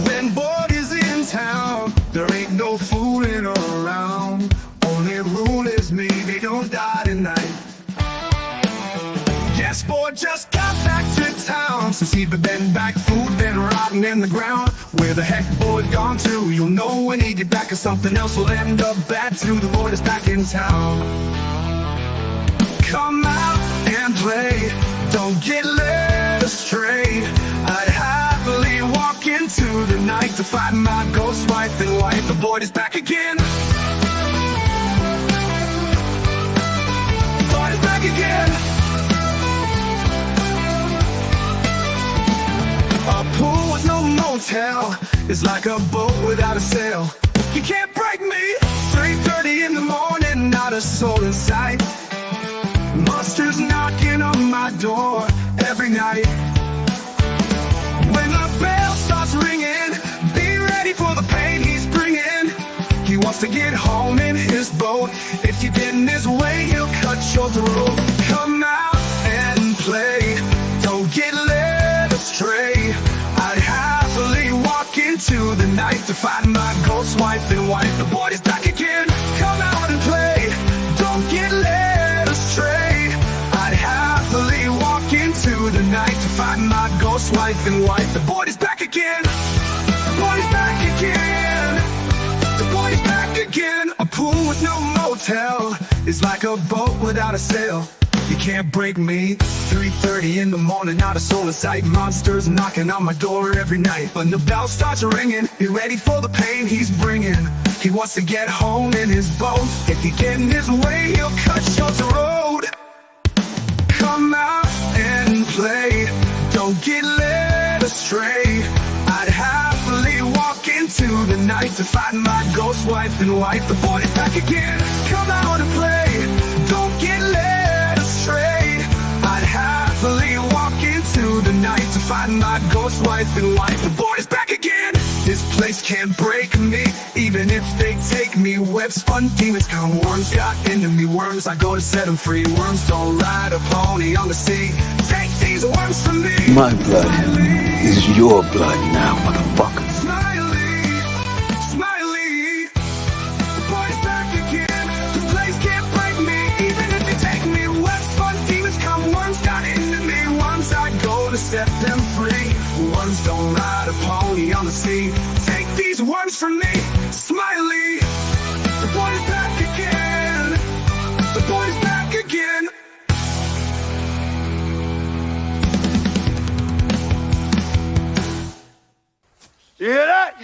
When boy is in town, there ain't no fooling around. Only rule is me, they don't die tonight. Yes, boy just got back to town. Since he'd been back, food been rotting in the ground. Where the heck boy gone to? You'll know when he get back, or something else will end up bad too. The boy is back in town. Come out and play, don't get led astray. I'd happily walk into the night to find my ghost wife and wife. The boy is back again. The boy is back again. A pool with no motel is like a boat without a sail. You can't break me. 3:30 in the morning, not a soul in sight. Monsters knocking on my door every night. When the bell starts ringing, be ready for the pain he's bringing. He wants to get home in his boat. If you get in his way, he'll cut your throat. Come out and play, don't get led astray. I'd happily walk into the night to find my ghost wife and wife. The boy is back again. Come out and play, don't get led astray. I'd happily walk into the night to find my ghost wife and wife. The boy is back again. The boy is back again. The boy is back again. A pool with no motel is like a boat without a sail. You can't break me. 3:30 in the morning, not a soul in sight. Monsters knocking on my door every night. When the bell starts ringing, be ready for the pain he's bringing. He wants to get home in his boat. If you get in his way, he'll cut your throat. Come out and play, don't get led astray. I'd happily walk into the night to find my ghost wife and wife. The boy is back again. Come out and play, don't get led astray. I'd happily walk into the night to find my ghost wife and wife. The boy is back again. This place can't break me, even if they take me. Web spun demons come, worms got into me. Worms, I go to set them free. Worms don't ride a pony on the sea. Take these worms from me. My blood is your blood now, motherfucker. Smiley, smiley, the boy's back again. This place can't break me, even if they take me. Web spun demons come, worms got into me. Worms, I go to set them free. Worms don't ride a pony on the sea. Take these worms from me, Smiley. The boy's back again. The boy's back again. You hear that?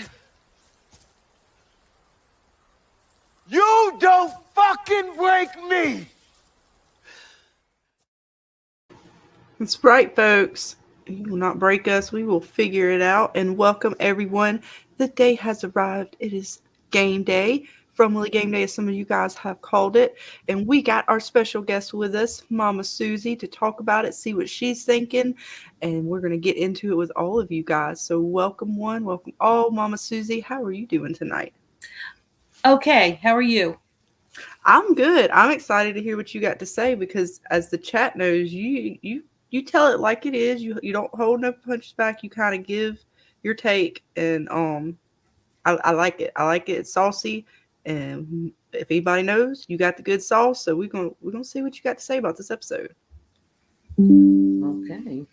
You don't fucking break me! That's right, folks. You will not break us. We will figure it out. And welcome, everyone. The day has arrived. It is game day. Formally game day, as some of you guys have called it. And we got our special guest with us, Mama Suzie, to talk about it, see what she's thinking. And we're going to get into it with all of you guys. So welcome one, welcome all. Mama Suzie, how are you doing tonight? Okay, how are you? I'm good. I'm excited to hear what you got to say because as the chat knows, you tell it like it is. You don't hold no punches back. You kind of give your take, and I like it. I like it. It's saucy, and if anybody knows, you got the good sauce. So we're gonna see what you got to say about this episode. Okay.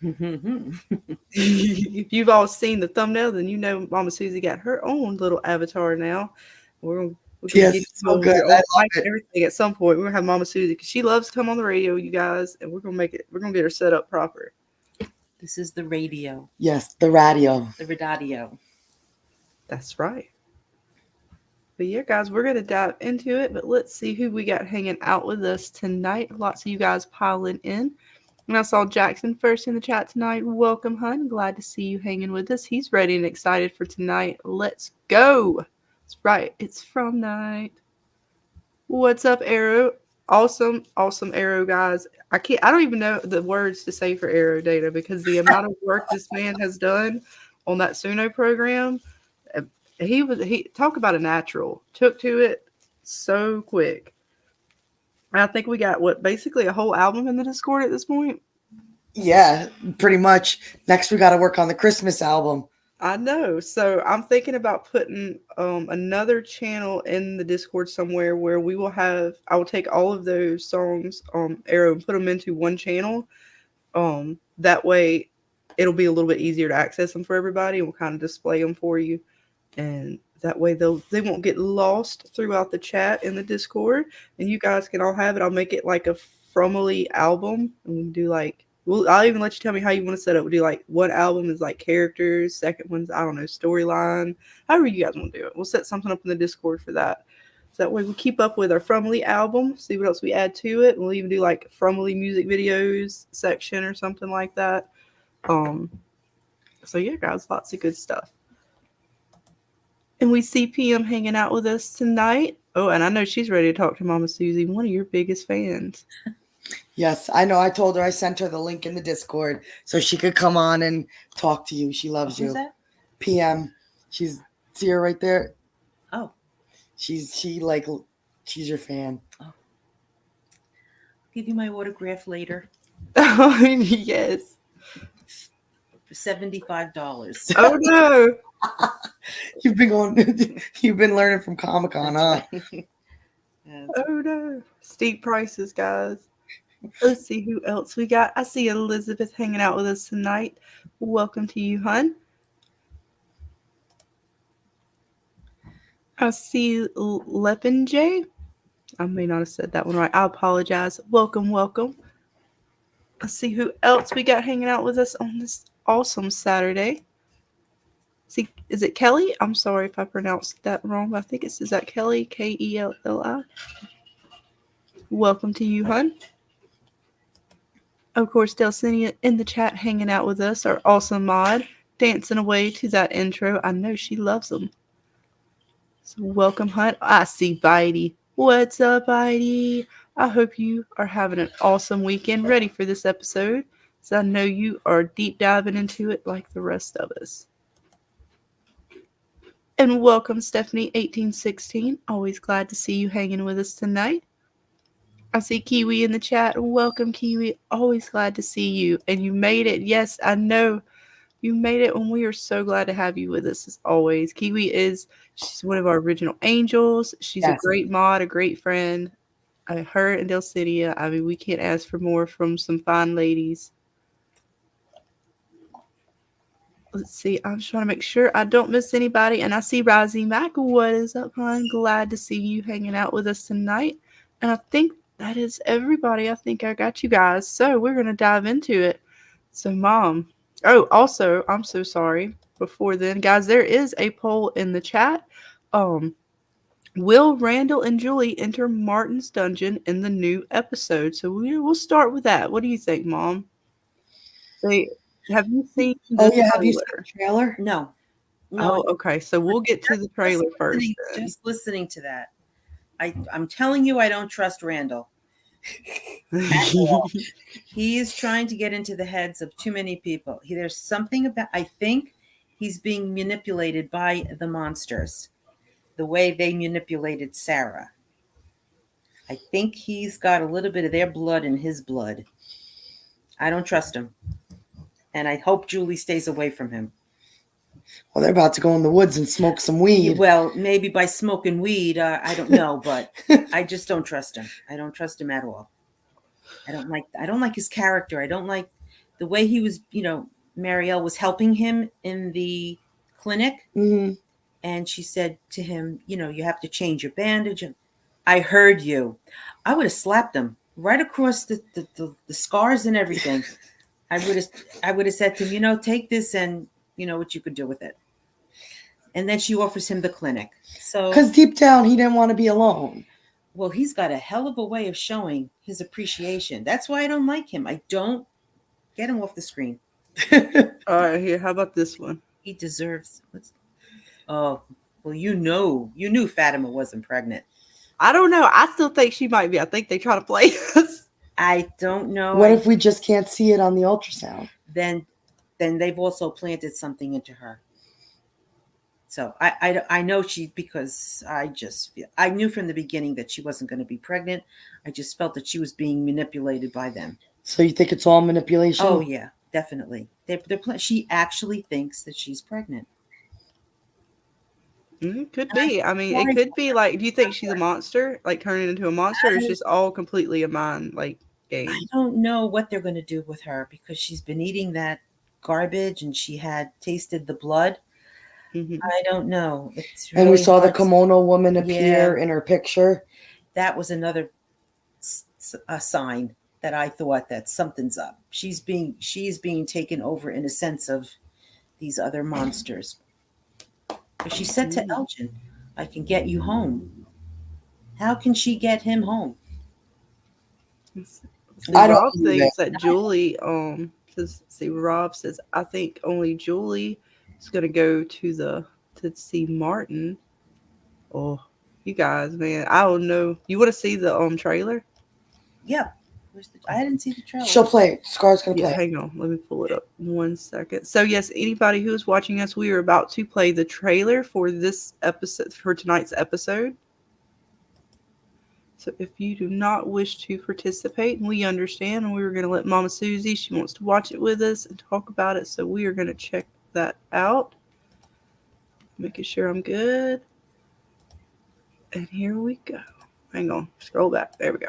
If you've all seen the thumbnail, then you know Mama Suzie got her own little avatar now. We're gonna Yes, get so good. I love it. everything at some point. We're gonna have Mama Suzie because she loves to come on the radio, you guys, and we're gonna get her set up proper. This is the radio. Yes, the radio. The radio. That's right. But yeah, guys, we're gonna dive into it. But let's see who we got hanging out with us tonight. Lots of you guys piling in. And I saw Jackson first in the chat tonight. Welcome, hun. Glad to see you hanging with us. He's ready and excited for tonight. Let's go. That's right. It's from night. What's up, Arrow? Awesome Arrow, guys. I don't even know the words to say for Arrow Data because the amount of work this man has done on that Suno program. He talk about a natural. Took to it so quick. And I think we got basically a whole album in the Discord at this point. Yeah, pretty much. Next, we got to work on the Christmas album. I know. So I'm thinking about putting another channel in the Discord somewhere where I will take all of those songs, Arrow, and put them into one channel. That way it'll be a little bit easier to access them for everybody. We'll kind of display them for you. And that way they won't get lost throughout the chat in the Discord. And you guys can all have it. I'll make it like a Fromily album. And we can do like I'll even let you tell me how you want to set up. We'll do like one album is like characters, second one's I don't know, storyline. However you guys want to do it. We'll set something up in the Discord for that. So that way we keep up with our Fromily album, see what else we add to it. We'll even do like Fromily music videos section or something like that. So yeah, guys, lots of good stuff. And we see PM hanging out with us tonight. Oh, and I know she's ready to talk to Mama Suzie, one of your biggest fans. Yes, I know. I told her I sent her the link in the Discord so she could come on and talk to you. She loves you. Who's that? PM. See her right there? Oh. She's your fan. Oh. I'll give you my autograph later. Oh, yes. For $75. Oh, no. You've been learning from Comic-Con, huh? Oh, no. Steep prices, guys. Let's see who else we got. I see Elizabeth hanging out with us tonight. Welcome to you, hun. I see Lepin I may not have said that one right. I apologize. Welcome, welcome. Let's see who else we got hanging out with us on this awesome Saturday. See, is it Kelly? I'm sorry if I pronounced that wrong, but I think is that Kelly? Kelli. Welcome to you, hun. Of course, Delcinia in the chat hanging out with us, our awesome mod, dancing away to that intro. I know she loves them. So welcome, hun. I see Bitey. What's up, Bitey? I hope you are having an awesome weekend, ready for this episode. So I know you are deep diving into it like the rest of us. And welcome, Stephanie1816. Always glad to see you hanging with us tonight. I see Kiwi in the chat. Welcome, Kiwi. Always glad to see you. And you made it. Yes, I know. You made it, and we are so glad to have you with us as always. She's one of our original angels. She's a great mod, a great friend. Her and Delcinia, I mean, we can't ask for more from some fine ladies. Let's see. I'm just trying to make sure I don't miss anybody. And I see Razi Mac. What is up, hon? Glad to see you hanging out with us tonight. And I think that is everybody. I think I got you guys. So we're going to dive into it. So, Mom. Oh, also, I'm so sorry. Before then, guys, there is a poll in the chat. Will Randall and Julie enter Martin's dungeon in the new episode? So we'll start with that. What do you think, Mom? Have you seen the trailer? Have you seen the trailer? No. Oh, okay. So we'll get to the trailer first. Just listening to that. I'm telling you, I don't trust Randall. He is trying to get into the heads of too many people. There's something about, I think he's being manipulated by the monsters, the way they manipulated Sarah. I think he's got a little bit of their blood in his blood. I don't trust him. And I hope Julie stays away from him. Well, they're about to go in the woods and smoke some weed. Well, maybe by smoking weed, I don't know, but I just don't trust him. I don't trust him at all. I don't like his character. I don't like the way he was, Marielle was helping him in the clinic. Mm-hmm. And she said to him, you have to change your bandage. And I heard you. I would have slapped him right across the scars and everything. I would have said to him, take this and you know what you could do with it. And then she offers him the clinic. So because deep down he didn't want to be alone. Well, he's got a hell of a way of showing his appreciation. That's why I don't like him. I don't get him off the screen. All right, here. How about this one? He deserves. Oh, well, you knew Fatima wasn't pregnant. I don't know. I still think she might be. I think they try to play us. I don't know. What if we just can't see it on the ultrasound? Then they've also planted something into her. So I know because I knew from the beginning that she wasn't going to be pregnant. I just felt that she was being manipulated by them. So you think it's all manipulation? Oh yeah. Definitely. She actually thinks that she's pregnant. Could be. I mean, it could be like, do you think she's a monster? Like turning into a monster, or is just all completely a mind like game? I don't know what they're going to do with her because she's been eating that garbage and she had tasted the blood. Mhm. I don't know. It's And we really saw the hard to- kimono woman appear in her picture. That was another a sign that I thought that something's up. She's being taken over in a sense of these other monsters. But she said to Elgin, "I can get you home." How can she get him home? I don't Rob believe thinks that Julie says, see, Rob says, I think only Julie is gonna go to see Martin. Oh, you guys, man, I don't know. You want to see the trailer? Yeah. I didn't see the trailer. She'll play it. Scar's gonna play. Hang on, let me pull it up 1 second. So yes, anybody who is watching us, we are about to play the trailer for this episode, for tonight's episode. So if you do not wish to participate, we understand, and we were going to let Mama Suzie, she wants to watch it with us and talk about it, so we are going to check that out. Making sure I'm good. And here we go. Hang on, scroll back. There we go.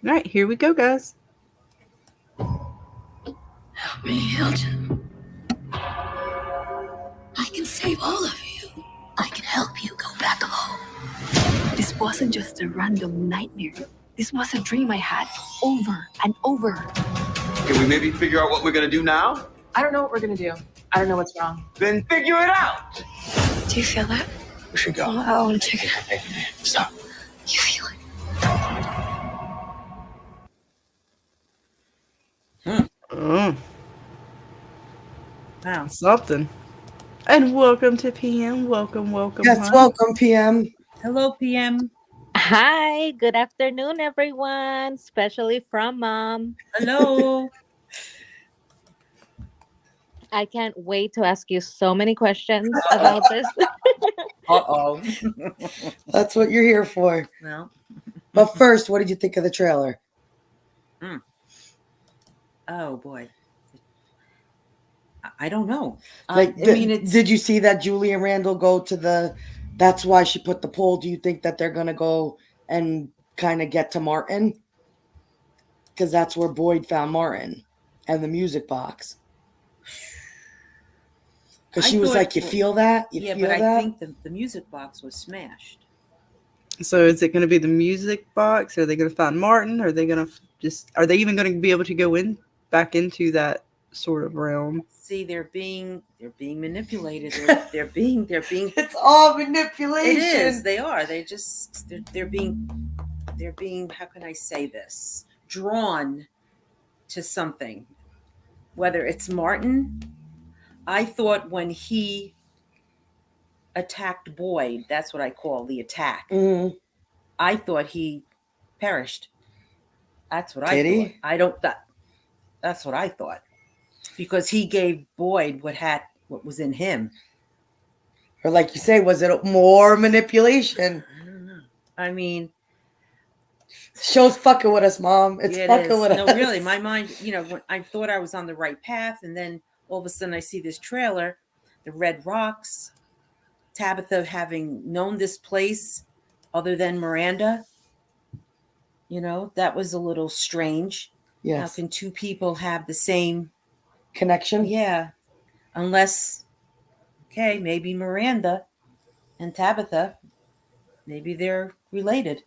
All right, here we go, guys. Help me, Elgin. I can save all of you. I can help you go back home. This wasn't just a random nightmare. This was a dream I had over and over. Can we maybe figure out what we're gonna do now? I don't know what we're gonna do. I don't know what's wrong. Then figure it out. Do you feel that? We should go. Oh, I want to check it. Hey, stop. You feel it? Wow. Something. And welcome to PM. Welcome. Yes, Hi. welcome, PM. Hello, PM. Hi, good afternoon, everyone, especially from Mom. Hello. I can't wait to ask you so many questions about this. Uh-oh. That's what you're here for. Well. But first, what did you think of the trailer? Oh, boy. I don't know. Like, I mean, it's... did you see that Julie and Randall go to the? That's why she put the poll. Do you think that they're gonna go and kind of get to Martin? Because that's where Boyd found Martin and the music box. Because she was like, "You feel that? You yeah, feel but that?" I think the music box was smashed. So is it going to be the music box? Are they going to find Martin? Are they going to are they even going to be able to go back into that sort of realm? See, they're being manipulated. They're being. It's all manipulation. It is. They are. They're being. How can I say this? Drawn to something. Whether it's Martin, I thought when he attacked Boyd, that's what I call the attack. Mm-hmm. I thought he perished. That's what I thought. Did he? That's what I thought. Because he gave Boyd what was in him. Or like you say, was it more manipulation? I don't know. I mean, show's fucking with us, Mom. It's fucking with us. No, really, my mind, when I thought I was on the right path, and then all of a sudden I see this trailer, the Red Rocks, Tabitha having known this place other than Miranda. That was a little strange. Yes. How can two people have the same connection? Yeah. Unless, okay, maybe Miranda and Tabitha, maybe they're related.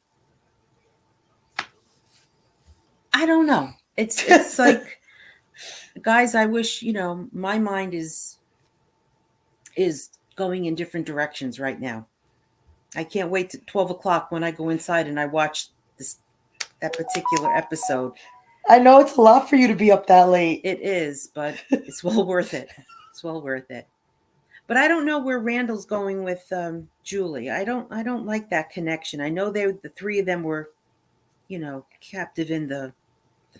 I don't know. It's like, guys, I wish, my mind is going in different directions right now. I can't wait to 12 o'clock when I go inside and I watch that particular episode. I know it's a lot for you to be up that late. It is, but it's well worth it. It's well worth it. But I don't know where Randall's going with Julie. I don't like that connection. I know the three of them were, captive in the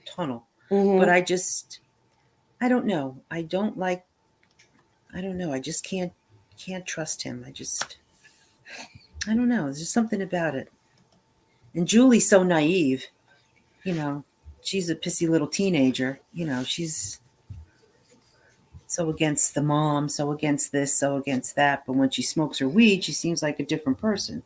tunnel. Mm-hmm. But I don't know. I don't know. I just can't trust him. I don't know. There's just something about it. And Julie's so naive, she's a pissy little teenager. so against the mom, so against this, so against that. But when she smokes her weed, she seems like a different person.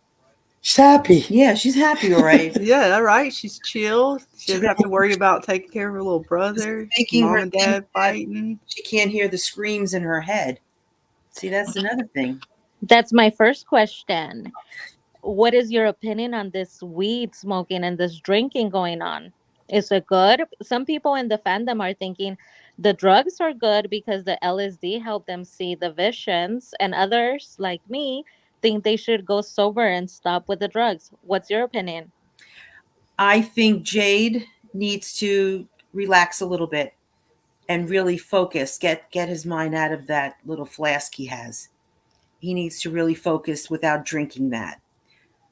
She's happy. Yeah, she's happy, all right. Yeah, right. She's chill. She doesn't have to worry about taking care of her little brother, Making mom her and think dad that fighting. she can't hear the screams in her head. See, that's another thing. That's my first question. What is your opinion on this weed smoking and this drinking going on? Is it good? Some people in the fandom are thinking the drugs are good because the LSD helped them see the visions, and others, like me, think they should go sober and stop with the drugs. What's your opinion? I think Jade needs to relax a little bit and really focus, get his mind out of that little flask he has. He needs to really focus without drinking that.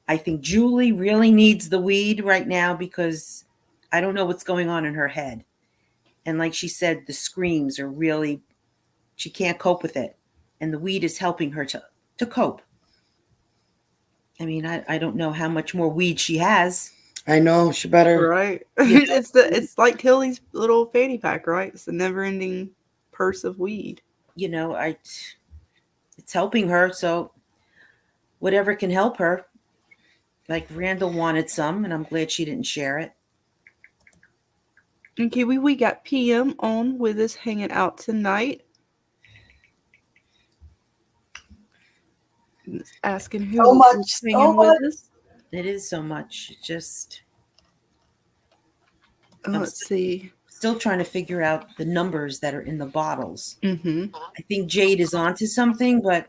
I think Julie really needs the weed right now because I don't know what's going on in her head. And like she said, the screams are really, she can't cope with it. And the weed is helping her to cope. I mean, I don't know how much more weed she has. I know she better. Right. Yeah. It's like Tilly's little fanny pack, right? It's a never ending purse of weed. You know, it's helping her. So whatever can help her. Like Randall wanted some, and I'm glad she didn't share it. Okay, we got PM on with us hanging out tonight. Asking who So much, was so hanging much. with us. It is so much. Just Let's see. still trying to figure out the numbers that are in the bottles. Mm-hmm. I think Jade is onto something, but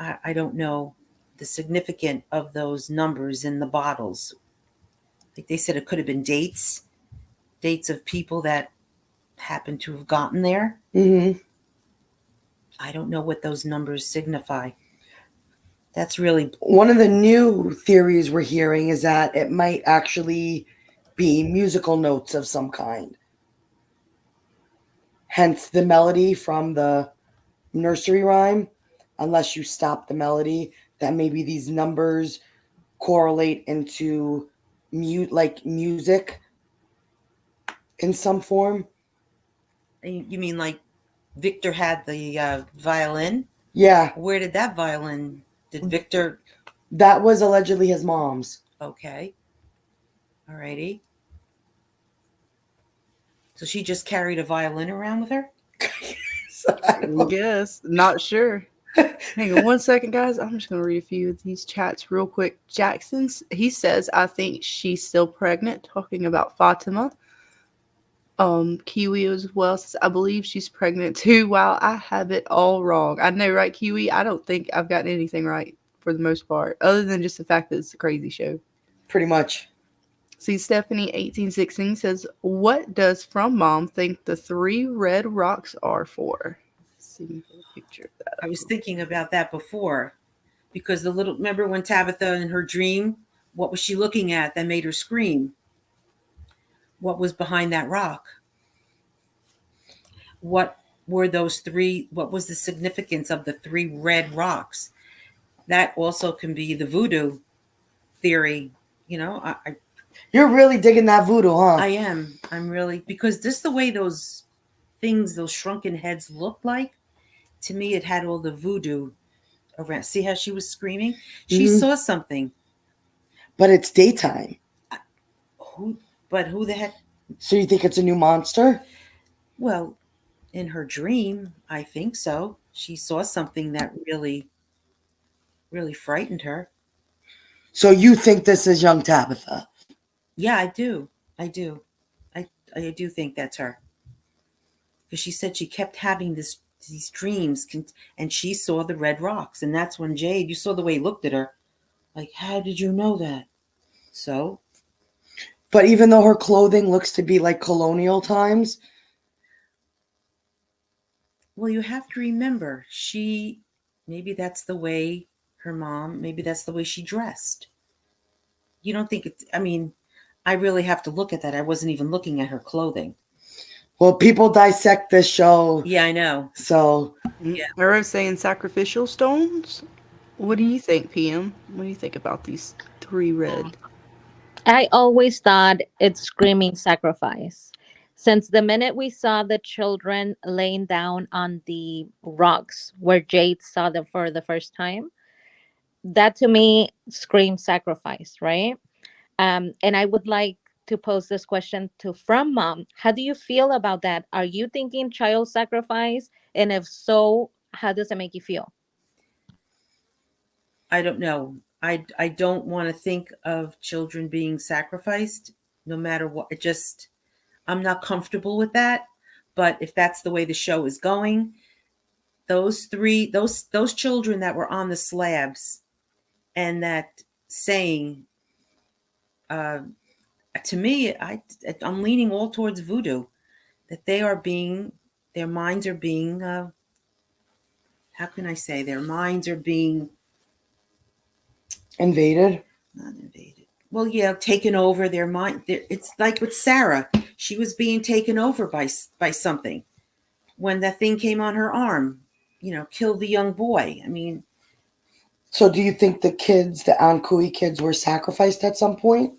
I don't know the significance of those numbers in the bottles. Like they said, it could have been dates of people that happened to have gotten there. Mm-hmm. I don't know what those numbers signify. That's really One of the new theories we're hearing is that it might actually be musical notes of some kind. Hence the melody from the nursery rhyme. Unless you stop the melody, that maybe these numbers correlate into music in some form. You mean like Victor had the violin? Yeah, Where did that violin? Did Victor? that was allegedly his mom's. Okay. Alrighty. So she just carried a violin around with her? I guess. Not sure. Hang on one second, guys. I'm just going to read a few of these chats real quick. Jackson's, he says, I think she's still pregnant, talking about Fatima. Kiwi as well says, I believe she's pregnant too. Wow, I have it all wrong. I know, right, Kiwi? I don't think I've gotten anything right for the most part, other than just the fact that it's a crazy show. Pretty much. See, Stephanie 1816 says, what does From Mom think the 3 red rocks are for? Let's see me get a picture of that. I was thinking about that before because remember when Tabitha in her dream, what was she looking at that made her scream? What was behind that rock? What were those 3? What was the significance of the 3 red rocks? That also can be the voodoo theory. You know, You're really digging that voodoo, huh? I am. I'm really, because just the way those things, those shrunken heads looked like, to me, it had all the voodoo around. See how she was screaming? She saw something. But it's daytime. Who the heck? So you think it's a new monster? Well, in her dream, I think so. She saw something that really, really frightened her. So you think this is young Tabitha? Yeah, I do. I do think that's her. Because she said she kept having these dreams, and she saw the red rocks. And that's when Jade, you saw the way he looked at her. Like, how did you know that? So? But even though her clothing looks to be like colonial times. Well, you have to remember, maybe that's the way her mom, maybe that's the way she dressed. You don't think I mean, I really have to look at that. I wasn't even looking at her clothing. Well, people dissect this show. Yeah, I know. So. Yeah. Arrow's saying sacrificial stones. What do you think, PM? What do you think about these 3 red? I always thought it's screaming sacrifice. Since the minute we saw the children laying down on the rocks where Jade saw them for the first time, that to me screams sacrifice, right? And I would like to pose this question to from mom. How do you feel about that? Are you thinking child sacrifice? And if so, how does it make you feel? I don't know. I don't want to think of children being sacrificed, no matter what. I'm not comfortable with that. But if that's the way the show is going, those children that were on the slabs and that saying, to me, I'm leaning all towards voodoo, that their minds are being, how can I say, their minds are being Invaded. not invaded. Well, yeah, taken over their mind. It's like with Sarah, she was being taken over by something when that thing came on her arm. Killed the young boy. I mean, So do you think the kids, the Ankui kids, were sacrificed at some point?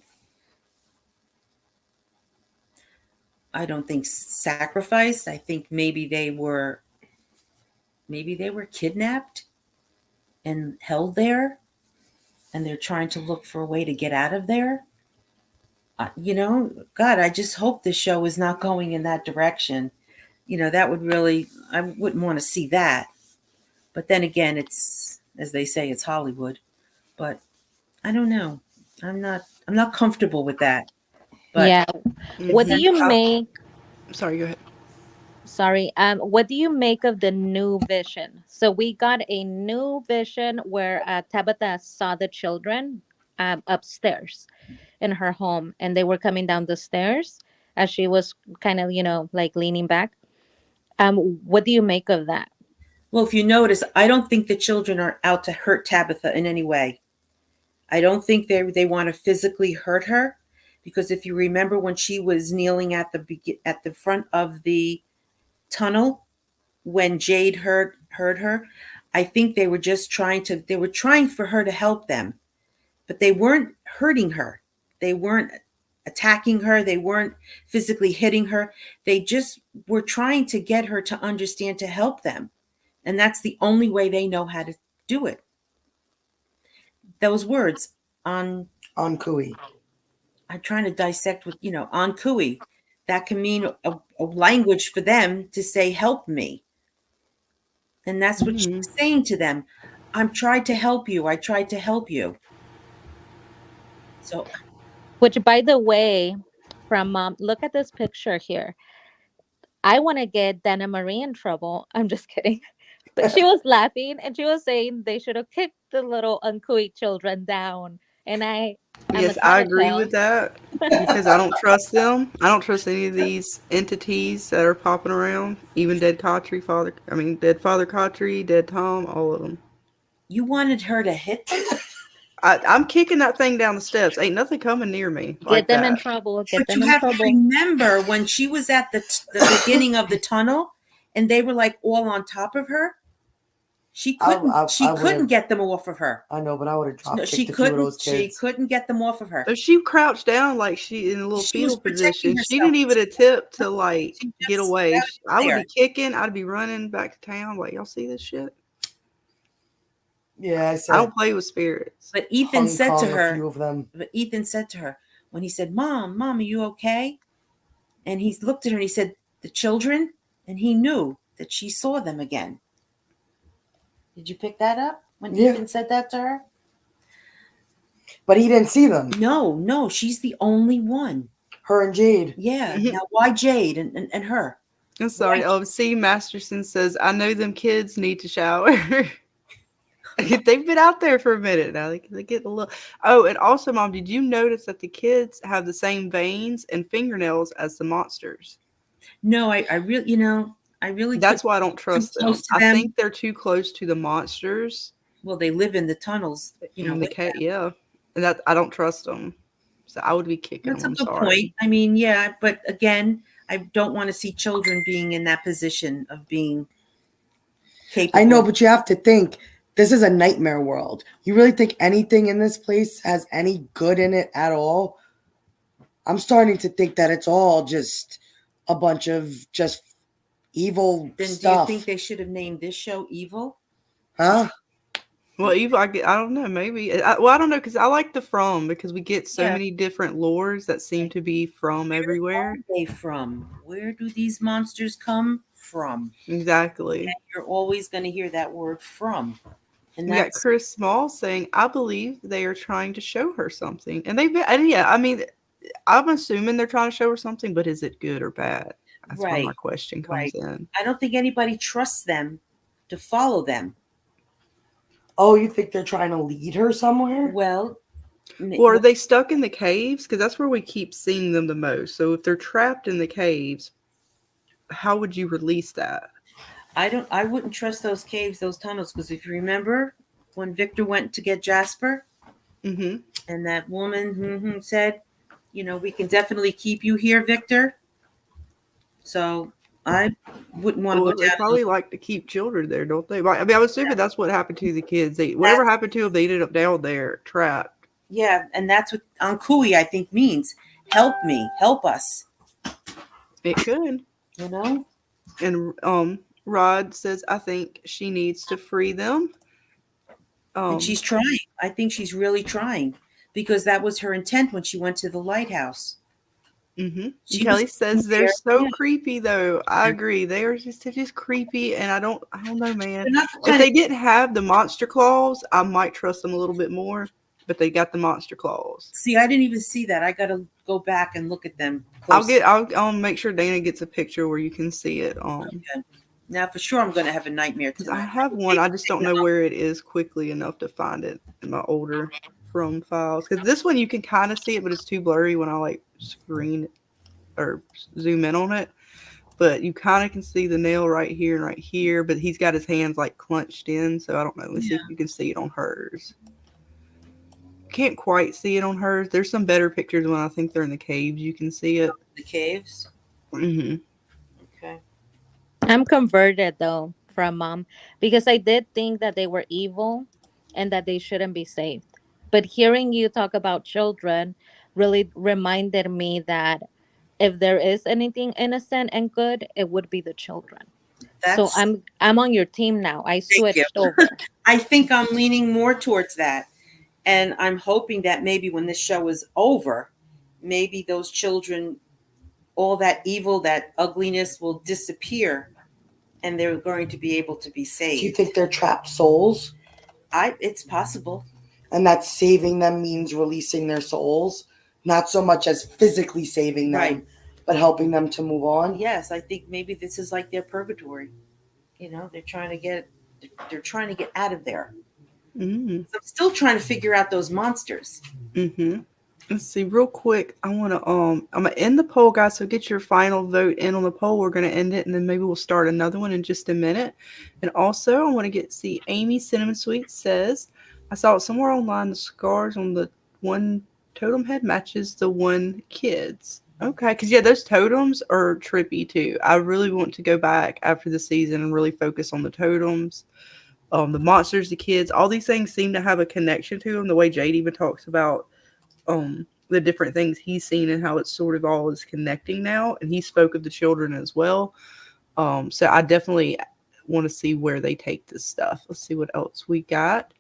I don't think sacrificed. I think maybe they were kidnapped and held there, and they're trying to look for a way to get out of there. God, I just hope the show is not going in that direction. That would really, I wouldn't want to see that. But then again, it's, as they say, it's Hollywood. But I don't know. I'm not comfortable with that. But Yeah. What do Mhm. you make? Sorry, go ahead. Sorry. What do you make of the new vision? So we got a new vision where Tabitha saw the children upstairs in her home, and they were coming down the stairs as she was kind of, like leaning back. What do you make of that? well, if you notice, I don't think the children are out to hurt Tabitha in any way. I don't think they want to physically hurt her, because if you remember when she was kneeling at the front of the tunnel when Jade heard her, I think they were trying for her to help them, but they weren't hurting her. They weren't attacking her. They weren't physically hitting her. They just were trying to get her to understand, to help them. And that's the only way they know how to do it. Those words on Ankui. I'm trying to dissect with, on Kui, that can mean a language for them to say, help me. And that's what she's saying to them. I'm trying to help you. I tried to help you. So Which, by the way, from mom, look at this picture here. I want to get Dana Marie in trouble. I'm just kidding. But she was laughing and she was saying they should have kicked the little Unkui children down. And I'm a Yes, I agree tattletale. with that because I don't trust them. I don't trust any of these entities that are popping around. Even dead dead Father Kotri, dead Tom, all of them. you wanted her to hit them? I'm kicking that thing down the steps. Ain't nothing coming near me Get like them in that. trouble. Get But them you in have to trouble. remember when she was at the beginning of the tunnel and they were like all on top of her, she couldn't get them off of her. I know, but I would have dropped No, she kicked a few of couldn't. those She kids. couldn't get them off of her. But she crouched down like she in a little She was fetal protecting position. She herself. didn't even attempt to like She get just away. got I would there. be kicking. I'd be running back to town. Like, y'all see this shit? Yeah, I I said don't play with spirits. But Ethan Hong said Kong, to a her, few of them. when he said, Mom, are you okay? And he looked at her and he said, the children? And he knew that she saw them again. Did you pick that up when Yeah. Ethan said that to her? But he didn't see them. No, she's the only one. Her and Jade. Yeah. Now, why Jade and her? I'm sorry. Why- C. Masterson says, I know them kids need to shower. They've been out there for a minute now. They get a little. Oh, and also, Mom, did you notice that the kids have the same veins and fingernails as the monsters? No, I really. That's why I don't trust them. close to I them. think they're too close to the monsters. Well, they live in the tunnels. The cat, yeah, and that I don't trust them. So I would be kicking That's them. a I'm good sorry. point. I mean, yeah, but again, I don't want to see children being in that position of being capable. I know, but you have to think this is a nightmare world. You really think anything in this place has any good in it at all? I'm starting to think that it's all just a bunch of just evil Then stuff. do you think they should have named this show Evil? Huh? Well, Eva, I don't know, maybe. I don't know, because I like the From, because we get so Yeah. many different lores that seem to be from everywhere. Where are they from? Where do these monsters come from? Exactly. You're always going to hear that word from. And We got that's Chris Small saying, I believe they are trying to show her something. And yeah, I mean, I'm assuming they're trying to show her something, but is it good or bad? That's where my right. question comes Right. in. I don't think anybody trusts them to follow them. Oh, you think they're trying to lead her somewhere? Well, Or are they stuck in the caves? Because that's where we keep seeing them the most. So if they're trapped in the caves, how would you release that? I wouldn't trust those caves, those tunnels, because if you remember when Victor went to get Jasper Mm-hmm. and that woman said, we can definitely keep you here, Victor. So I wouldn't want to Well, go they down. probably like to keep children there, don't they? I mean, I'm assuming that's what happened to the kids. Whatever happened to them, they ended up down there trapped. Yeah, and that's what Ankui, I think, means. Help me, help us. It could. And Rod says, I think she needs to free them. And she's trying. I think she's really trying, because that was her intent when she went to the lighthouse. Mm-hmm. She Kelly was says they're there. so Yeah. creepy, though. I agree. They are just creepy, and I don't know, man. They're not the If kind they of- didn't have the monster claws, I might trust them a little bit more. But they got the monster claws. See, I didn't even see that. I got to go back and look at them close. I'll make sure Dana gets a picture where you can see it. Okay. Now, for sure, I'm going to have a nightmare tonight. I have one. I just don't know where it is quickly enough to find it in my older From files. Because this one you can kind of see it, but it's too blurry when I like screen or zoom in on it. But you kind of can see the nail right here and right here. But he's got his hands like clenched in, so I don't know. Let's see if you can see it on hers. Can't quite see it on hers. There's some better pictures when I think they're in the caves. You can see it. The caves? Mm-hmm. Okay. I'm converted though from Mom, because I did think that they were evil and that they shouldn't be saved. But hearing you talk about children really reminded me that if there is anything innocent and good, it would be the children. So I'm on your team now. I switched over. I think I'm leaning more towards that. And I'm hoping that maybe when this show is over, maybe those children, all that evil, that ugliness will disappear and they're going to be able to be saved. Do you think they're trapped souls? It's possible. And that saving them means releasing their souls, not so much as physically saving them, but helping them to move on. Yes, I think maybe this is like their purgatory. They're trying to get out of there. Mm-hmm. So I'm still trying to figure out those monsters. Mm-hmm. Let's see, real quick. I'm gonna end the poll, guys. So get your final vote in on the poll. We're gonna end it, and then maybe we'll start another one in just a minute. And also, I want to see. Amy Cinnamon Sweet says, I saw it somewhere online. The scars on the one totem head matches the one kid's. Okay, because those totems are trippy too. I really want to go back after the season and really focus on the totems. The monsters, the kids, all these things seem to have a connection to them. The way Jade even talks about the different things he's seen and how it's sort of all is connecting now. And he spoke of the children as well. So I definitely want to see where they take this stuff. Let's see what else we got.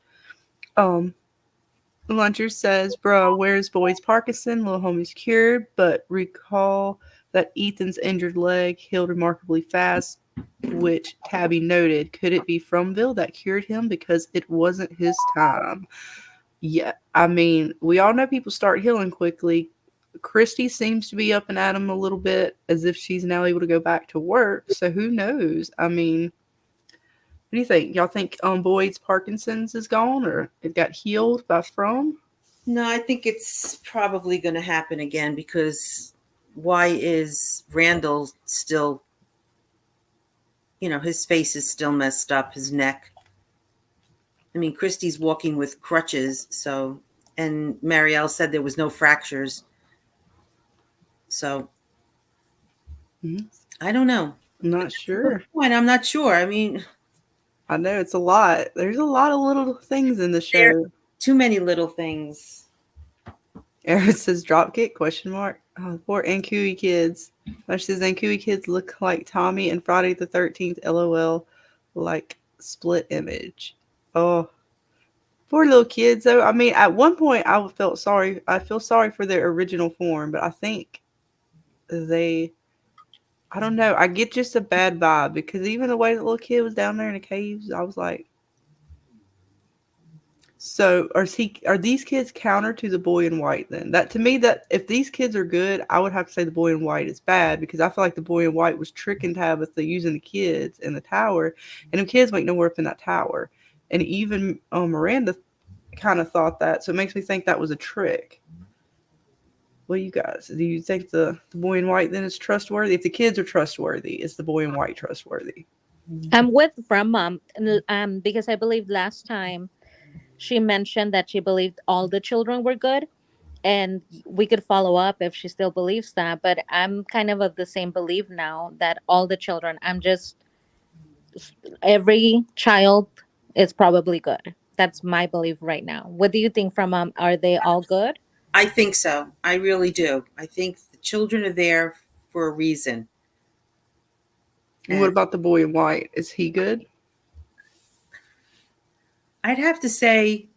Luncher says, bruh, where's Boyd's Parkinson? Little homie's cured, but recall that Ethan's injured leg healed remarkably fast, which Tabby noted. Could it be Fromville that cured him because it wasn't his time? Yeah, I mean, we all know people start healing quickly. Christy seems to be up and at him a little bit as if she's now able to go back to work. So who knows? I mean, what do you think? Y'all think Boyd's Parkinson's is gone or it got healed by From? No, I think it's probably going to happen again, because why is Randall still, his face is still messed up, his neck. I mean, Christy's walking with crutches, and Marielle said there was no fractures. So, I don't know. I'm not sure. I'm not sure. I mean, I know it's a lot. There's a lot of little things in the show. Too many little things. Aaron says dropkick, question mark. Oh, poor Ankui kids. She says Ankui kids look like Tommy and Friday the 13th. LOL, like split image. Oh, poor little kids. Though I mean, at one point I felt sorry. I feel sorry for their original form, but I think they. I don't know. I get just a bad vibe because even the way the little kid was down there in the caves, I was like, so are these kids counter to the boy in white then? That to me, that if these kids are good, I would have to say the boy in white is bad because I feel like the boy in white was tricking Tabitha using the kids in the tower, and the kids went nowhere up in that tower. And even Miranda kind of thought that, so it makes me think that was a trick. What do you guys? Do you think the boy in white then is trustworthy? If the kids are trustworthy, is the boy in white trustworthy? I'm with from mom because I believe last time she mentioned that she believed all the children were good, and we could follow up if she still believes that. But I'm kind of the same belief now that all the children. I'm just every child is probably good. That's my belief right now. What do you think from are they all good? I think so. I really do. I think the children are there for a reason. And what And about the boy in white? Is he good? I'd have to say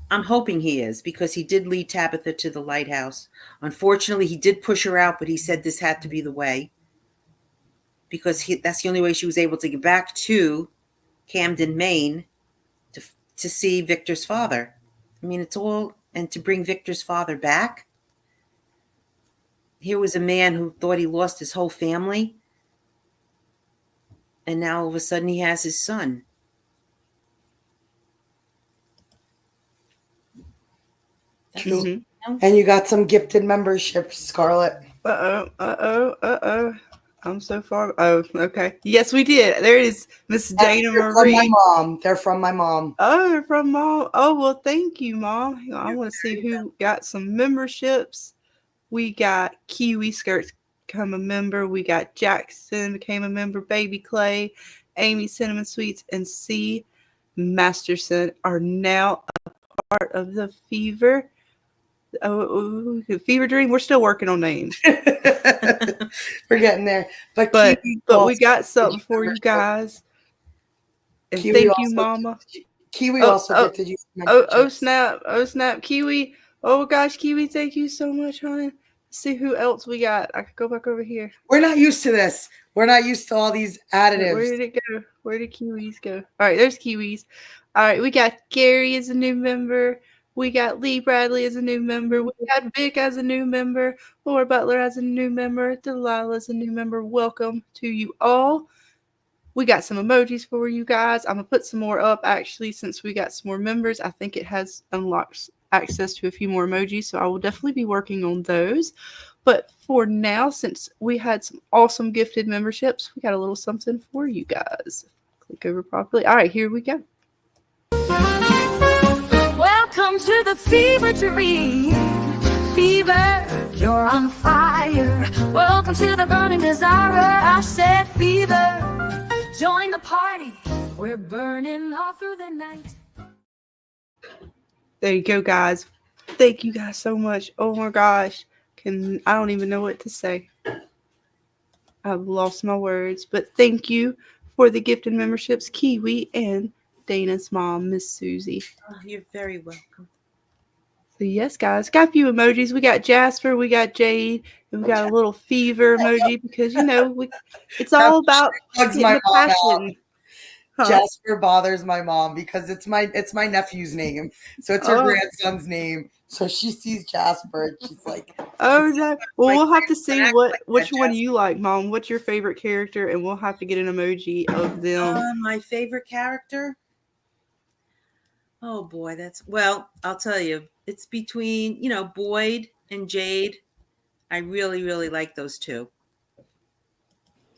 I'm hoping he is because he did lead Tabitha to the lighthouse. Unfortunately, he did push her out, but he said this had to be the way because that's the only way she was able to get back to Camden, Maine to see Victor's father. I mean, it's all, and to bring Victor's father back. Here was a man who thought he lost his whole family, and now all of a sudden he has his son. True. Mm-hmm. And you got some gifted memberships, Scarlett. I'm so far. Oh, okay. Yes, we did. There is Miss Dana They're from my Marie. mom. They're from my mom. Oh, they're from mom. Oh, well, thank you, mom. Hang on, I want to see who got some memberships. We got Kiwi Skirts become a member. We got Jackson became a member. Baby Clay, Amy Cinnamon Sweets, and C Masterson are now a part of the Fever. Fever Dream. We're still working on names. We're getting there. But we got something for you guys. And Kiwi thank you, also, Mama. Kiwi also gifted you some Oh memberships. snap. Oh snap. Kiwi. Oh gosh, Kiwi, thank you so much, honey. Let's see who else we got. I could go back over here. We're not used to this. We're not used to all these additives. Where did it go? Where did Kiwis go? All right, there's Kiwis. All right, we got Gary as a new member. We got Lee Bradley as a new member. We got Vic as a new member. Laura Butler as a new member. Delilah as a new member. Welcome to you all. We got some emojis for you guys. I'm going to put some more up, actually, since we got some more members. I think it has unlocked access to a few more emojis, so I will definitely be working on those. But for now, since we had some awesome gifted memberships, we got a little something for you guys. Click over properly. All right, here we go. Welcome to the fever dream. Fever, you're on fire. Welcome to the burning desire. I said fever. Join the party. We're burning all through the night. There you go, guys. Thank you guys so much. Oh my gosh. I don't even know what to say. I've lost my words. But thank you for the gifted memberships, Kiwi and Dana's mom, Miss Suzie. Oh, you're very welcome. So yes, guys, got a few emojis. We got Jasper, we got Jade, and we got a little fever emoji because it's all about Bugs getting my the mom passion. Huh? Jasper bothers my mom because it's my nephew's name, so it's her Oh. grandson's name. So she sees Jasper and she's like, Oh no! Well, we'll have to see which one you like, Mom. What's your favorite character, and we'll have to get an emoji of them. My favorite character? Oh boy, I'll tell you. It's between, Boyd and Jade. I really, really like those two.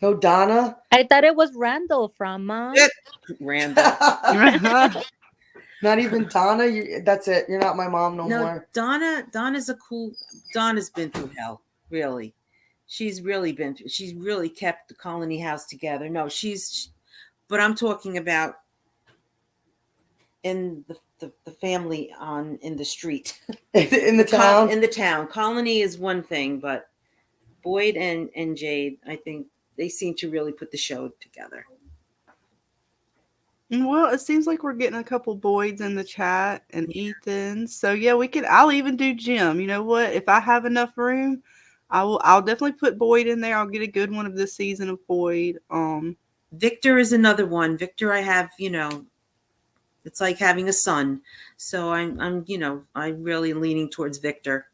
no, Donna. I thought it was Randall from Mom. Randall. Not even Donna. That's it. You're not my mom no more. Donna's been through hell, really. She's really kept the colony house together. No, but I'm talking about in the family in the street. In the town. In the town. Colony is one thing, but Boyd and Jade, I think they seem to really put the show together. Well, it seems like we're getting a couple Boyds in the chat and Ethan. So yeah, I'll even do Jim. You know what? If I have enough room, I'll definitely put Boyd in there. I'll get a good one of this season of Boyd. Victor is another one. Victor, I have, it's like having a son. So I'm really leaning towards Victor.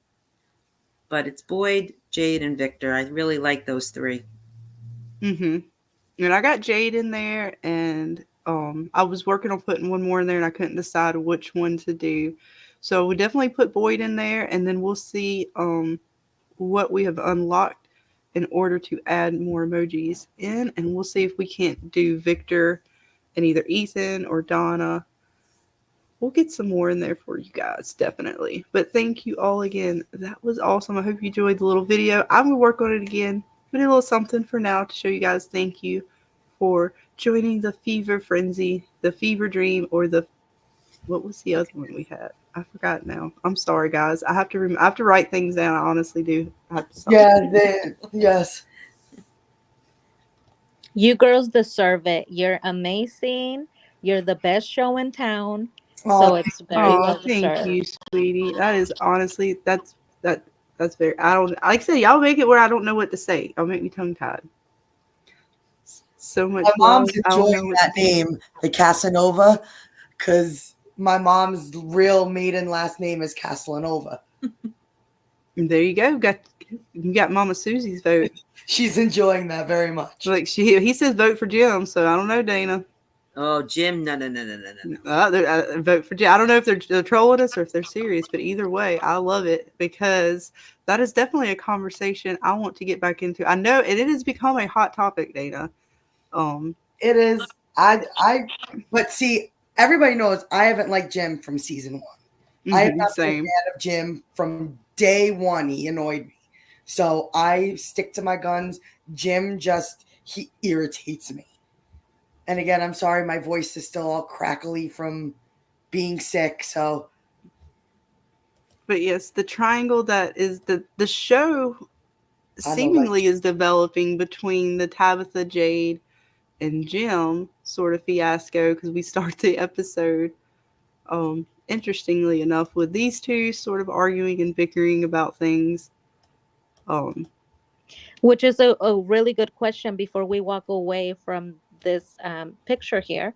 But it's Boyd, Jade, and Victor. I really like those three. And I got Jade in there, and I was working on putting one more in there, and I couldn't decide which one to do. So we definitely put Boyd in there, and then we'll see what we have unlocked in order to add more emojis in, and we'll see if we can't do Victor and either Ethan or Donna. We'll get some more in there for you guys, definitely. But thank you all again. That was awesome. I hope you enjoyed the little video. I'm going to work on it again. But a little something for now to show you guys. Thank you for joining the Fever Frenzy, the Fever Dream, or what was the other one we had? I forgot now. I'm sorry, guys. I have to write things down. I honestly do. I have to stop. Yes. You girls deserve it. You're amazing. You're the best show in town. So it's very well deserved. Thank you, sweetie. That is honestly that's very. Like I said, y'all make it where I don't know what to say. Y'all make me tongue tied. So much. My mom's enjoying that name, the Casanova, because my mom's real maiden last name is Casanova. There you go. You got Mama Susie's vote. She's enjoying that very much. Like he says vote for Jim, so I don't know, Dana. Oh, Jim, no. Vote for Jim. I don't know if they're trolling us or if they're serious, but either way, I love it because that is definitely a conversation I want to get back into. I know, and it has become a hot topic, Dana. It is. But see, everybody knows I haven't liked Jim from season 1. I have not been a fan of Jim from day 1. He annoyed me. So I stick to my guns. Jim he irritates me. And again, I'm sorry, my voice is still all crackly from being sick. So, but yes, the triangle that is the show seemingly is developing between the Tabitha, Jade, and Jim sort of fiasco, because we start the episode, interestingly enough, with these two sort of arguing and bickering about things. Which is a really good question before we walk away from this picture here.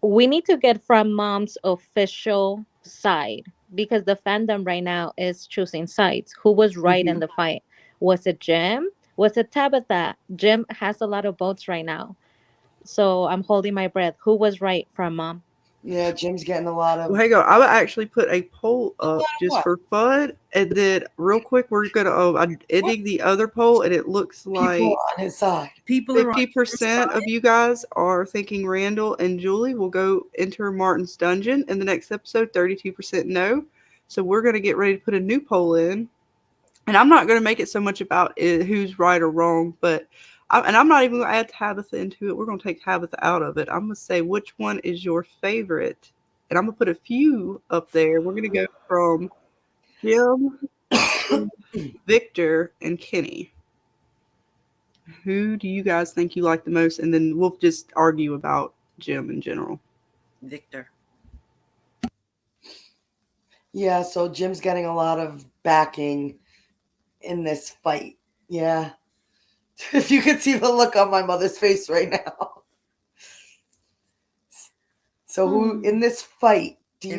We need to get from Mom's official side, because the fandom right now is choosing sides. Who was right in the fight? Was it Jim? Was it Tabitha? Jim has a lot of votes right now. So I'm holding my breath. Who was right from Mom? Yeah, Jim's getting a lot of... Well, hang on. I would actually put a poll up just for fun. And then real quick, we're going to... I'm editing the other poll, and it looks like... People on his side. 50% of you guys are thinking Randall and Julie will go enter Martin's dungeon in the next episode. 32% no. So we're going to get ready to put a new poll in. And I'm not going to make it so much about who's right or wrong, but... I'm not even going to add Tabitha into it. We're going to take Tabitha out of it. I'm going to say which one is your favorite. And I'm going to put a few up there. We're going to go from Jim, Victor, and Kenny. Who do you guys think you like the most? And then we'll just argue about Jim in general. Victor. Yeah, so Jim's getting a lot of backing in this fight. Yeah. If you could see the look on my mother's face right now. So who in this fight do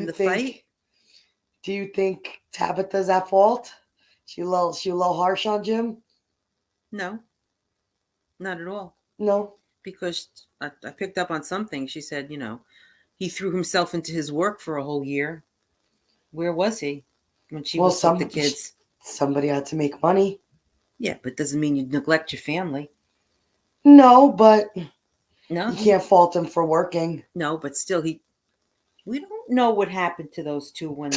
you think Tabitha's at fault? She a little harsh on Jim? No. Not at all. No. Because I picked up on something. She said, he threw himself into his work for a whole year. Where was he when she was with the kids? Somebody had to make money. Yeah, but doesn't mean you neglect your family. No, but no, you can't fault him for working. No, but still, we don't know what happened to those two when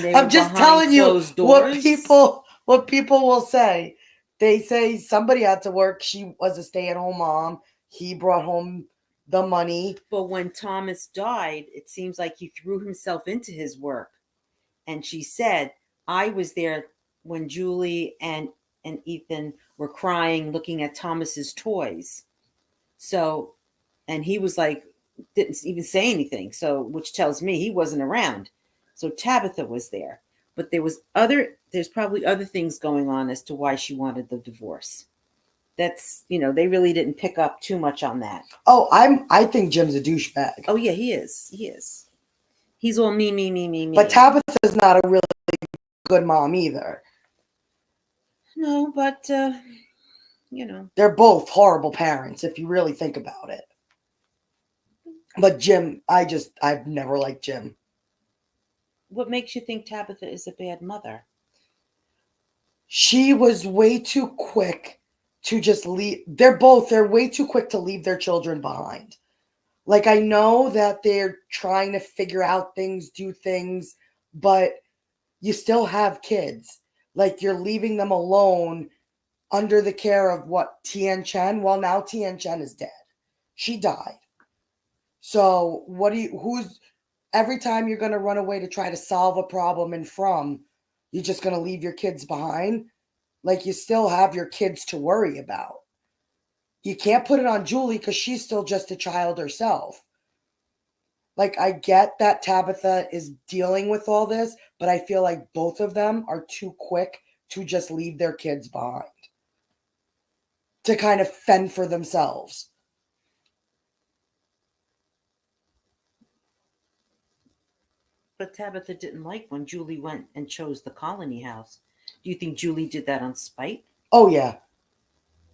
they. I'm just telling you what people will say. They say somebody had to work. She was a stay-at-home mom. He brought home the money. But when Thomas died, it seems like he threw himself into his work. And she said, I was there when Julie and Ethan were crying looking at Thomas's toys. So, and he was like, didn't even say anything. So, which tells me he wasn't around. So Tabitha was there. But there's probably other things going on as to why she wanted the divorce. That's, they really didn't pick up too much on that. Oh, I think Jim's a douchebag. Oh yeah, he is. He's all me. But Tabitha's not a really good mom either. No, but they're both horrible parents if you really think about it. But Jim, I've never liked Jim. What makes you think Tabitha is a bad mother? She was way too quick to just leave. They're way too quick to leave their children behind. Like, I know that they're trying to figure out things, do things, but you still have kids. Like, you're leaving them alone under the care of Tien Chen? Well, now Tien Chen is dead. She died. So every time you're going to run away to try to solve a problem you're just going to leave your kids behind? Like, you still have your kids to worry about. You can't put it on Julie because she's still just a child herself. Like, I get that Tabitha is dealing with all this, but I feel like both of them are too quick to just leave their kids behind. To kind of fend for themselves. But Tabitha didn't like when Julie went and chose the colony house. Do you think Julie did that on spite? Oh, yeah.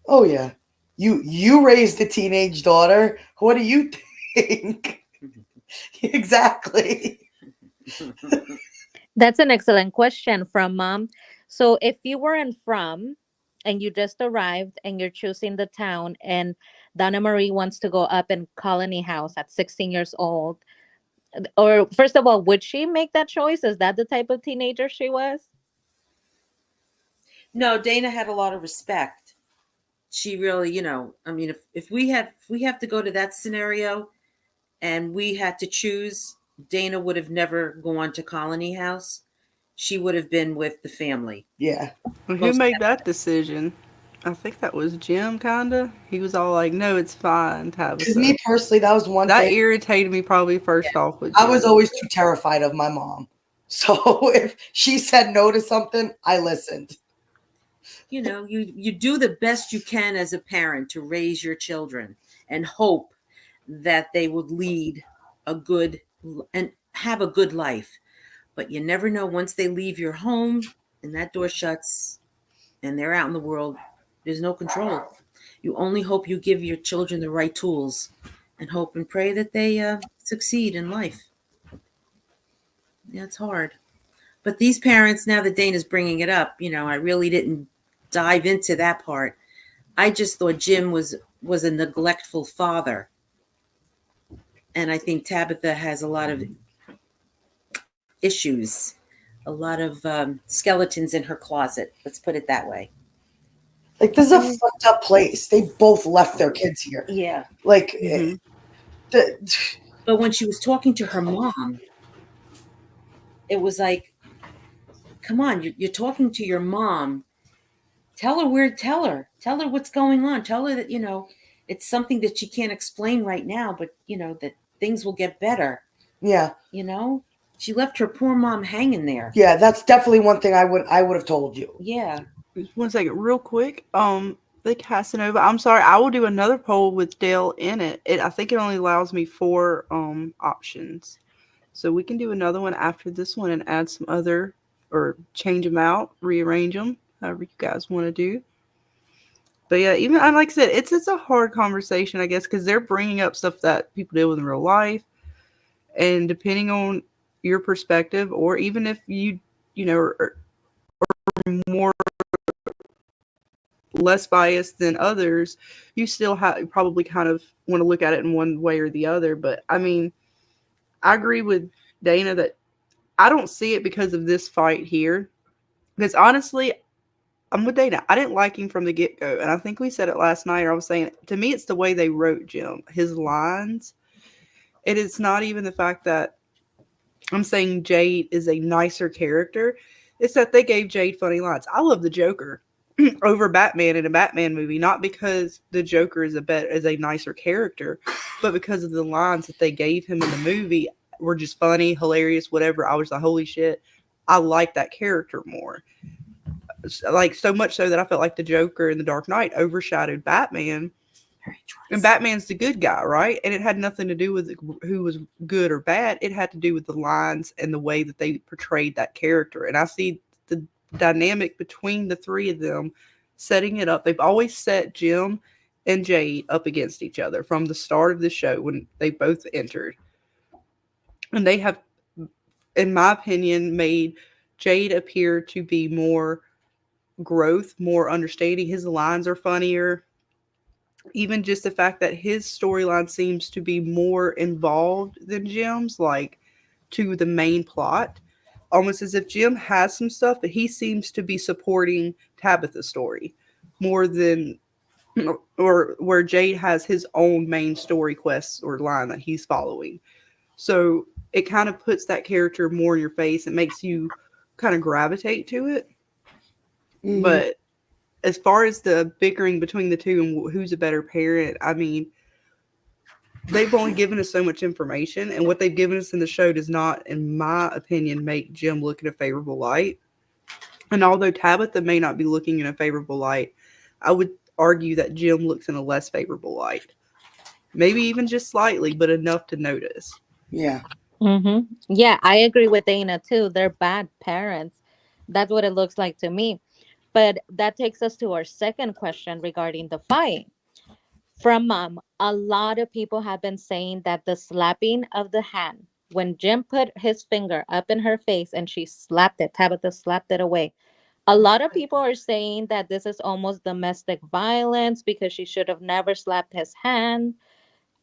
Oh, yeah. You raised a teenage daughter. What do you think? Exactly. That's an excellent question from Mom. So if you were in From and you just arrived and you're choosing the town and Donna Marie wants to go up in Colony House at 16 years old, or first of all, would she make that choice? Is that the type of teenager she was? No, Dana had a lot of respect. She really, if we have to go to that scenario and we had to choose, Dana would have never gone to Colony House. She would have been with the family. Yeah. Who made that decision? I think that was Jim, kind of. He was all like, no, it's fine, Tabitha. To me personally, that was one that thing. irritated me probably first off. With I was always too terrified of my mom. So if she said no to something, I listened. You do the best you can as a parent to raise your children and hope that they would lead a good and have a good life. But you never know, once they leave your home and that door shuts and they're out in the world, there's no control. You only hope you give your children the right tools and hope and pray that they succeed in life. Yeah, it's hard. But these parents, now that Dana's bringing it up, I really didn't dive into that part. I just thought Jim was a neglectful father. And I think Tabitha has a lot of issues, a lot of skeletons in her closet. Let's put it that way. Like, this is a fucked up place. They both left their kids here. Yeah. Like, but when she was talking to her mom, it was like, come on, you're talking to your mom. Tell her what's going on. Tell her that, it's something that she can't explain right now, but, that things will get better. Yeah. She left her poor mom hanging there. Yeah, that's definitely one thing I would have told you. Yeah. Just 1 second, real quick. The Casanova. I'm sorry, I will do another poll with Dale in it. I think it only allows me 4 options. So we can do another one after this one and add some other, or change them out, rearrange them, however you guys want to do. But yeah, even like I said, it's a hard conversation, I guess, because they're bringing up stuff that people deal with in real life, and depending on your perspective, or even if you are more less biased than others, you still probably kind of want to look at it in one way or the other. But I mean, I agree with Dana that I don't see it because of this fight here. Because honestly, I'm with Dana. I didn't like him from the get go, and I think we said it last night. Or I was saying, to me, it's the way they wrote Jim, his lines. And it's not even the fact that I'm saying Jade is a nicer character. It's that they gave Jade funny lines. I love the Joker over Batman in a Batman movie, not because the Joker is a nicer character, but because of the lines that they gave him in the movie were just funny, hilarious, whatever. I was like, holy shit, I like that character more. Like, so much so that I felt like the Joker in The Dark Knight overshadowed Batman. And Batman's the good guy, right? And it had nothing to do with who was good or bad. It had to do with the lines and the way that they portrayed that character. And I see the dynamic between the three of them setting it up. They've always set Jim and Jade up against each other from the start of the show when they both entered. And they have, in my opinion, made Jade appear to be more growth, more understanding. His lines are funnier. Even just the fact that his storyline seems to be more involved than Jim's, like to the main plot. Almost as if Jim has some stuff, but he seems to be supporting Tabitha's story more than, or where Jade has his own main story quest or line that he's following. So it kind of puts that character more in your face. It makes you kind of gravitate to it. Mhm. But as far as the bickering between the two and who's a better parent, I mean, they've only given us so much information, and what they've given us in the show does not, in my opinion, make Jim look in a favorable light. And although Tabitha may not be looking in a favorable light, I would argue that Jim looks in a less favorable light. Maybe even just slightly, but enough to notice. Yeah. Mm-hmm. Yeah, I agree with Dana too. They're bad parents. That's what it looks like to me. But that takes us to our second question regarding the fight. From Mom, a lot of people have been saying that the slapping of the hand, when Jim put his finger up in her face and she slapped it, Tabitha slapped it away. A lot of people are saying that this is almost domestic violence because she should have never slapped his hand.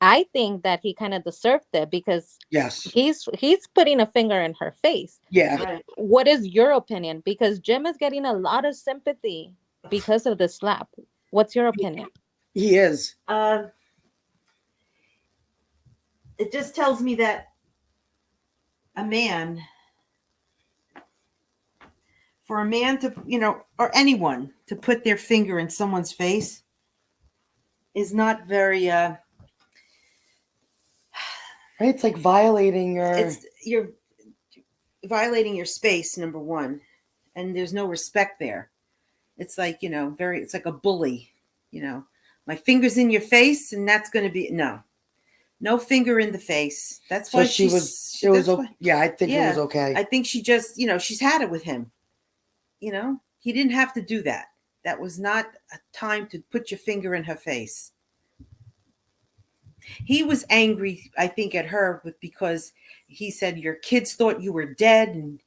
I think that he kind of deserved it because Yes. he's putting a finger in her face. Yeah. Right. What is your opinion? Because Jim is getting a lot of sympathy because of the slap. What's your opinion? He is. It just tells me that a man, for a man to, or anyone to put their finger in someone's face is not very, Right? It's like violating your. you're violating your space, number one, and there's no respect there. It's like, it's like a bully, my finger's in your face and that's going to be, no finger in the face. That's So why she was. It was. Yeah, I think it was okay. I think she just, she's had it with him. He didn't have to do that. That was not a time to put your finger in her face. He was angry, I think, at her because he said your kids thought you were dead, and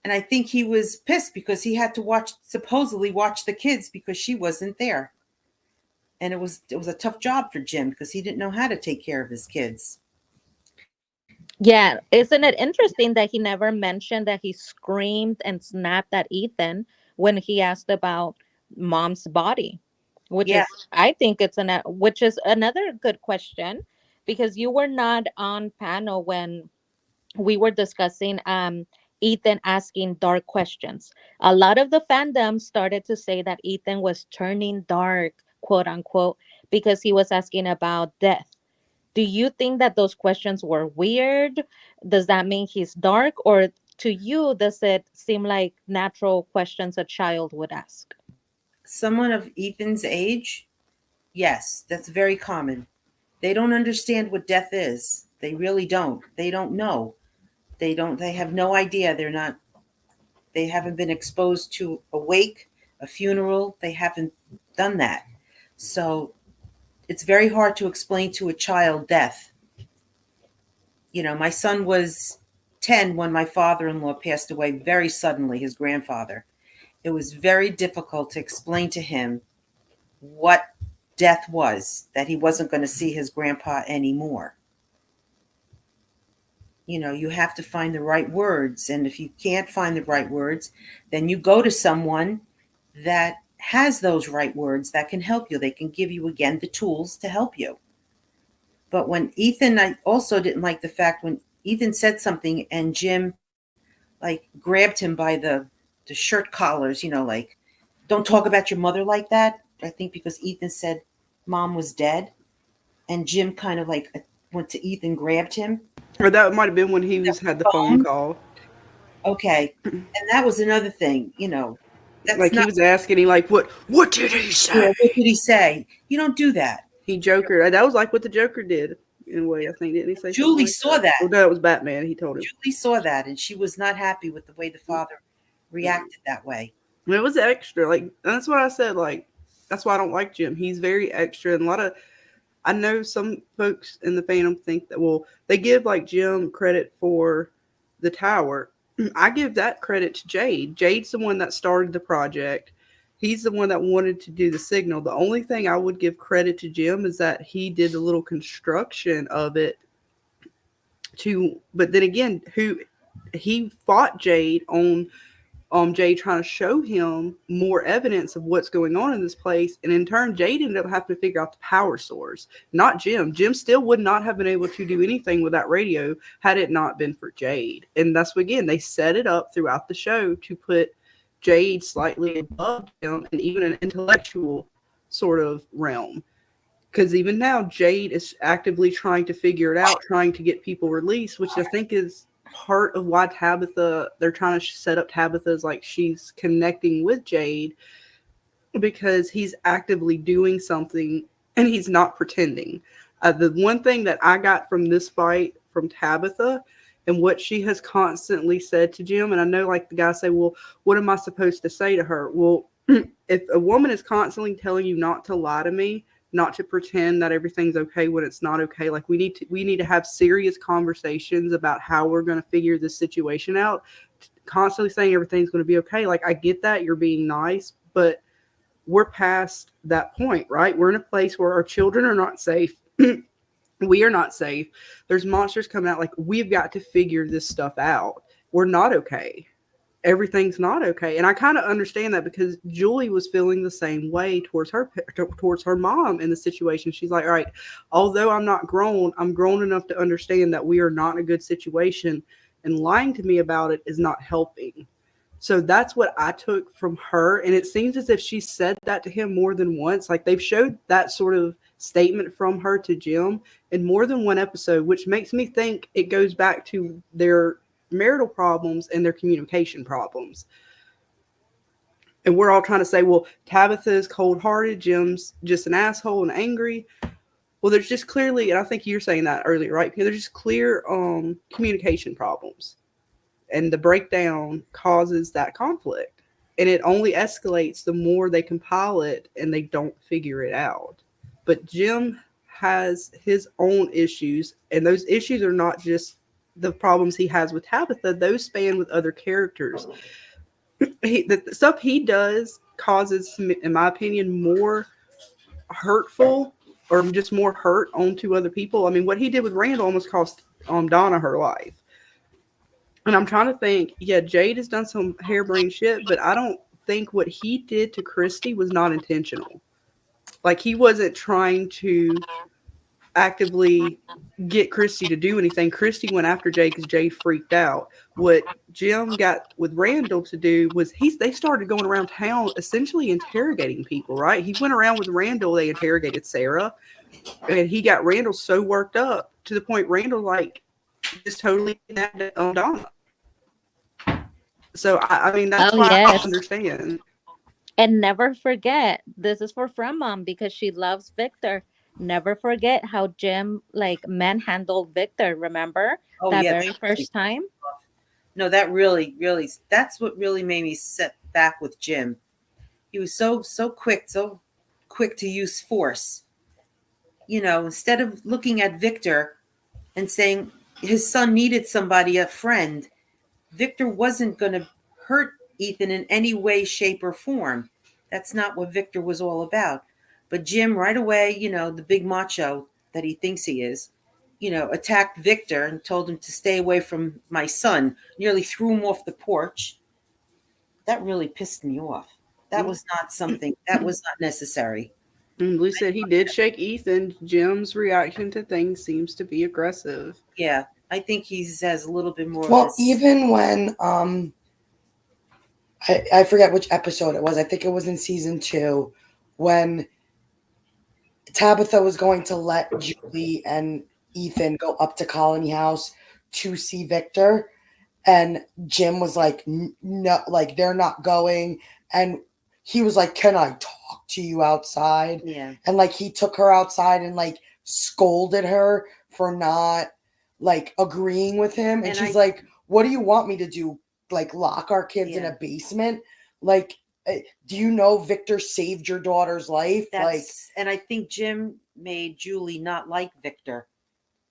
I think he was pissed because he had to supposedly watch the kids because she wasn't there. And it was a tough job for Jim because he didn't know how to take care of his kids. Yeah, isn't it interesting that he never mentioned that he screamed and snapped at Ethan when he asked about Mom's body, which is, I think which is another good question, because you were not on panel when we were discussing Ethan asking dark questions. A lot of the fandom started to say that Ethan was turning dark, quote unquote, because he was asking about death. Do you think that those questions were weird? Does that mean he's dark? Or to you, does it seem like natural questions a child would ask? Someone of Ethan's age, yes, that's very common. They don't understand what death is. They really don't. They don't know. They have no idea. They haven't been exposed to a wake, a funeral. They haven't done that. So it's very hard to explain to a child death. My son was 10 when my father-in-law passed away very suddenly, his grandfather. It was very difficult to explain to him what death was, that he wasn't going to see his grandpa anymore. You have to find the right words. And if you can't find the right words, then you go to someone that has those right words that can help you. They can give you, again, the tools to help you. But when Ethan, I also didn't like the fact when Ethan said something and Jim like grabbed him by the shirt collars, like, don't talk about your mother like that. I think because Ethan said mom was dead, and Jim kind of like went to Ethan, grabbed him. Or that might have been when he had the phone call. Okay. And that was another thing, that's Like, he was asking him, like, what did he say? Yeah, what did he say? You don't do that. He Joker. That was like what the Joker did in a way, I think. Didn't he say Julie like saw that. Oh, no, it was Batman. He told him. Julie saw that, and she was not happy with the way the father reacted that way. It was extra. Like, that's what I said. Like, that's why I don't like Jim. He's very extra. And I know some folks in the fandom think that, well, they give like Jim credit for the tower. I give that credit to Jade. Jade's the one that started the project. He's the one that wanted to do the signal. The only thing I would give credit to Jim is that he did the little construction of it but then again, he fought Jade on Jade trying to show him more evidence of what's going on in this place. And in turn, Jade ended up having to figure out the power source, not Jim. Jim still would not have been able to do anything with that radio had it not been for Jade. And that's, again, they set it up throughout the show to put Jade slightly above him and even an intellectual sort of realm. Because even now, Jade is actively trying to figure it out, trying to get people released, which I think is part of why Tabitha, they're trying to set up Tabitha as like she's connecting with Jade, because he's actively doing something and he's not pretending. The one thing that I got from this fight from Tabitha and what she has constantly said to Jim, and I know like the guys say, well, what am I supposed to say to her? Well, if a woman is constantly telling you not to lie to me, not to pretend that everything's okay when it's not okay. Like, we need to have serious conversations about how we're going to figure this situation out. Constantly saying everything's going to be okay. Like, I get that you're being nice, but we're past that point, right? We're in a place where our children are not safe. We are not safe. There's monsters coming out. Like, we've got to figure this stuff out. We're not okay. Everything's not okay. And I kind of understand that, because Julie was feeling the same way towards her mom in the situation. She's like, all right, although I'm not grown, I'm grown enough to understand that we are not in a good situation, and lying to me about it is not helping. So that's what I took from her. And it seems as if she said that to him more than once. Like, they've showed that sort of statement from her to Jim in more than one episode, which makes me think it goes back to their marital problems and their communication problems. And we're all trying to say, well, Tabitha is cold-hearted, Jim's just an asshole and angry. Well, there's just clearly, and I think you're saying that earlier, right? There's just clear communication problems, and the breakdown causes that conflict, and it only escalates the more they compile it and they don't figure it out. But Jim has his own issues, and those issues are not just the problems he has with Tabitha. Those span with other characters. The stuff he does causes, in my opinion, more hurtful, or just more hurt onto other people. I mean, what he did with Randall almost cost Donna her life. And I'm trying to think, yeah, Jade has done some harebrained shit, but I don't think what he did to Christy was not intentional. Like, he wasn't trying to actively get Christy to do anything. Christy went after Jade because Jade freaked out. What Jim got with Randall to do was they started going around town essentially interrogating people, right? He went around with Randall, they interrogated Sarah, and he got Randall so worked up to the point Randall like just totally kidnapped Donna. So I mean, that's why I don't understand. And never forget, this is for From Mom, because she loves Victor. Never forget how Jim like manhandled Victor. Remember very first time? No, that really, that's what really made me set back with Jim. He was so quick to use force. Instead of looking at Victor and saying his son needed somebody, a friend, Victor wasn't going to hurt Ethan in any way, shape, or form. That's not what Victor was all about. But Jim right away, the big macho that he thinks he is, attacked Victor and told him to stay away from my son, nearly threw him off the porch. That really pissed me off. That was not something that was not necessary. And Blue said he did shake Ethan. Jim's reaction to things seems to be aggressive. Yeah, I think he has a little bit more. Well, of this. even when I forget which episode it was. I think it was in season 2 when Tabitha was going to let Julie and Ethan go up to Colony House to see Victor, and Jim was like, no, like they're not going, and he was like, can I talk to you outside? Yeah, and like he took her outside and like scolded her for not like agreeing with him, and she's like, what do you want me to do, like lock our kids in a basement? Like, do you know Victor saved your daughter's life? and I think Jim made Julie not like Victor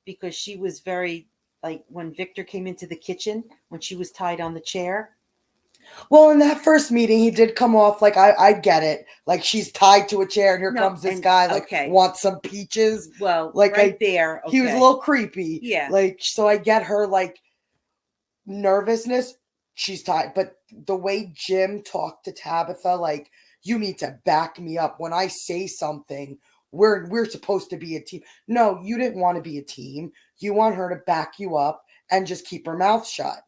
because she was very, like, when Victor came into the kitchen when she was tied on the chair. Well, in that first meeting, he did come off like, I get it. Like, she's tied to a chair, and here comes this guy, like, wants some peaches. Well, like there. He was a little creepy. Yeah. Like, so I get her, like, nervousness. She's tied. But the way Jim talked to Tabitha, like, you need to back me up. When I say something, we're supposed to be a team. No, you didn't want to be a team. You want her to back you up and just keep her mouth shut.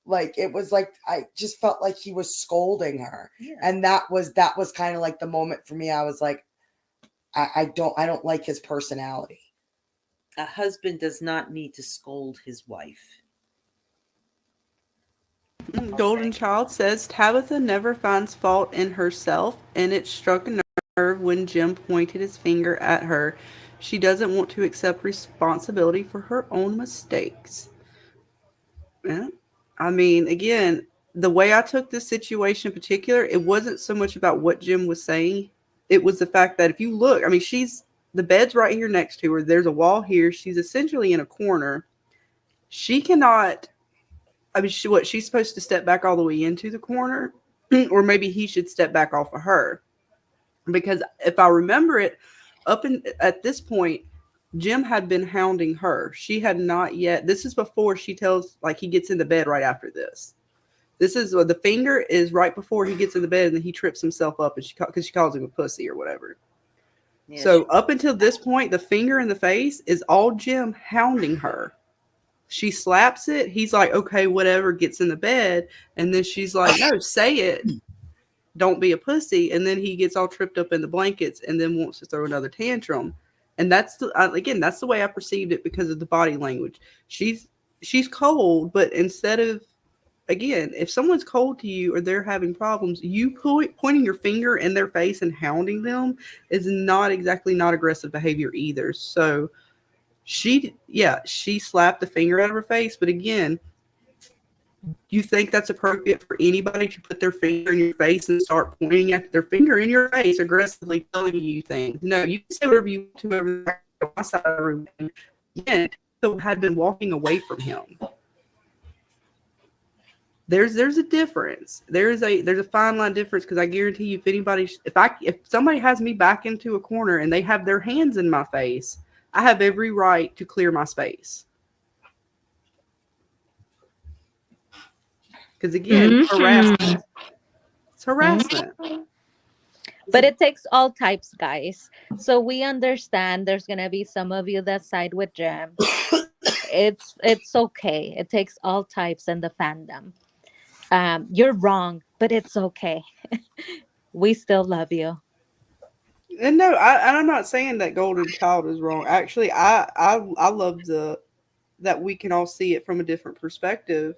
Like, it was like, I just felt like he was scolding her. Yeah. And that was kind of like the moment for me. I was like, I don't like his personality. A husband does not need to scold his wife. Golden Child says Tabitha never finds fault in herself, and it struck a nerve when Jim pointed his finger at her. She doesn't want to accept responsibility for her own mistakes. Yeah. I mean, again, the way I took this situation in particular, it wasn't so much about what Jim was saying. It was the fact that if you look, I mean, the bed's right here next to her. There's a wall here. She's essentially in a corner. She cannot, I mean, she's supposed to step back all the way into the corner, or maybe he should step back off of her. Because if I remember it, at this point, Jim had been hounding her. She had not yet. This is before she tells, like, he gets in the bed right after this. This is the finger is right before he gets in the bed, and then he trips himself up, and because she calls him a pussy or whatever. Yeah, so up until this point, the finger in the face is all Jim hounding her. She slaps it. He's like, okay, whatever, gets in the bed. And then she's like, no, say it. Don't be a pussy. And then he gets all tripped up in the blankets and then wants to throw another tantrum. And that's the way I perceived it because of the body language. She's cold, but instead of, again, if someone's cold to you or they're having problems, you pointing your finger in their face and hounding them is not aggressive behavior either. So she slapped the finger out of her face. But again, you think that's appropriate for anybody to put their finger in your face and start pointing at their finger in your face, aggressively telling you things? No, you can say whatever you want to over the side of the room. Yet, had been walking away from him. There's a difference. There's a fine line difference, because I guarantee you, if somebody has me back into a corner and they have their hands in my face, I have every right to clear my space. Because again, harassment. It's harassment. But it takes all types, guys. So we understand there's gonna be some of you that side with Jim. It's okay. It takes all types in the fandom. You're wrong, but it's okay. We still love you. And no, I'm not saying that Golden Child is wrong. Actually, I love that we can all see it from a different perspective,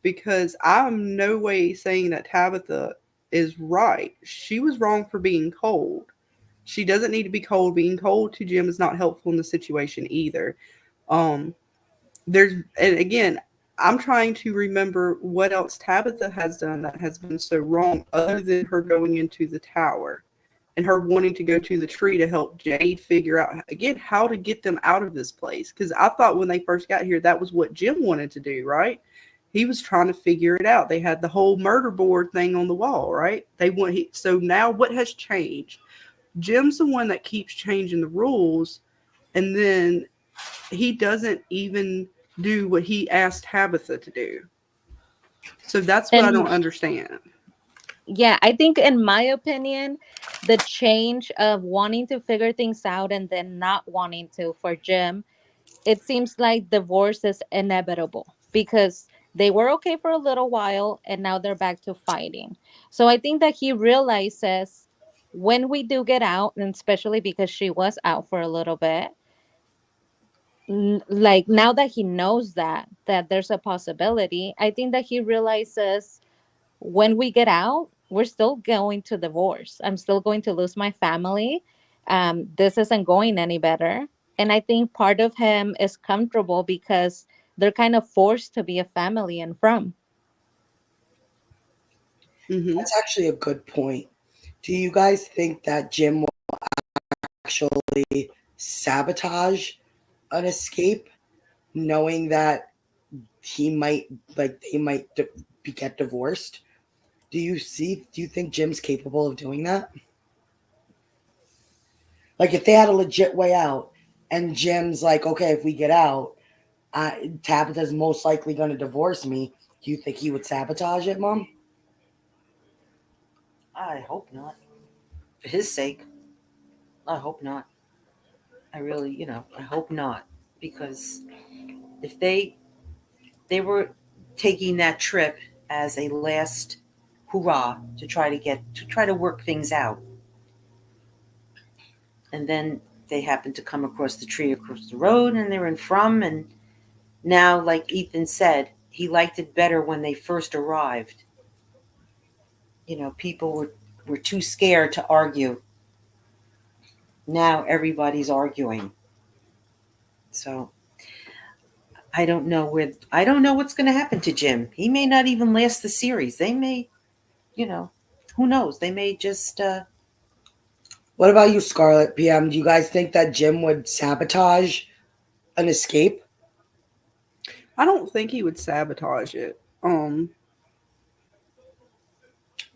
because I'm no way saying that Tabitha is right. She was wrong for being cold. She doesn't need to be cold. Being cold to Jim is not helpful in the situation either. And again, I'm trying to remember what else Tabitha has done that has been so wrong, other than her going into the tower and her wanting to go to the tree to help Jade figure out, again, how to get them out of this place. Because I thought when they first got here, that was what Jim wanted to do, right? He was trying to figure it out. They had the whole murder board thing on the wall, right? So now what has changed? Jim's the one that keeps changing the rules, and then he doesn't even do what he asked Tabitha to do. So that's what I don't understand. Yeah, I think, in my opinion, the change of wanting to figure things out and then not wanting to for Jim, it seems like divorce is inevitable because they were okay for a little while and now they're back to fighting. So I think that he realizes when we do get out, and especially because she was out for a little bit, like now that he knows that there's a possibility, I think that he realizes when we get out, we're still going to divorce. I'm still going to lose my family. This isn't going any better. And I think part of him is comfortable because they're kind of forced to be a family and from. Mm-hmm. That's actually a good point. Do you guys think that Jim will actually sabotage an escape, knowing that he might, like, they might get divorced? Do you think Jim's capable of doing that? Like, if they had a legit way out and Jim's like, okay, if we get out, Tabitha's most likely going to divorce me, do you think he would sabotage it, Mom? I hope not. For his sake, I hope not. I really, I hope not, because if they were taking that trip as a last hurrah to try to work things out, and then they happened to come across the tree across the road, and they're in from, and now, like Ethan said, he liked it better when they first arrived. People were too scared to argue. Now everybody's arguing. So I don't know what's going to happen to Jim. He may not even last the series. They may, who knows? They may just. What about you, Scarlett, PM? Do you guys think that Jim would sabotage an escape? I don't think he would sabotage it.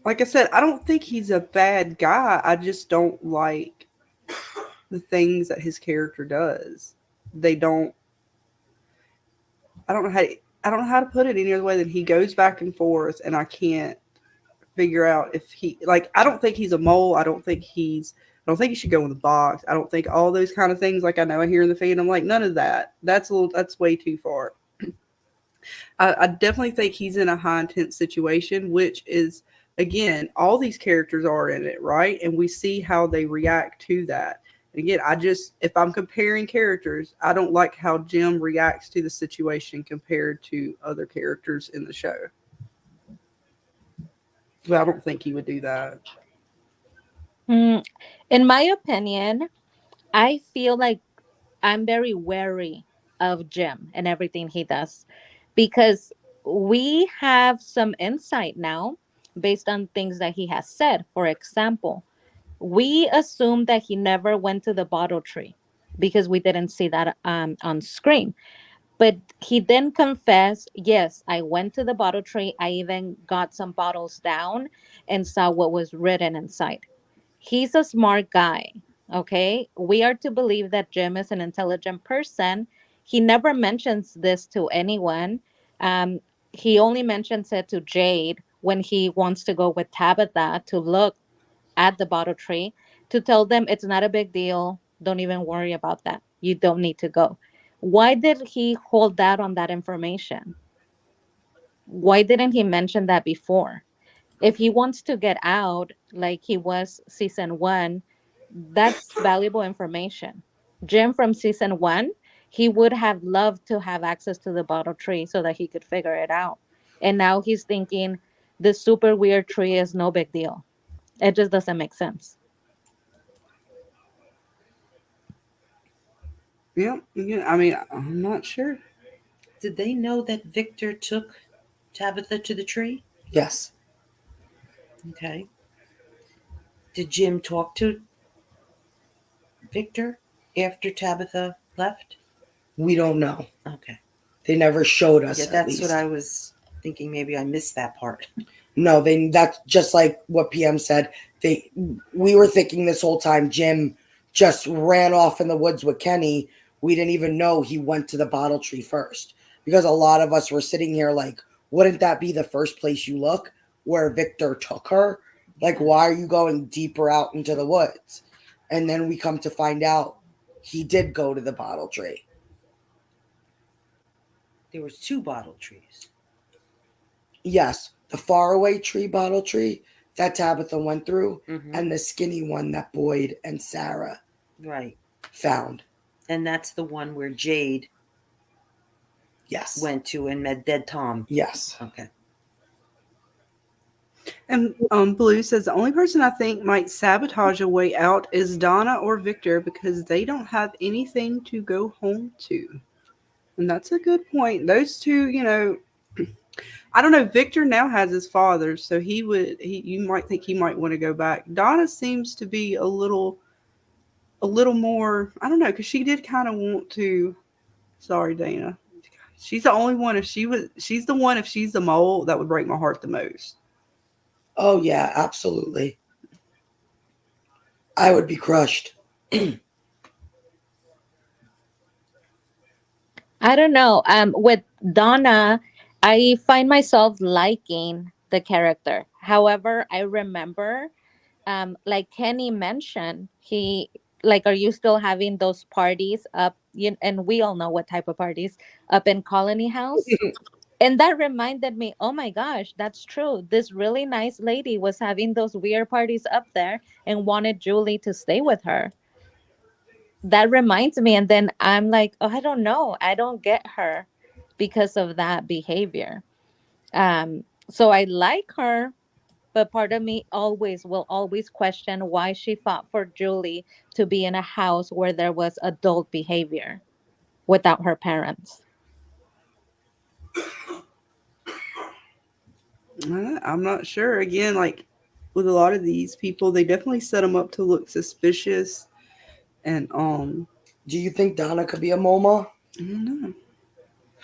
Like I said, I don't think he's a bad guy. I just don't like the things that his character does. They don't. I don't know how. I don't know how to put it any other way than he goes back and forth, and I can't figure out if he like. I don't think he's a mole. I don't think he's. I don't think he should go in the box. I don't think all those kind of things. Like I know I hear in the feed. I'm like none of that. That's a little. That's way too far. I definitely think he's in a high intense situation, which is again, all these characters are in it, right? And we see how they react to that. And again, if I'm comparing characters, I don't like how Jim reacts to the situation compared to other characters in the show. But I don't think he would do that. In my opinion, I feel like I'm very wary of Jim and everything he does because we have some insight now based on things that he has said. For example, we assume that he never went to the bottle tree because we didn't see that on screen. But he then confessed, yes, I went to the bottle tree. I even got some bottles down and saw what was written inside. He's a smart guy. Okay. We are to believe that Jim is an intelligent person. He never mentions this to anyone. Um, he only mentions it to Jade when he wants to go with Tabitha to look at the bottle tree to tell them it's not a big deal. Don't even worry about that. You don't need to go. Why did he hold that on that information? Why didn't he mention that before? If he wants to get out like he was season one, that's valuable information. Jim from season one, he would have loved to have access to the bottle tree so that he could figure it out. And now he's thinking this super weird tree is no big deal. It just doesn't make sense. Yeah, I mean, I'm not sure. Did they know that Victor took Tabitha to the tree? Yes. Okay. Did Jim talk to Victor after Tabitha left? We don't know. Okay. They never showed us. Yeah, at that's least. what I was thinking. Maybe I missed that part. No, that's just like what PM said. We were thinking this whole time Jim just ran off in the woods with Kenny. We didn't even know he went to the bottle tree first, because a lot of us were sitting here like, wouldn't that be the first place you look? where Victor took her. Like, why are you going deeper out into the woods? And then we come to find out he did go to the bottle tree. There was 2 bottle trees. Yes, the faraway tree, bottle tree that Tabitha went through, and the skinny one that Boyd and Sarah found. And that's the one where Jade went to and met Dead Tom. Yes. Okay. And Blue says the only person I think might sabotage a way out is Donna or Victor because they don't have anything to go home to. And that's a good point. Those two, you know, I don't know. Victor now has his father, so you might think he might want to go back. Donna seems to be a little more, I don't know, because she did kind of want to. Sorry, Dana. She's the only one. She's the one. If she's the mole, that would break my heart the most. Oh yeah, absolutely. I would be crushed. I don't know. With Donna, I find myself liking the character. However, I remember, like Kenny mentioned, are you still having those parties up? And we all know what type of parties up in Colony House. And that reminded me, oh my gosh, that's true. This really nice lady was having those weird parties up there and wanted Julie to stay with her. That reminds me. And then I'm like, oh, I don't know. I don't get her because of that behavior. So I like her, but part of me will always question why she fought for Julie to be in a house where there was adult behavior without her parents. I'm not sure. Again, like with a lot of these people, they definitely set them up to look suspicious. And do you think Donna could be a Moma? I don't know.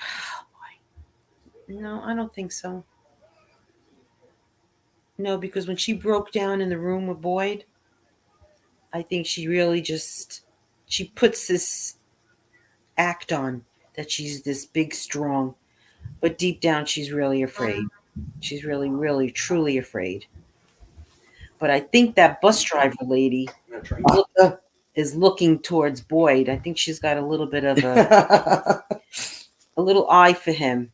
Oh boy. No, I don't think so. No, because when she broke down in the room with Boyd, I think she really she puts this act on that she's this big, strong, but deep down she's really afraid. She's really, really, truly afraid. But I think that bus driver lady is looking towards Boyd. I think she's got a little bit of a little eye for him.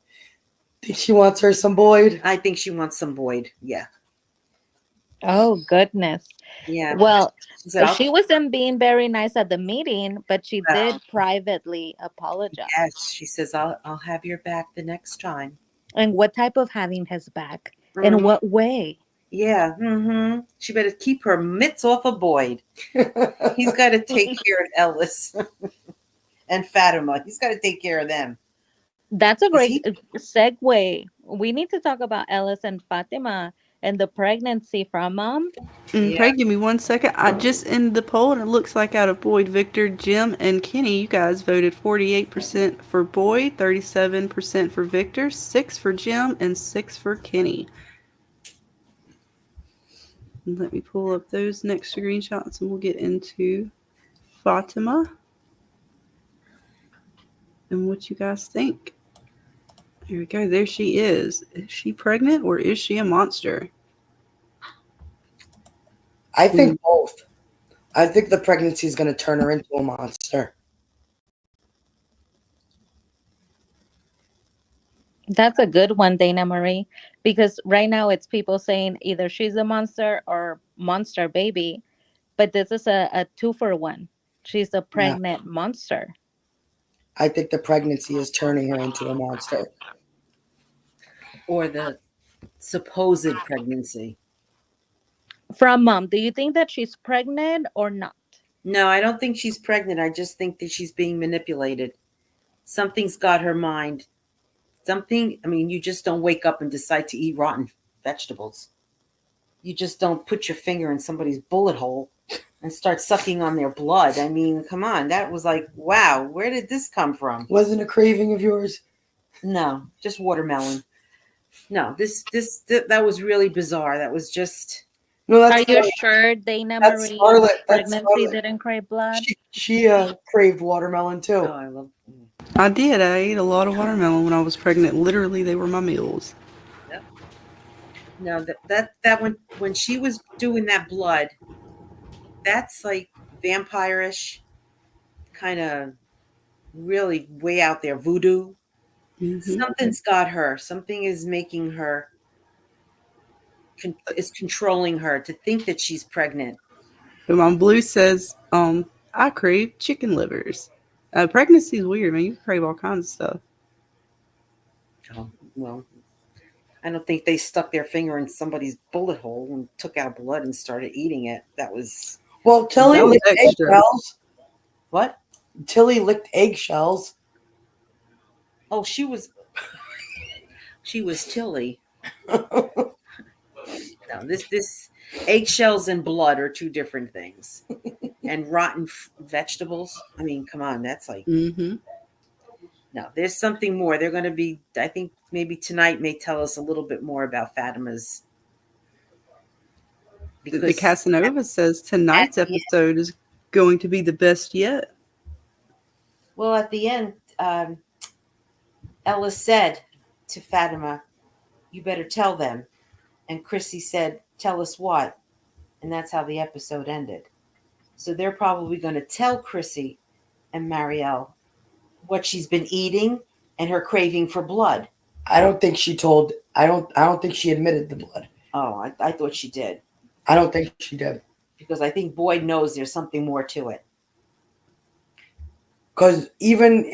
Think she wants her some Boyd? I think she wants some Boyd. Yeah. Oh, goodness. Yeah. Well, she wasn't being very nice at the meeting, but she did privately apologize. Yes, she says, I'll have your back the next time. And what type of having his back? In what way? Yeah. She better keep her mitts off of Boyd. He's got to take care of Ellis and Fatima. He's got to take care of them. That's a great segue. We need to talk about Ellis and Fatima and the pregnancy from Mom. Okay, give me 1 second. I just ended the poll, and it looks like out of Boyd, Victor, Jim, and Kenny, you guys voted 48% for Boyd, 37% for Victor, 6 for Jim, and 6 for Kenny. Let me pull up those next screenshots, and we'll get into Fatima and what you guys think. Here we go. There she is. Is she pregnant or is she a monster? I think both. I think the pregnancy is going to turn her into a monster. That's a good one, Dana Marie, because right now it's people saying either she's a monster or monster baby, but this is a 2-for-1. She's a pregnant monster. I think the pregnancy is turning her into a monster. Or the supposed pregnancy. From Mom, do you think that she's pregnant or not? No, I don't think she's pregnant. I just think that she's being manipulated. Something's got her mind. You just don't wake up and decide to eat rotten vegetables. You just don't put your finger in somebody's bullet hole and start sucking on their blood. I mean, come on. That was like, wow, where did this come from? Wasn't a craving of yours? No, just watermelon. No, that was really bizarre. That was just... No, Are you sure Dana Marie's pregnancy didn't crave blood? She craved watermelon too. Oh, I love. I did. I ate a lot of watermelon when I was pregnant. Literally, they were my meals. Yep. No, that when she was doing that blood, that's like vampirish, kind of really way out there, voodoo. Mm-hmm. Something's got her. Something is making her is controlling her to think that she's pregnant. But Mom Blue says, I crave chicken livers. Pregnancy is weird, man. You crave all kinds of stuff. Oh, well, I don't think they stuck their finger in somebody's bullet hole and took out blood and started eating it. That was Well, Tilly That was licked extra. eggshells. what? Tilly licked eggshells. Oh, she was Tilly. No, this eggshells and blood are two different things. And rotten vegetables. I mean, come on, that's like Mm-hmm. no. There's something more. They're going to be. I think maybe tonight may tell us a little bit more about Fatima's. The Casanova says tonight's at the episode is going to be the best yet. Well, at the end, Ella said to Fatima, "You better tell them," and Chrissy said, "Tell us what?" And that's how the episode ended. So they're probably going to tell Chrissy and Marielle what she's been eating and her craving for blood. I don't think she told. I don't think she admitted the blood. Oh, I thought she did. I don't think she did. Because I think Boyd knows there's something more to it. Because even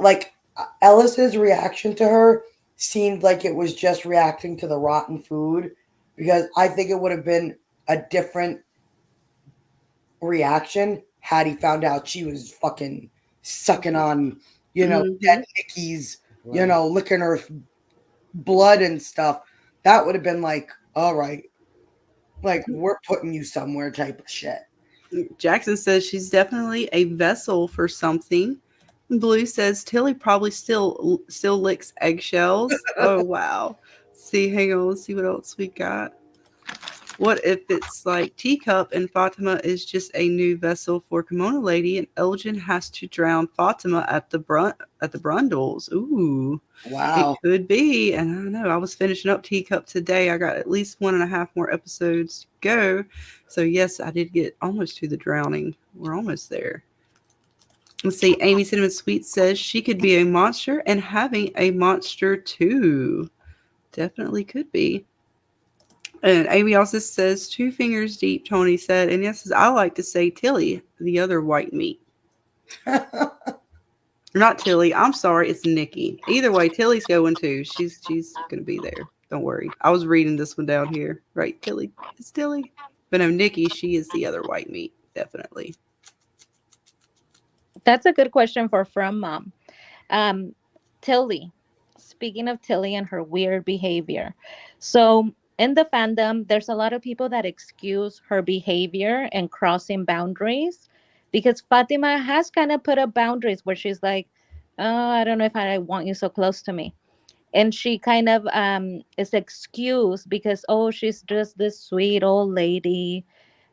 like Ellis's reaction to her seemed like it was just reacting to the rotten food. Because I think it would have been a different reaction had he found out she was fucking sucking on, dead Nikki's, licking her blood and stuff. That would have been like, all right, like we're putting you somewhere type of shit. Jackson says she's definitely a vessel for something. Blue says Tilly probably still licks eggshells. Oh wow. Hang on, let's see what else we got. What if it's like Teacup and Fatima is just a new vessel for Kimono Lady and Elgin has to drown Fatima at the Brundles? Ooh. Wow. It could be. And I don't know. I was finishing up Teacup today. I got at least 1.5 more episodes to go. So yes, I did get almost to the drowning. We're almost there. Let's see. Amy Cinnamon Sweet says she could be a monster and having a monster too. Definitely could be. And Amy also says 2 fingers deep, Tony said. And yes, I like to say Tilly, the other white meat. Not Tilly. I'm sorry. It's Nikki. Either way, Tilly's going too. She's going to be there. Don't worry. I was reading this one down here. Right, Tilly? It's Tilly. But no, Nikki, she is the other white meat. Definitely. That's a good question for From Mom. Tilly. Speaking of Tilly and her weird behavior. So in the fandom, there's a lot of people that excuse her behavior and crossing boundaries because Fatima has kind of put up boundaries where she's like, oh, I don't know if I want you so close to me. And she kind of is excused because, oh, she's just this sweet old lady.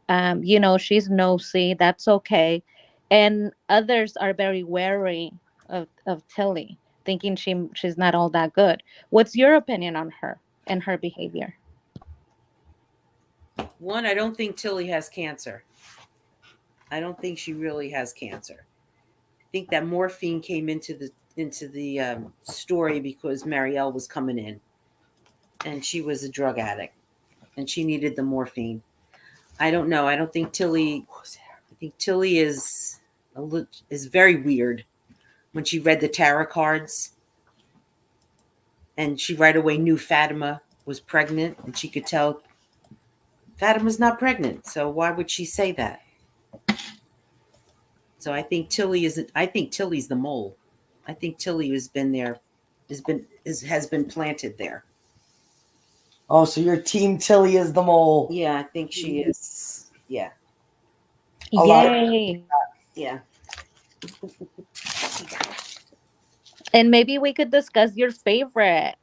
She's nosy. That's okay. And others are very wary of Tilly, thinking she's not all that good. What's your opinion on her and her behavior? One, I don't think Tilly has cancer. I don't think she really has cancer. I think that morphine came into the story because Marielle was coming in, and she was a drug addict, and she needed the morphine. I don't know. I don't think Tilly. I think Tilly is very weird. When she read the tarot cards, and she right away knew Fatima was pregnant, and she could tell Fatima's not pregnant. So why would she say that? So I think Tilly isn't. I think Tilly's the mole. I think Tilly has been there, has been planted there. Oh, so your team Tilly is the mole. Yeah, I think she is. Yeah. Yay. Yeah. And maybe we could discuss your favorite,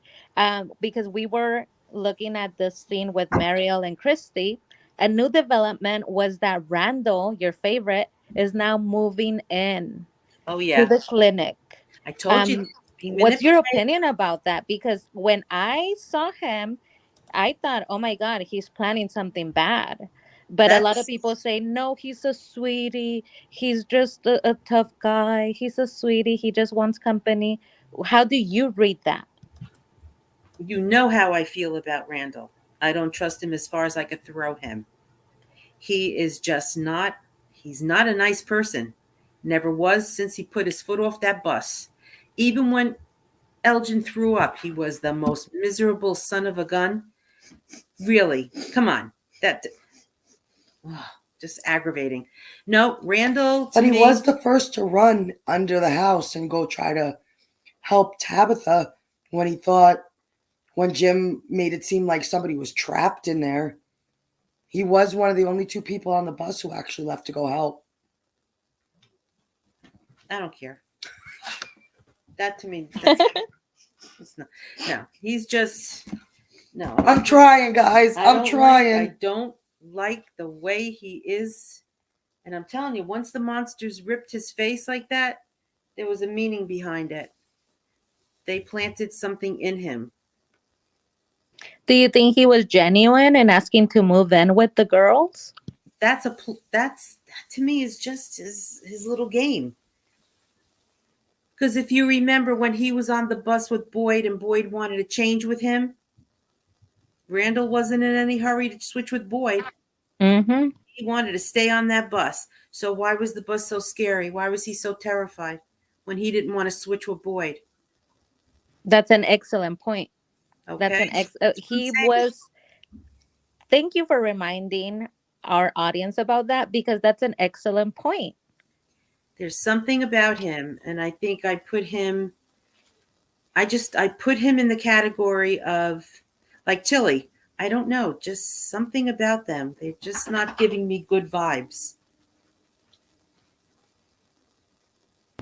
because we were looking at the scene with Mariel and Christy. A new development was that Randall, your favorite, is now moving in to the clinic. I told you. What's your opinion about that? Because when I saw him, I thought, oh my God, he's planning something bad. But a lot of That's people say, no, he's a sweetie. He's just a tough guy. He's a sweetie. He just wants company. How do you read that? You know how I feel about Randall. I don't trust him as far as I could throw him. He is just not, he's not a nice person. Never was since he put his foot off that bus. Even when Elgin threw up, he was the most miserable son of a gun. Really, come on. That just aggravating. No, Randall to but he me, was the first to run under the house and go try to help Tabitha when Jim made it seem like somebody was trapped in there. He was one of the only two people on the bus who actually left to go help. I don't care. That to me, that's it's not. No, he's just no. I'm trying, guys. I'm trying. I don't like the way he is, and I'm telling you, once the monsters ripped his face like that, there was a meaning behind it. They planted something in him. Do you think he was genuine in asking to move in with the girls? That's that to me is just his little game. Because if you remember when he was on the bus with Boyd and Boyd wanted to change with him, Randall wasn't in any hurry to switch with Boyd. Mm-hmm. He wanted to stay on that bus. So why was the bus so scary? Why was he so terrified when he didn't want to switch with Boyd? That's an excellent point. Okay. That's an he was. Thank you for reminding our audience about that, because that's an excellent point. There's something about him, and I think I put him in the category of like Tilly. I don't know, just something about them. They're just not giving me good vibes.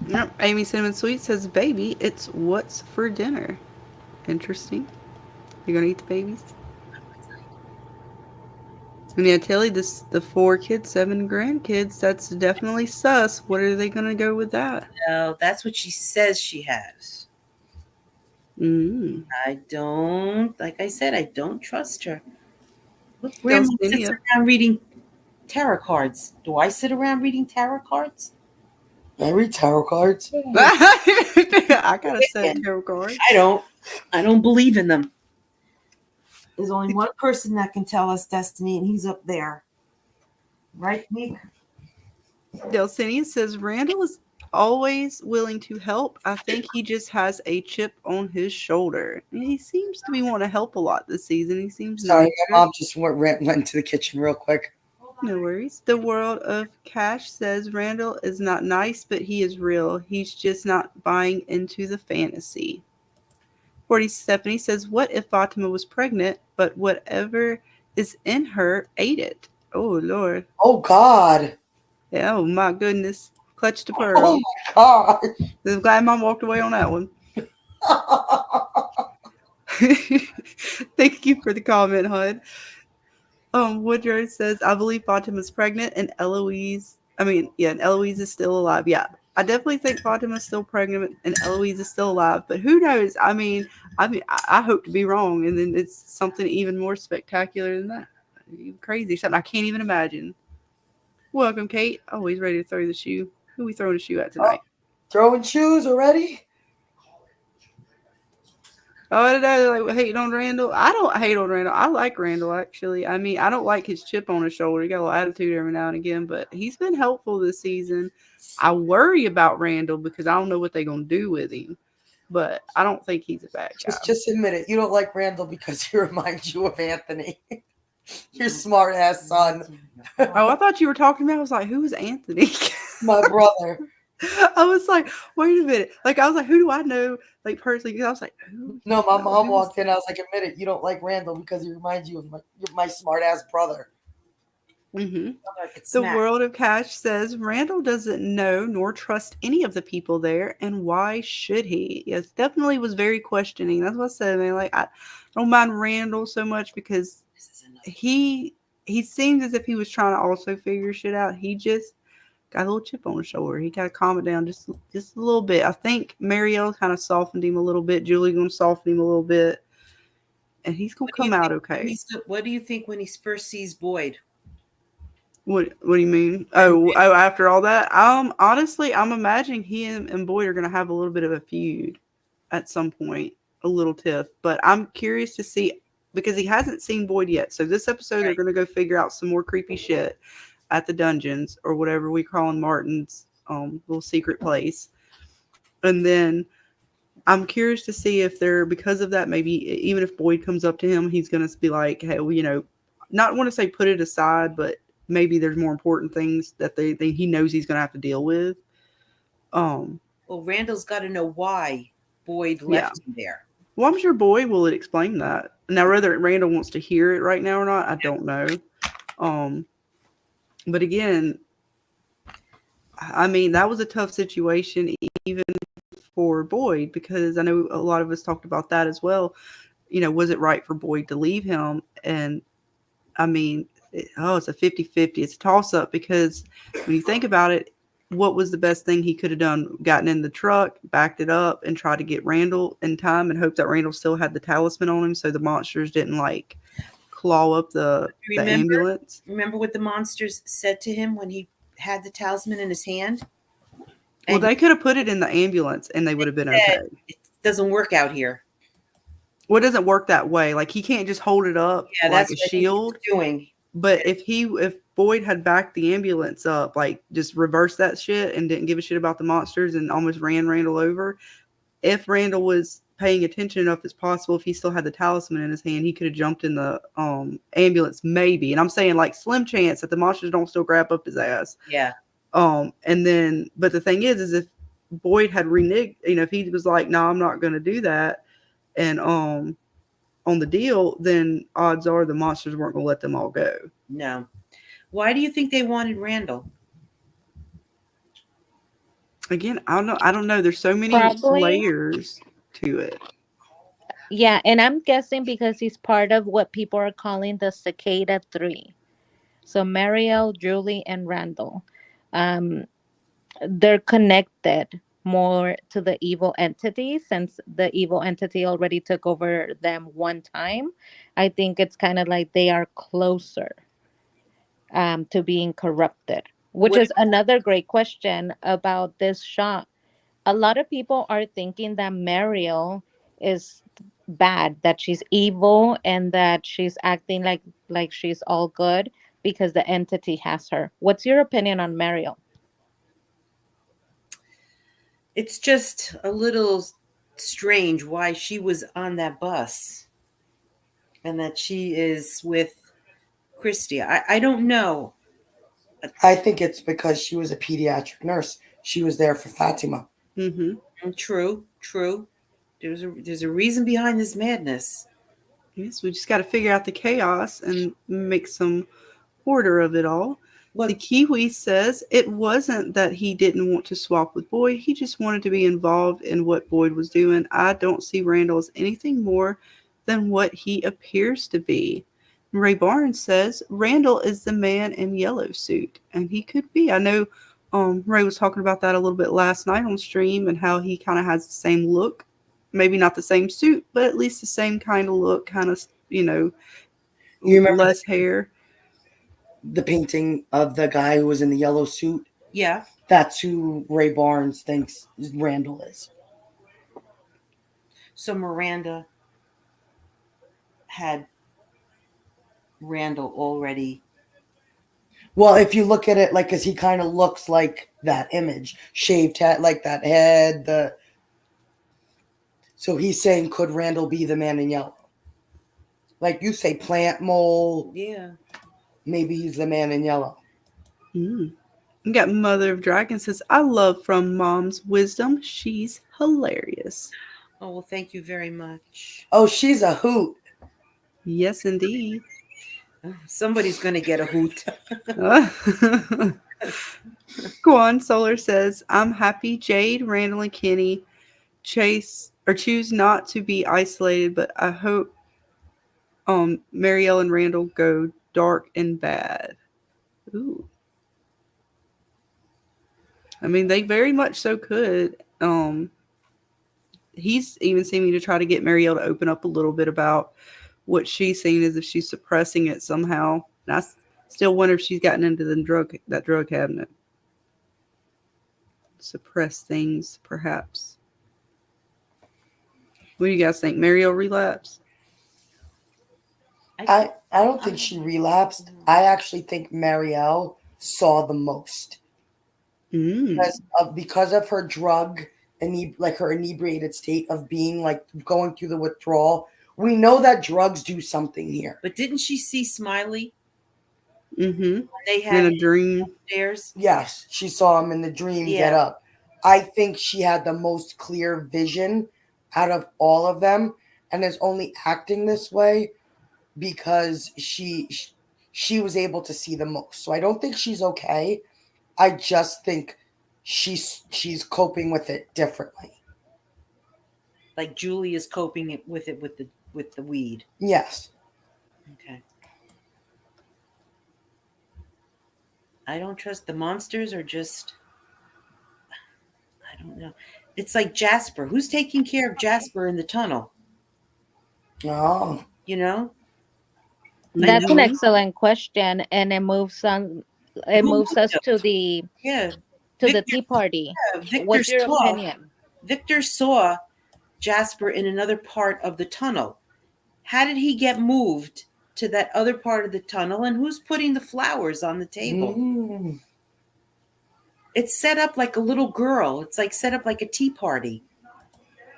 Yep. Amy Cinnamon Sweet says, baby, it's what's for dinner. Interesting. You're going to eat the babies? And yeah, Tilly, the 4 kids, 7 grandkids, that's definitely sus. What are they going to go with that? No, that's what she says she has. I don't, like I said, I don't trust her. Look, Grandma sits around reading tarot cards. Do I sit around reading tarot cards? I read tarot cards. I got a set of tarot cards. I don't believe in them. There's only one person that can tell us destiny, and he's up there. Right, Meek? Delcinia says, Randall is always willing to help. I think he just has a chip on his shoulder. And he seems to be wanting to help a lot this season. He seems Sorry, nice. my mom just went into the kitchen real quick. No worries. The World of Cash says, Randall is not nice, but he is real. He's just not buying into the fantasy. 40 Stephanie says, what if Fatima was pregnant, but whatever is in her ate it? Oh, Lord. Oh, God. Yeah, oh, my goodness. Clutch to pearl. Oh, my God. I'm glad Mom walked away on that one. Thank you for the comment, Hud. Woodrow says, I believe Fatima's pregnant and Eloise is still alive. Yeah, I definitely think Fatima's still pregnant and Eloise is still alive, but who knows? I hope to be wrong, and then it's something even more spectacular than that. Crazy, something I can't even imagine. Welcome, Kate. Always ready to throw the shoe. Who we throwing the shoe at tonight? Throwing shoes already? Oh, they're like hating on Randall. I don't hate on Randall. I like Randall, actually. I mean, I don't like his chip on his shoulder. He got a little attitude every now and again, but he's been helpful this season. I worry about Randall because I don't know what they're going to do with him, but I don't think he's a bad guy. Just admit it. You don't like Randall because he reminds you of Anthony. Your smart ass son. Oh, I thought you were talking about, I was like, who is Anthony? My brother. I was like, wait a minute. Like, I was like, who do I know, like, personally? Because I was like, who? No, my mom walked in. I was like, admit it. You don't like Randall because he reminds you of my smart ass brother. Mm-hmm. The World of Cash says, Randall doesn't know nor trust any of the people there, and why should he? Yes, definitely was very questioning. That's what I said, man. Like, I don't mind Randall so much because he seems as if he was trying to also figure shit out. He just got a little chip on his shoulder. He got to calm it down just a little bit. I think Marielle kind of softened him a little bit. Julie going to soften him a little bit. and he's gonna What do you come out think when okay. what do you think when he first sees Boyd? What do you mean? After all that, honestly, I'm imagining he and Boyd are gonna have a little bit of a feud at some point, a little tiff. But I'm curious to see because he hasn't seen Boyd yet. So this episode, they're gonna go figure out some more creepy shit at the dungeons or whatever we call in Martin's little secret place, and then I'm curious to see if they're because of that. Maybe even if Boyd comes up to him, he's gonna be like, "Hey, well, not want to say put it aside, but maybe there's more important things that he knows he's gonna have to deal with." Well, Randall's got to know why Boyd left him there. Well, I'm sure Boyd will explain that. Now, whether Randall wants to hear it right now or not, I don't know. But again, I mean, that was a tough situation, even for Boyd, because I know a lot of us talked about that as well. Was it right for Boyd to leave him? And I mean, it's a 50-50. It's a toss-up because when you think about it, what was the best thing he could have done? Gotten in the truck, backed it up, and tried to get Randall in time and hope that Randall still had the talisman on him so the monsters didn't, claw up the ambulance. Remember what the monsters said to him when he had the talisman in his hand? Well, they could have put it in the ambulance and they would have been okay. It doesn't work out here. Well, it doesn't work that way. He can't just hold it up like a shield. Doing. But if Boyd had backed the ambulance up, just reversed that shit and didn't give a shit about the monsters and almost ran Randall over, if Randall was paying attention enough as possible, if he still had the talisman in his hand, he could have jumped in the ambulance maybe. And I'm saying slim chance that the monsters don't still grab up his ass. Yeah. And then, but the thing is if Boyd had reneged, if he was like, no, I'm not going to do that. And, on the deal, then odds are the monsters weren't going to let them all go. No. Why do you think they wanted Randall? Again, I don't know. There's so many layers to it. Yeah, and I'm guessing because he's part of what people are calling the Cicada 3. So Mariel, Julie, and Randall. They're connected more to the evil entity since the evil entity already took over them one time. I think it's kind of like they are closer to being corrupted, which is another great question about this shot. A lot of people are thinking that Mariel is bad, that she's evil, and that she's acting like she's all good because the entity has her. What's your opinion on Mariel? It's just a little strange why she was on that bus and that she is with Christy. I don't know. I think it's because she was a pediatric nurse. She was there for Fatima. Mm-hmm. True. There's a reason behind this madness. Yes, we just got to figure out the chaos and make some order of it all. The Kiwi says it wasn't that he didn't want to swap with Boyd. He just wanted to be involved in what Boyd was doing. I don't see Randall as anything more than what he appears to be. Ray Barnes says Randall is the man in yellow suit, and he could be. I know Ray was talking about that a little bit last night on stream and how he kind of has the same look. Maybe not the same suit, but at least the same kind of look, kind of, you remember less hair. The painting of the guy who was in the yellow suit? Yeah. That's who Ray Barnes thinks Randall is. So Miranda had Randall already. Well, if you look at it, because he kind of looks like that image, shaved head, like that head. So he's saying, could Randall be the man in yellow? Like you say, plant mole. Yeah. Maybe he's the man in yellow. We got Mother of Dragon says, I love From Mom's Wisdom. She's hilarious. Oh, well, thank you very much. Oh, she's a hoot. Yes, indeed. Somebody's going to get a hoot. Quan Solar says, I'm happy Jade, Randall, and Kenny choose not to be isolated, but I hope Mariel and Randall go dark and bad. Ooh. I mean, they very much so could. He's even seeming to try to get Mariel to open up a little bit about what she's seen is if she's suppressing it somehow. And still wonder if she's gotten into that drug cabinet. Suppress things, perhaps. What do you guys think? Mario relapse? I don't think she relapsed. I actually think Marielle saw the most because of her drug and like her inebriated state of being like going through the withdrawal. We know that drugs do something here. But didn't she see Smiley? Mm-hmm. They had in a dream. Upstairs. Yes, she saw him in the dream get up. I think she had the most clear vision out of all of them, and is only acting this way because she was able to see the most. So I don't think she's okay. I just think she's coping with it differently. Like Julie is coping with the weed. Yes. Okay. I don't trust the monsters are just, I don't know. It's like Jasper. Who's taking care of Jasper in the tunnel? Oh. You know? That's an excellent question, and it moves on. It moves us to the the tea party. What's your opinion? Victor saw Jasper in another part of the tunnel. How did he get moved to that other part of the tunnel, and who's putting the flowers on the table? It's set up like a little girl. It's like set up like a tea party.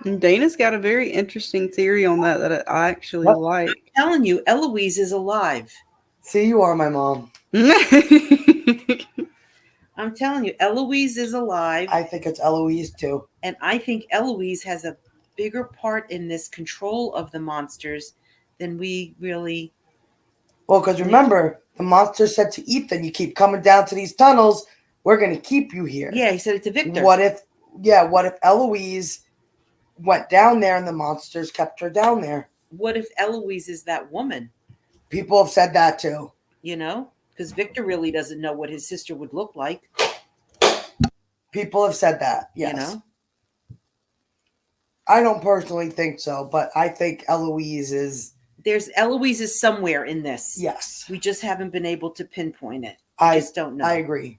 And Dana's got a very interesting theory on that I actually like. I'm telling you, Eloise is alive. See, you are my mom. I'm telling you, Eloise is alive. I think it's Eloise too. And I think Eloise has a bigger part in this control of the monsters than we really. Well, because remember, the monster said to Ethan, you keep coming down to these tunnels, we're going to keep you here. Yeah, he said it to Victor. What if Eloise went down there and the monsters kept her down there? What if Eloise is that woman? People have said that too. You know, because Victor really doesn't know what his sister would look like. People have said that, yes. You know? I don't personally think so, but I think Eloise is... Eloise is somewhere in this. Yes. We just haven't been able to pinpoint it. I just don't know. I agree.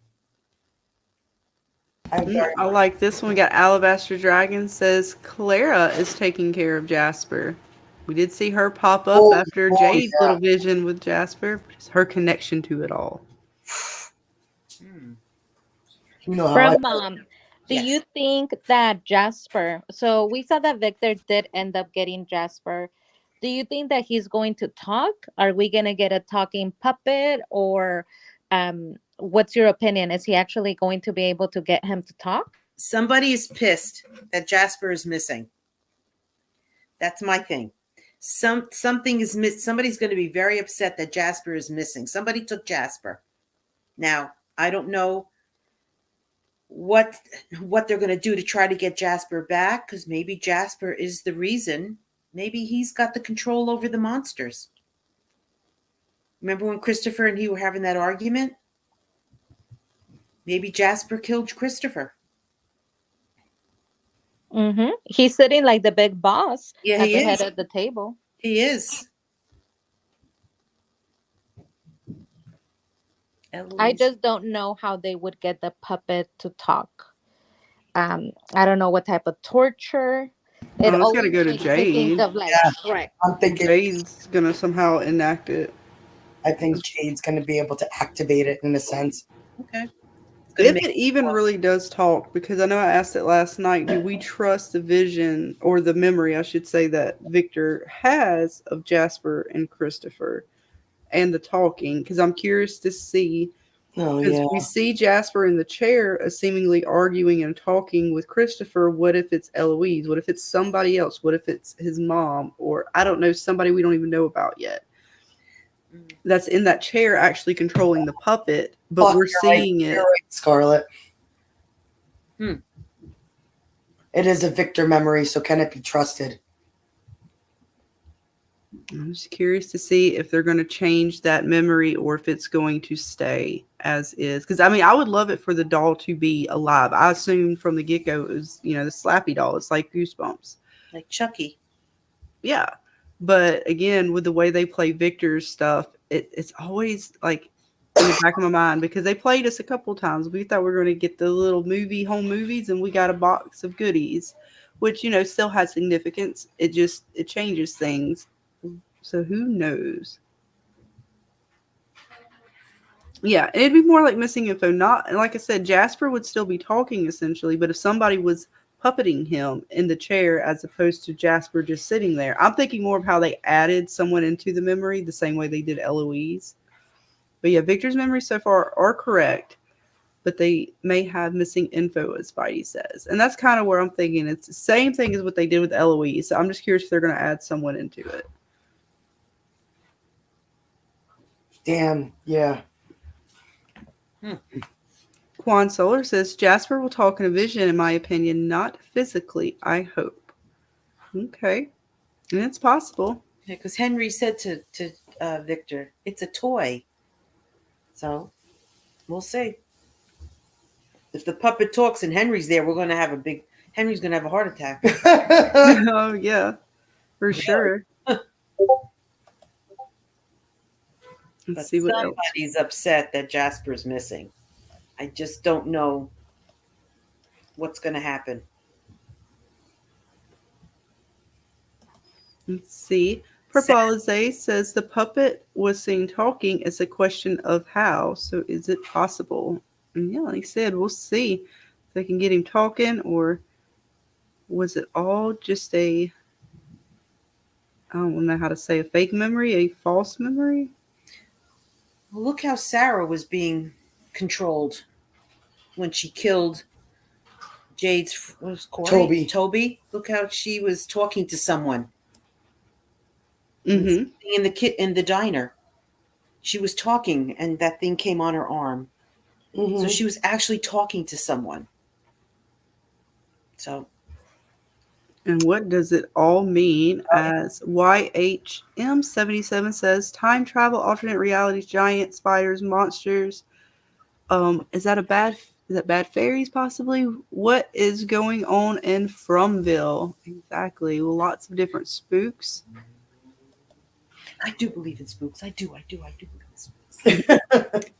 I like this one. We got Alabaster Dragon says Clara is taking care of Jasper. We did see her pop up after Jade's little vision with Jasper. It's her connection to it all. From Mom, do you think that Jasper, so we saw that Victor did end up getting Jasper. Do you think that he's going to talk? Are we going to get a talking puppet, or what's your opinion? Is he actually going to be able to get him to talk? Somebody is pissed that Jasper is missing. That's my thing. Something is missed. Somebody's going to be very upset that Jasper is missing. Somebody took Jasper. Now, I don't know what they're going to do to try to get Jasper back, because maybe Jasper is the reason. Maybe he's got the control over the monsters. Remember when Christopher and he were having that argument? Maybe Jasper killed Christopher. Mm-hmm. He's sitting like the big boss at the head of the table. He is. I just don't know how they would get the puppet to talk. I don't know what type of torture. It's got to go to Jade. Right. I'm thinking Jade's going to somehow enact it. I think Jade's going to be able to activate it in a sense. Okay. If it even really does talk, because I know I asked it last night, do we trust the vision, or the memory, I should say, that Victor has of Jasper and Christopher and the talking? Because I'm curious to see. Because we see Jasper in the chair seemingly arguing and talking with Christopher. What if it's Eloise? What if it's somebody else? What if it's his mom? Or I don't know, somebody we don't even know about yet. That's in that chair actually controlling the puppet, but we're seeing it. Right, Scarlett. It is a Victor memory, so can it be trusted? I'm just curious to see if they're going to change that memory or if it's going to stay as is. Because, I mean, I would love it for the doll to be alive. I assumed from the get-go it was, the Slappy doll. It's like Goosebumps. Like Chucky. Yeah. But again, with the way they play Victor's stuff, it's always like in the back of my mind because they played us a couple times. We thought we were going to get the little home movies, and we got a box of goodies, which still has significance. It changes things. So who knows? Yeah, it'd be more like missing info. Not like I said, Jasper would still be talking essentially, but if somebody was puppeting him in the chair as opposed to Jasper just sitting there, I'm thinking more of how they added someone into the memory the same way they did Eloise. But yeah, Victor's memories so far are correct, but they may have missing info, as Spidey says, and that's kind of where I'm thinking it's the same thing as what they did with Eloise. So I'm just curious if they're going to add someone into it. Damn, yeah. Quan Solar says Jasper will talk in a vision, in my opinion, not physically, I hope. Okay. And it's possible. Yeah, because Henry said to Victor, it's a toy. So we'll see. If the puppet talks and Henry's there, Henry's going to have a heart attack. Oh, yeah. For sure. Let's see what else. Somebody's upset that Jasper's missing. I just don't know what's going to happen. Let's see. Purpalize says the puppet was seen talking. It's a question of how. So is it possible? And yeah, like he said, we'll see if they can get him talking, or was it all just I don't know how to say, a fake memory, a false memory? Well, look how Sarah was being controlled when she killed Jade's Toby. Look how she was talking to someone. Mm-hmm. In the diner, she was talking, and that thing came on her arm. Mm-hmm. So she was actually talking to someone. So, and what does it all mean? As YHM77 says, time travel, alternate realities, giant spiders, monsters. Is that bad fairies possibly? What is going on in Fromville? Exactly. Well, lots of different spooks. I do believe in spooks. I do believe in spooks.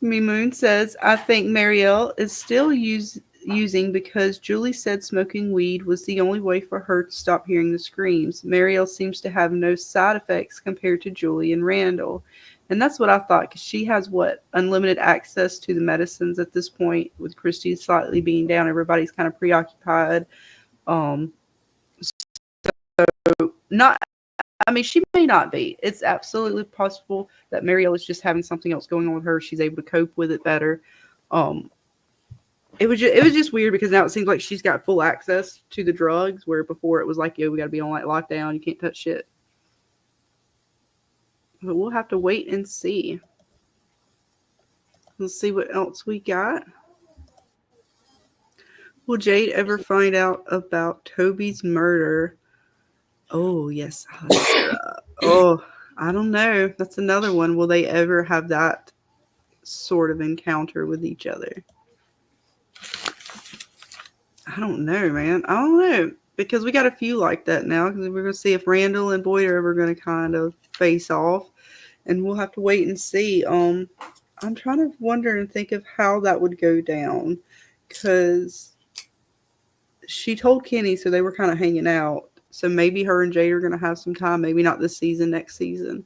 Moon says, I think Marielle is still using because Julie said smoking weed was the only way for her to stop hearing the screams. Marielle seems to have no side effects compared to Julie and Randall. And that's what I thought, because she has unlimited access to the medicines at this point, with Christy slightly being down. Everybody's kind of preoccupied. She may not be. It's absolutely possible that Marielle is just having something else going on with her. She's able to cope with it better. It was just weird because now it seems like she's got full access to the drugs, where before it was like, we got to be on lockdown. You can't touch shit. But we'll have to wait and see. Let's see what else we got. Will Jade ever find out about Toby's murder? Oh, yes. I don't know. That's another one. Will they ever have that sort of encounter with each other? I don't know, man. I don't know. Because we got a few like that now. Because we're going to see if Randall and Boyd are ever going to kind of face off. And we'll have to wait and see. I'm trying to wonder and think of how that would go down. Because she told Kenny, so they were kind of hanging out. So maybe her and Jade are going to have some time. Maybe not this season, next season.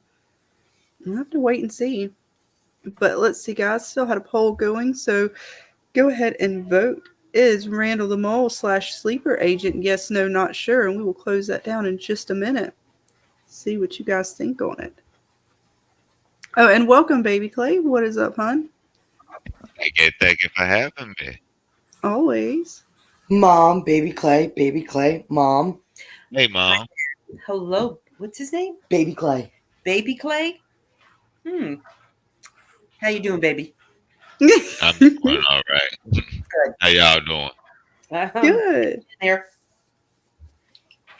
We'll have to wait and see. But let's see, guys. Still had a poll going. So go ahead and vote. Is Randall the mole / sleeper agent? Yes, no, not sure. And we will close that down in just a minute. See what you guys think on it. Oh, and welcome, Baby Clay. What is up, hon? Thank you for having me. Always. Mom, Baby Clay, Mom. Hey, Mom. Hello. What's his name? Baby Clay. Baby Clay? How you doing, baby? I'm doing all right. Good. How y'all doing? Good. There.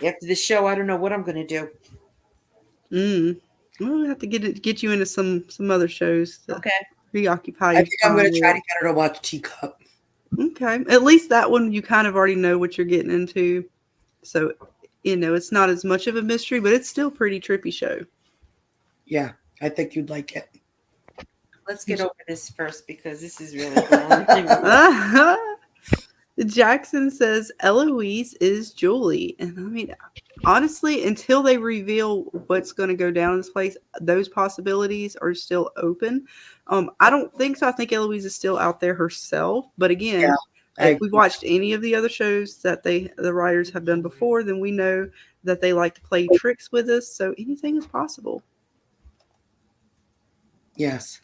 After this show, I don't know what I'm going to do. We'll have to get you into some other shows to preoccupy you. I think I'm going to try to get her to watch Teacup. Okay. At least that one, you kind of already know what you're getting into. So it's not as much of a mystery, but it's still a pretty trippy show. Yeah, I think you'd like it. Let's get over this first because this is really challenging. Jackson says Eloise is Julie. And I mean, honestly, until they reveal what's going to go down in this place, those possibilities are still open. I don't think so. I think Eloise is still out there herself. But again, if we watched any of the other shows that the writers have done before, then we know that they like to play tricks with us. So anything is possible. Yes.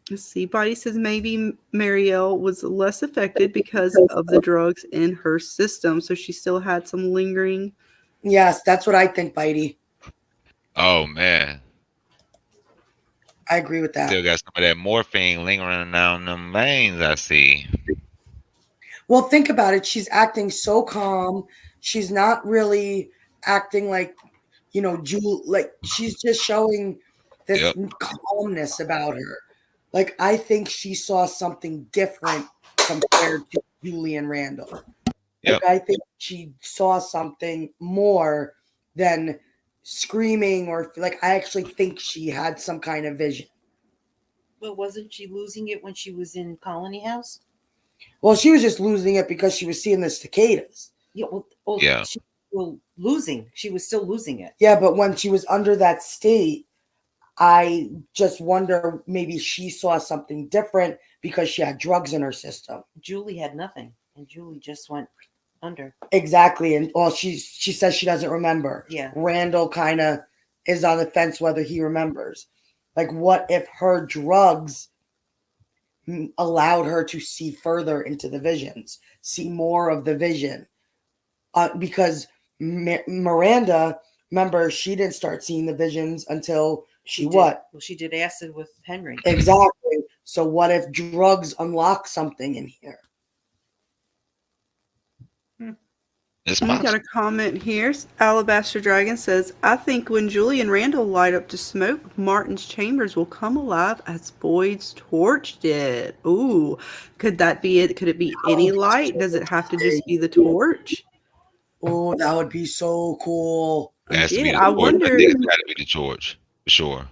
Let's see. Body says maybe Marielle was less affected because of the drugs in her system. So she still had some lingering. Yes, that's what I think, Bitey. Oh man. I agree with that. Still got some of that morphine lingering down them veins, I see. Well, think about it. She's acting so calm. She's not really acting like, like she's just showing this calmness about her. Like, I think she saw something different compared to Julie and Randall. Like, I think she saw something more than screaming or like, I actually think she had some kind of vision. But wasn't she losing it when she was in Colony House? Well, she was just losing it because she was seeing the cicadas. Yeah, she was losing. She was still losing it. Yeah, but when she was under that state, I just wonder maybe she saw something different because she had drugs in her system. Julie had nothing, and Julie just went under. Exactly, and she says she doesn't remember. Yeah. Randall kind of is on the fence whether he remembers. Like, what if her drugs allowed her to see further into the visions, see more of the vision? Because Miranda, remember, she didn't start seeing the visions until she did. Well, she did acid with Henry. Exactly. So what if drugs unlock something in here? I got a comment here. Alabaster Dragon says, I think when Julie and Randall light up to smoke, Martin's chambers will come alive as Boyd's torch did. Ooh, could that be it? Could it be any light? Does it have to just be the torch? Oh, that would be so cool. I wonder. I think it's got to be the torch, for sure.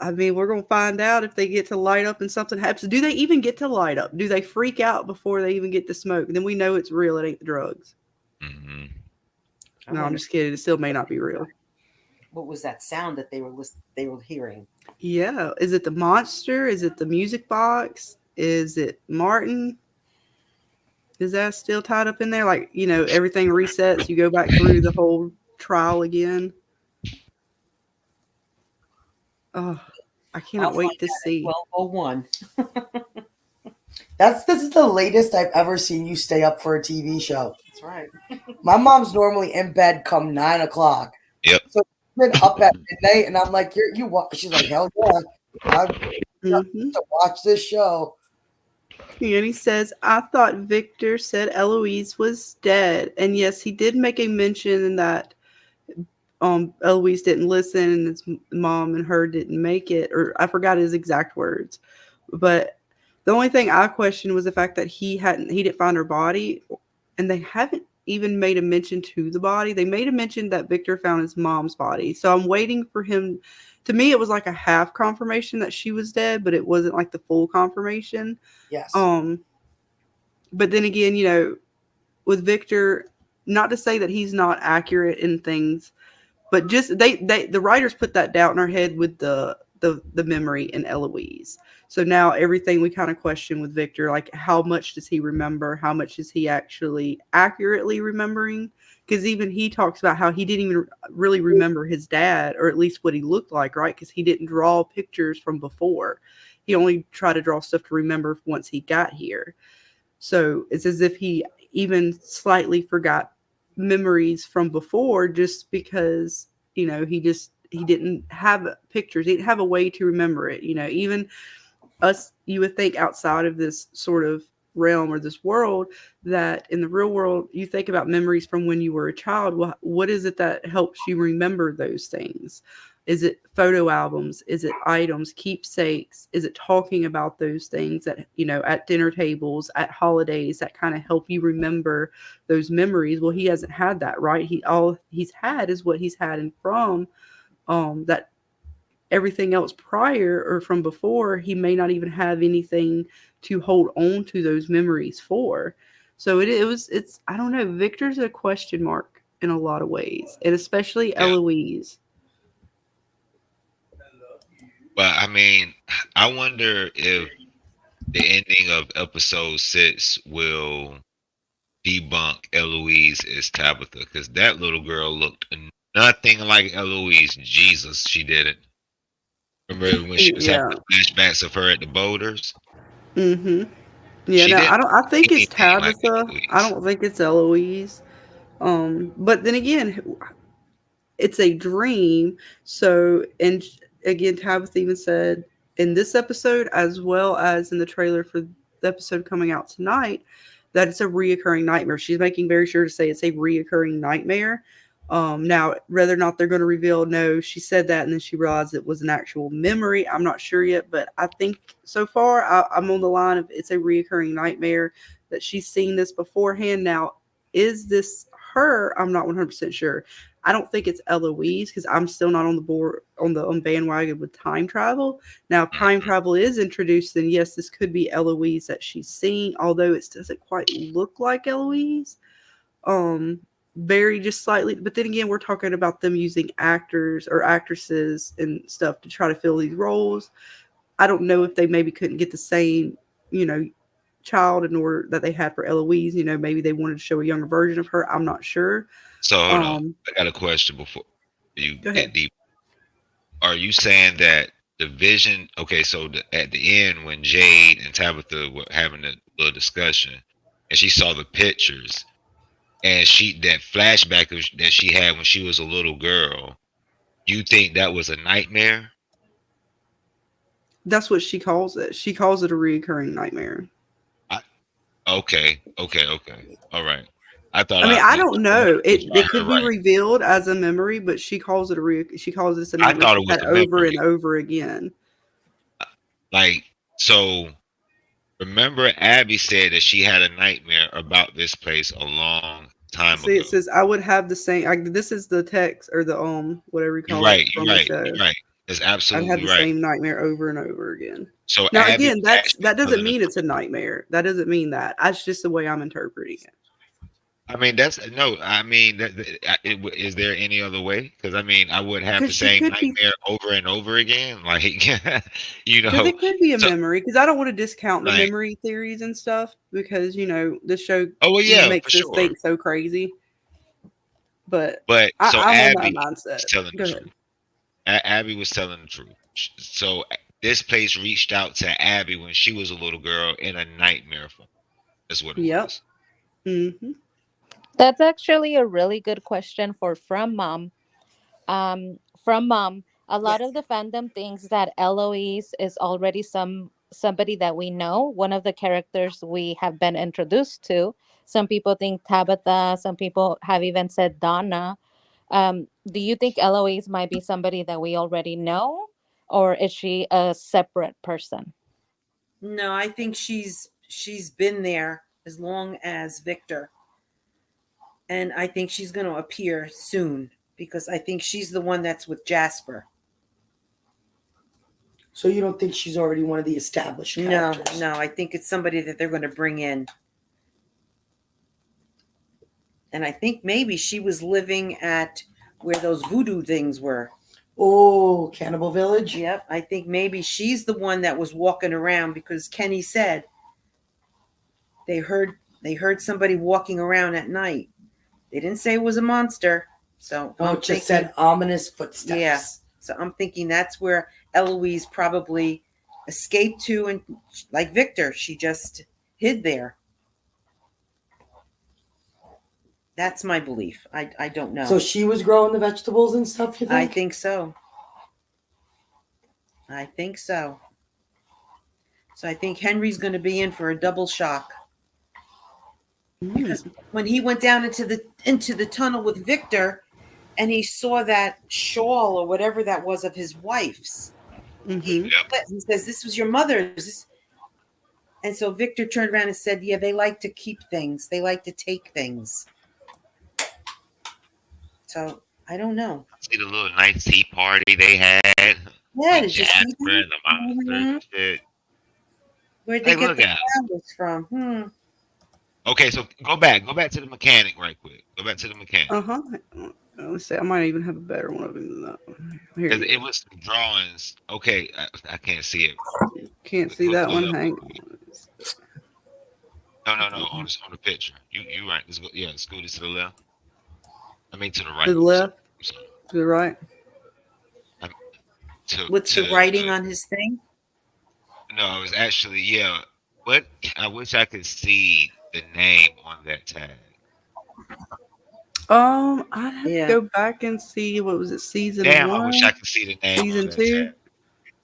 I mean, we're going to find out if they get to light up and something happens. Do they even get to light up? Do they freak out before they even get to smoke? Then we know it's real. It ain't the drugs. Mm-hmm. No, I'm just kidding. It still may not be real. What was that sound that they were hearing? Yeah. Is it the monster? Is it the music box? Is it Martin? Is that still tied up in there? Like, everything resets. You go back through the whole trial again. Oh, I cannot wait to see. 12:01. This is the latest I've ever seen you stay up for a TV show. That's right. My mom's normally in bed come 9 o'clock. Yep. So she's been up at midnight, and I'm like, you watch? She's like, hell yeah, I'm to watch this show. And he says, I thought Victor said Eloise was dead. And yes, he did make a mention that Eloise didn't listen and his mom and her didn't make it. Or I forgot his exact words. But the only thing I questioned was the fact that he didn't find her body. And they haven't even made a mention to the body. They made a mention that Victor found his mom's body. So I'm waiting for him. To me, it was like a half confirmation that she was dead, but it wasn't like the full confirmation. Yes. But then again, with Victor, not to say that he's not accurate in things, but just the writers put that doubt in our head with the memory in Eloise. So now everything we kind of question with Victor, like how much does he remember? How much is he actually accurately remembering? Because even he talks about how he didn't even really remember his dad, or at least what he looked like, right? Because he didn't draw pictures from before. He only tried to draw stuff to remember once he got here. So it's as if he even slightly forgot memories from before just because, he didn't have pictures. He didn't have a way to remember it. Even us, you would think outside of this sort of realm or this world, that in the real world, you think about memories from when you were a child. What is it that helps you remember those things? Is it photo albums? Is it items, keepsakes? Is it talking about those things that, at dinner tables, at holidays that kind of help you remember those memories? Well, he hasn't had that, right? All he's had is what he's had, and from that everything else prior or from before, he may not even have anything to hold on to those memories for. So it's I don't know. Victor's a question mark in a lot of ways, and especially Yeah. Eloise. But I mean, I wonder if the ending of episode 6 will debunk Eloise as Tabitha, because that little girl looked nothing like Eloise. Jesus, she didn't. Remember when she was having Yeah. the flashbacks of her at the boulders? Mm-hmm. Yeah, She no, didn't I think look it's anything like Tabitha. I Eloise. don't think it's Eloise. But then again, it's a dream. So, and again, Tabitha even said in this episode, as well as in the trailer for the episode coming out tonight, that it's a reoccurring nightmare. She's making very sure to say it's a reoccurring nightmare. Now, whether or not they're going to reveal, no, she said that and then she realized it was an actual memory. I'm not sure yet, but I think so far I'm on the line of it's a reoccurring nightmare, that she's seen this beforehand. Now, is this her? I'm not 100% sure. I don't think it's Eloise, because I'm still not on the board on the bandwagon with time travel. Now, if time travel is introduced, then yes, this could be Eloise that she's seen, although it doesn't quite look like Eloise. Very just slightly, but then again, we're talking about them using actors or actresses and stuff to try to fill these roles. I don't know if they maybe couldn't get the same, child in order that they had for Eloise. Maybe they wanted to show a younger version of her. I'm not sure. So hold on. I got a question before you Go get ahead. deep. Are you saying that the vision? Okay, so at the end when Jade and Tabitha were having a little discussion, and she saw the pictures, and that flashback that she had when she was a little girl, you think that was a nightmare? That's what she calls it. She calls it a recurring nightmare. Okay. All right. I thought I don't know. It her could be right. revealed as a memory, but she calls it she calls this a I nightmare. thought it was a over memory. and over again. Like, so remember Abby said that she had a nightmare about this place a long time See, ago. it says I would have the same. This is the text or the whatever you You're call it right. from the show. You're right. That's I'd absolutely have the right. same nightmare over and over again. So Now, Abby again, was that actually doesn't telling mean the it's a nightmare. That doesn't mean that. That's just the way I'm interpreting it. I mean, that's no. I mean, is there any other way? Because I mean, I would have the Because she same could be, nightmare over and over again. Like, because it could be a So, memory. Because I don't want to discount the like, memory theories and stuff. Because the show oh well, yeah, for makes us sure. think so crazy. But But so I'm on that Abby mindset. was telling the Go ahead. truth. Abby was telling the truth. So this place reached out to Abby when she was a little girl in a nightmare form. That's what it was. Mm-hmm. That's actually a really good question for From Mom. From Mom, a lot of the fandom thinks that Eloise is already somebody that we know, one of the characters we have been introduced to. Some people think Tabitha. Some people have even said Donna. Do you think Eloise might be somebody that we already know, or is she a separate person? No, I think she's been there as long as Victor. And I think she's going to appear soon because I think she's the one that's with Jasper. So you don't think she's already one of the established characters? No, I think it's somebody that they're going to bring in. And I think maybe she was living at where those voodoo things were. Oh, Cannibal Village? Yep, I think maybe she's the one that was walking around because Kenny said they heard somebody walking around at night. They didn't say it was a monster. So it just said ominous footsteps. Yeah. So I'm thinking that's where Eloise probably escaped to, and like Victor, she just hid there. That's my belief. I don't know. So she was growing the vegetables and stuff, you think? I think so. So I think Henry's going to be in for a double shock. Because when he went down into the tunnel with Victor, and he saw that shawl or whatever that was of his wife's. Mm-hmm. He says, "This was your mother's." And so Victor turned around and said, "Yeah, they like to keep things. They like to take things." So I don't know. See the little nice tea party they had Yeah, with did you see Jasper and that? the monsters and shit. Where'd they Like, get look the at. flowers from? Okay, so go back to the mechanic right quick. Go back to the mechanic. Uh-huh. Let's see. I might even have a better one of him than that one. Here Because you it go. was some drawings. Okay, I can't see it. Can't see that Go one. up. Hang on. No, on the picture. You right. Let's go. Yeah, scoot it to the left. I mean to the right. To the left, I'm sorry. to the right. What's the writing on his thing? No, it was actually What I wish I could see the name on that tag. I'd have Yeah. to go back and see what was it, season Damn, one, I wish I could see the name season on that two. tag.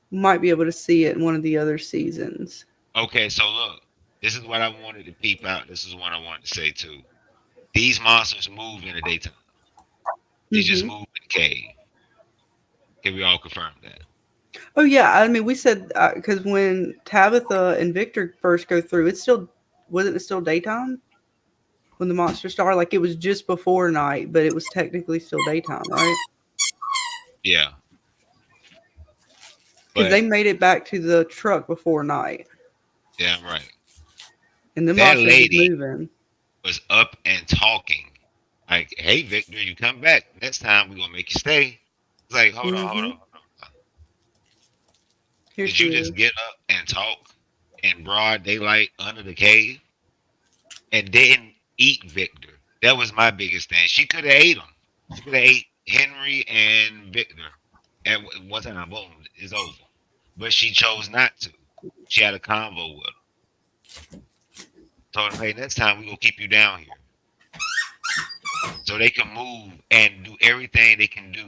Might be able to see it in one of the other seasons. Okay, so look, this is what I wanted to peep out. This is what I wanted to say too. These monsters move in the daytime. They just move in the cave. Can we all confirm that? Oh yeah, I mean we said because when Tabitha and Victor first go through, it's still wasn't it still daytime when the monster started? Like it was just before night, but it was technically still daytime, right? Yeah. Because they made it back to the truck before night, Damn right. and the That monster was lady moving. was up and talking. Like, hey Victor, you come back. Next time we're gonna make you stay. It's like, hold on. Here Did she you is. just get up and talk in broad daylight under the cave and didn't eat Victor? That was my biggest thing. She could have ate him. She could have ate Henry and Victor. And one time, boom, it's over. But she chose not to. She had a convo with him. Told him, hey, next time we gonna keep you down here. So they can move and do everything they can do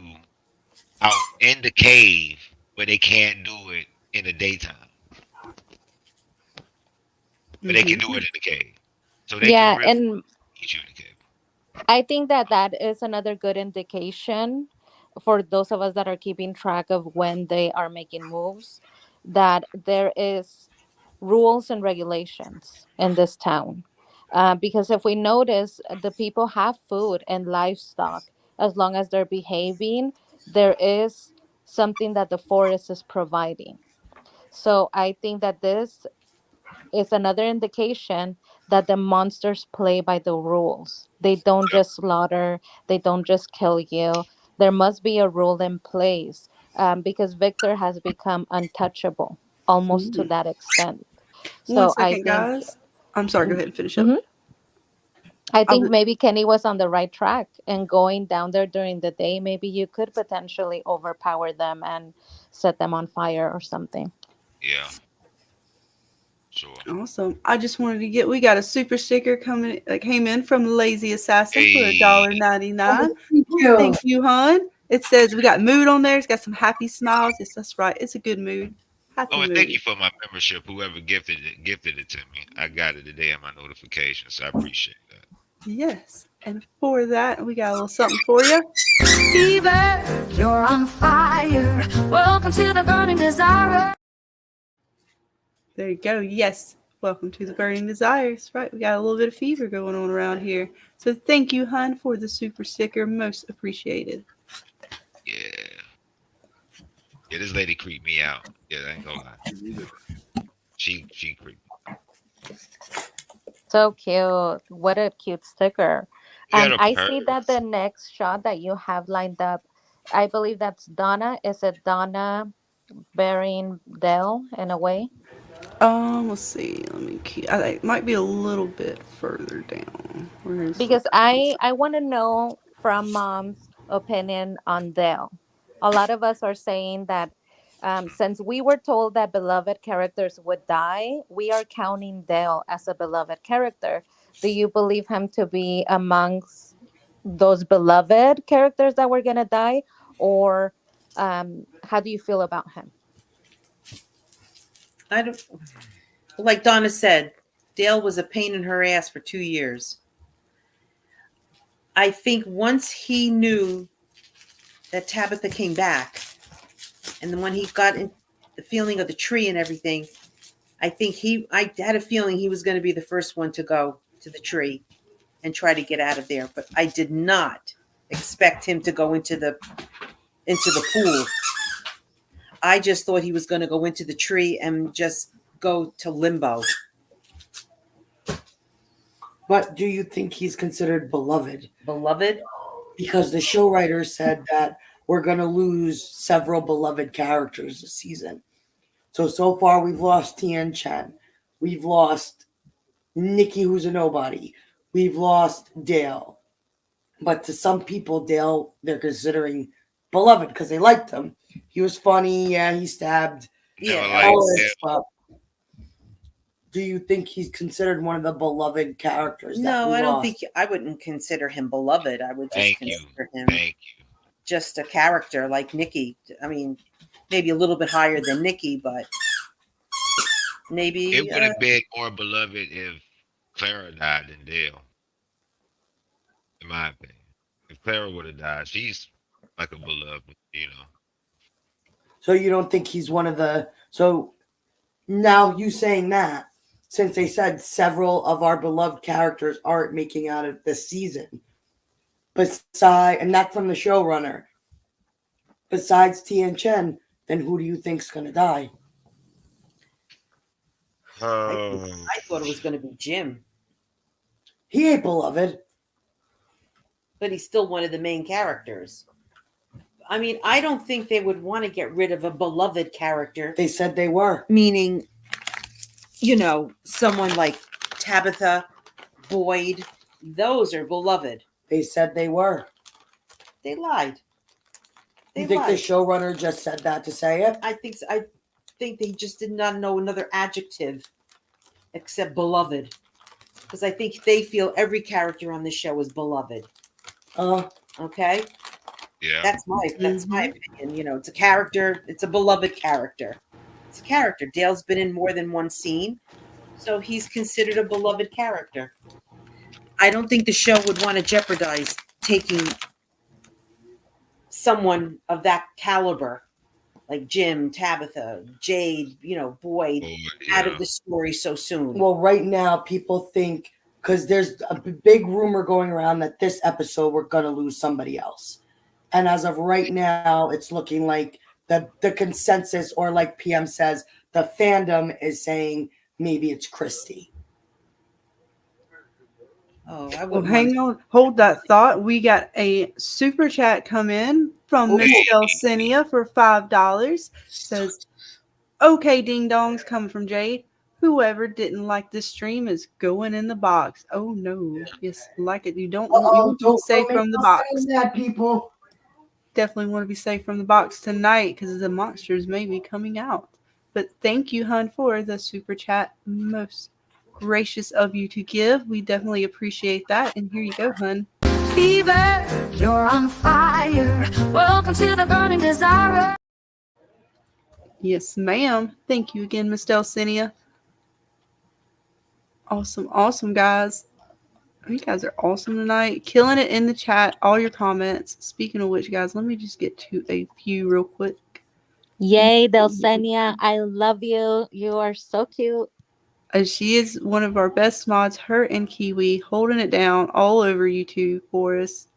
out in the cave, but they can't do it in the daytime. But they can do it in the cave. So they Yeah, can really and eat you in the cave. I think that that is another good indication for those of us that are keeping track of when they are making moves, that there is rules and regulations in this town. Because if we notice, the people have food and livestock as long as they're behaving. There is something that the forest is providing. So I think that this is another indication that the monsters play by the rules. They don't just slaughter, they don't just kill you. There must be a rule in place, because Victor has become untouchable almost to that extent. One So I second, think, guys. I'm sorry. Go ahead and finish up. Mhm. I I think was, maybe Kenny was on the right track, and going down there during the day, maybe you could potentially overpower them and set them on fire or something. Yeah. Sure. awesome. I just wanted to get. We got a super sticker coming that came in from Lazy Assassin for Hey. $1.99. Thank you. Thank you, hon. It says we got mood on there. It's got some happy smiles. Yes, that's right. It's a good mood. Happy Oh, and mood. thank you for my membership. Whoever gifted it to me. I got it today in my notification, so I appreciate that. Yes. And for that, we got a little something for you. Fever, you're on fire. Welcome to the burning desire. There you go. Yes. Welcome to the Burning Desires. Right. We got a little bit of fever going on around here. So thank you, hun, for the super sticker. Most appreciated. Yeah. Yeah, this lady creeped me out. Yeah, I ain't gonna lie. She creeped me. So cute. What a cute sticker. You got And a I purse. see that the next shot that you have lined up, I believe that's Donna. Is it Donna bearing Dell in a way? Let's see. Let me keep. It might be a little bit further down. Where's the Because I want to know from Mom's opinion on Dell. A lot of us are saying that, since we were told that beloved characters would die, we are counting Dale as a beloved character. Do you believe him to be amongst those beloved characters that were gonna die, or how do you feel about him? I don't. Like Donna said, Dale was a pain in her ass for 2 years. I think once he knew that Tabitha came back. And then when he got in the feeling of the tree and everything, I had a feeling he was going to be the first one to go to the tree and try to get out of there. But I did not expect him to go into the pool. I just thought he was going to go into the tree and just go to limbo. But do you think he's considered beloved? Beloved? Because the show writers said that we're going to lose several beloved characters this season. So far we've lost Tien Chen. We've lost Nikki, who's a nobody. We've lost Dale. But to some people, Dale, they're considering beloved because they liked him. He was funny. Yeah, he stabbed. But do you think he's considered one of the beloved characters? No, I don't think I wouldn't consider him beloved. I would just consider him just a character like Nikki. I mean, maybe a little bit higher than Nikki, but maybe it would have been more beloved if Clara died than Dale. In my opinion, if Clara would have died, she's like a beloved, you know. So you don't think he's one of the? So now you saying that, since they said several of our beloved characters aren't making out of this season, and that's from the showrunner. Besides Tien Chen, then who do you think's gonna die? I thought it was going to be Jim. He ain't beloved, but he's still one of the main characters. I mean, I don't think they would want to get rid of a beloved character. They said they were. Meaning, you know, someone like Tabitha, Boyd, those are beloved. They said they were. They lied. You think the showrunner just said that to say it? I think so. I think they just did not know another adjective except beloved. Because I think they feel every character on the show is beloved. Okay? Yeah. That's my opinion. You know, it's a character, it's a beloved character. It's a character. Dale's been in more than one scene, so he's considered a beloved character. I don't think the show would want to jeopardize taking someone of that caliber, like Jim, Tabitha, Jade, you know, Boyd, out of the story so soon. Well, right now, people think, because there's a big rumor going around that this episode we're going to lose somebody else. And as of right now, it's looking like the consensus, or like PM says, the fandom is saying maybe it's Christy. Oh, I well, hang on. Hold that thought. We got a super chat come in from Miss Delcinia for $5. Says, okay, ding dongs, coming from Jade. Whoever didn't like this stream is going in the box. Oh no. Yes, like it. You don't want to be safe from the box. That, people. Definitely want to be safe from the box tonight because the monsters may be coming out. But thank you, hun, for the super chat. Most gracious of you to give. We definitely appreciate that. And here you go, hun. Fever, you're on fire. Welcome to the burning desire. Yes, ma'am. Thank you again, Miss Delcinia. Awesome, guys. You guys are awesome tonight. Killing it in the chat. All your comments. Speaking of which, guys, let me just get to a few real quick. Yay, Delcenia. I love you. You are so cute. She is one of our best mods, her and Kiwi, holding it down all over YouTube for us.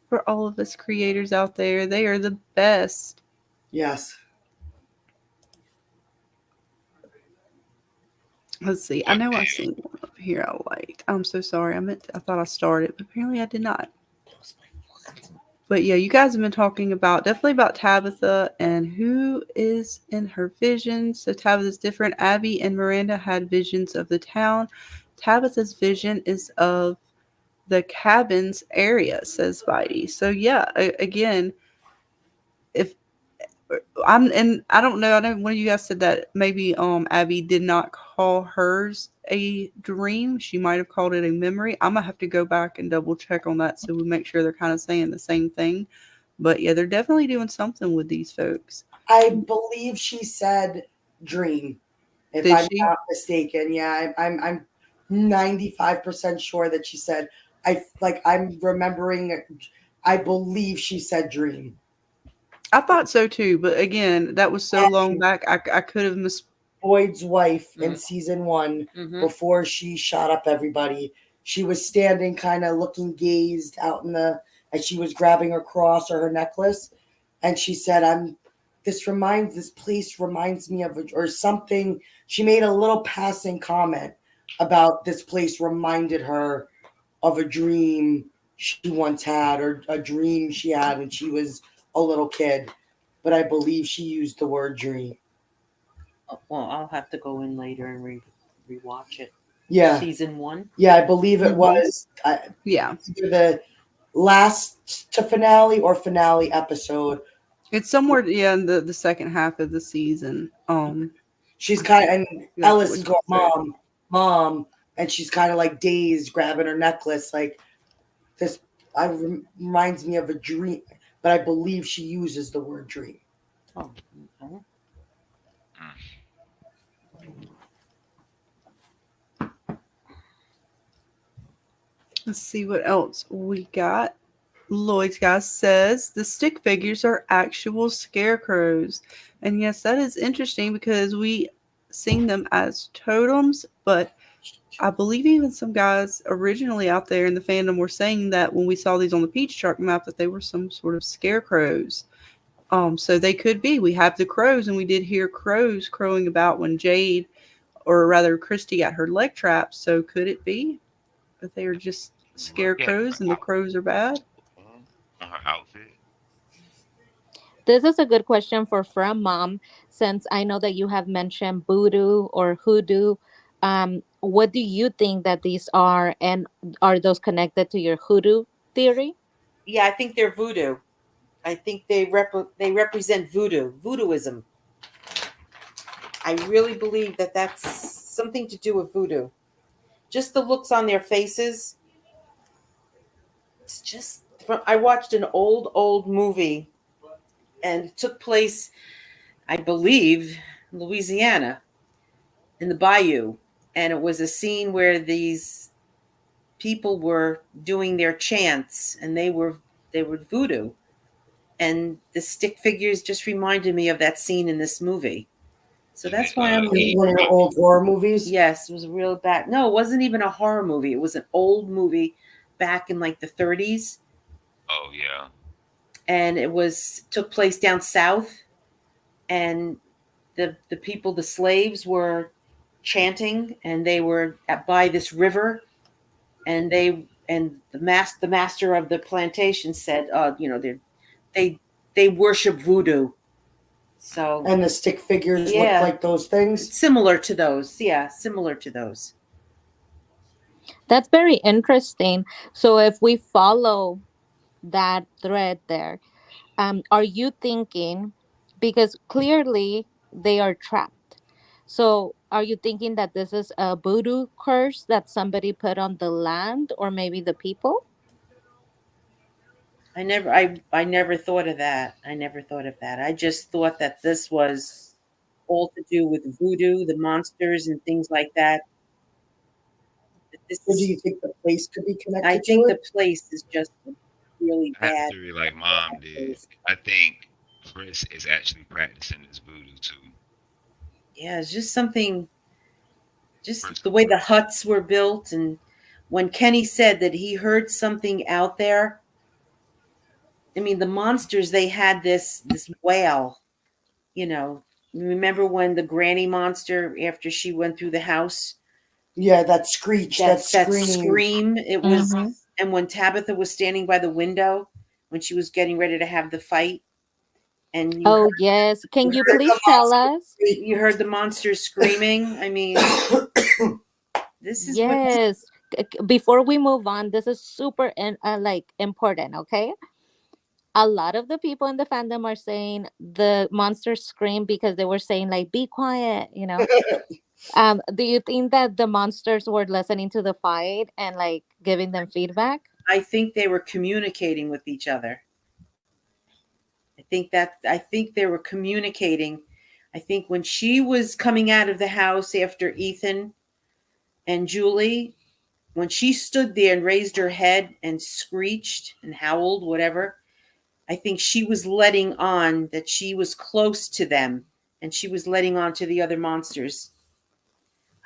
For all of us creators out there. They are the best. Yes. Let's see. I know I seen one up here I liked. I'm so sorry. I thought I started, but apparently I did not. But yeah, you guys have been talking definitely about Tabitha and who is in her visions. So Tabitha's different. Abby and Miranda had visions of the town. Tabitha's vision is of the cabins area, says Spidey. So yeah, again, I don't know. I know one of you guys said that maybe Abby did not call hers a dream. She might have called it a memory. I'm gonna have to go back and double check on that so we make sure they're kind of saying the same thing. But yeah, they're definitely doing something with these folks. I believe she said dream, if I'm not mistaken. Yeah, I'm 95% sure that she said. I'm remembering. I believe she said dream. I thought so too, but again, that was so long And back. I could have missed. Boyd's wife in Mhm. season 1, Mhm. before she shot up everybody, she was standing kind of looking gazed out in the, as she was grabbing her cross or her necklace. And she said, this place reminds me of, or something. She made a little passing comment about this place reminded her of a dream she once had, or a dream she had when she was a little kid. But I believe she used the word dream. Well, I'll have to go in later and rewatch it. Yeah. Season 1. Yeah, I believe it Mhm. was Yeah, either the last to finale or finale episode. it's somewhere. Yeah, in the second half of the season. She's kind of, and That's Ellis what is she going, said. mom, and she's kind of like dazed, grabbing her necklace. Like this, reminds me of a dream, but I believe she uses the word dream. Oh, okay. Let's see what else we got. Lloyd's guy says the stick figures are actual scarecrows. And yes, that is interesting because we seen them as totems, but I believe even some guys originally out there in the fandom were saying that when we saw these on the Peach Shark map that they were some sort of scarecrows. So they could be. We have the crows, and we did hear crows crowing about when Jade, or rather Christy, got her leg trapped. So could it be that they are just Look at scarecrows and the crows are bad? her outfit. This is a good question for From Mom, since I know that you have mentioned voodoo or hoodoo. What do you think that these are, and are those connected to your hoodoo theory? Yeah, I think they're voodoo. I think they represent voodooism. I really believe that that's something to do with voodoo. Just the looks on their faces. It's just. I watched an old movie, and it took place, I believe, in Louisiana, in the bayou, and it was a scene where these people were doing their chants, and they were voodoo, and the stick figures just reminded me of that scene in this movie. So that's why I'm One of your old horror movies. Yes, it was a real bad. No, it wasn't even a horror movie. It was an old movie back in like the 30s, Oh yeah. and it was took place down south, and the people, the slaves, were chanting, and they were by this river, and the master of the plantation said, they they worship voodoo. So And the stick figures look yeah, like those things. similar to those. Yeah, similar to those. That's very interesting. So if we follow that thread there, are you thinking, because clearly they are trapped? So are you thinking that this is a voodoo curse that somebody put on the land or maybe the people? I never thought of that. I never thought of that. I just thought that this was all to do with voodoo, the monsters and things like that. This So do is, you think the place could be I connected to think it? the place is just a really I have a bad theory like mom did. place. I think Chris is actually practicing his voodoo too. Yeah, it's just something, Chris, just the way the huts were built. And when Kenny said that he heard something out there, I mean, the monsters, they had this wail, you know. Remember when the granny monster, after she went through the house, Yeah, that screech, that that scream. scream, it was. And when Tabitha was standing by the window when she was getting ready to have the fight, and Oh, yes. Can you heard please tell us? you heard the monsters screaming. I mean, this is what. Yes. Before we move on, this is super like important, okay? A lot of the people in the fandom are saying the monsters scream because they were saying like be quiet, you know. Do you think that the monsters were listening to the fight and like giving them feedback? I think they were communicating with each other. I think they were communicating. I think when she was coming out of the house after Ethan and Julie, when she stood there and raised her head and screeched and howled, whatever, I think she was letting on that she was close to them, and she was letting on to the other monsters.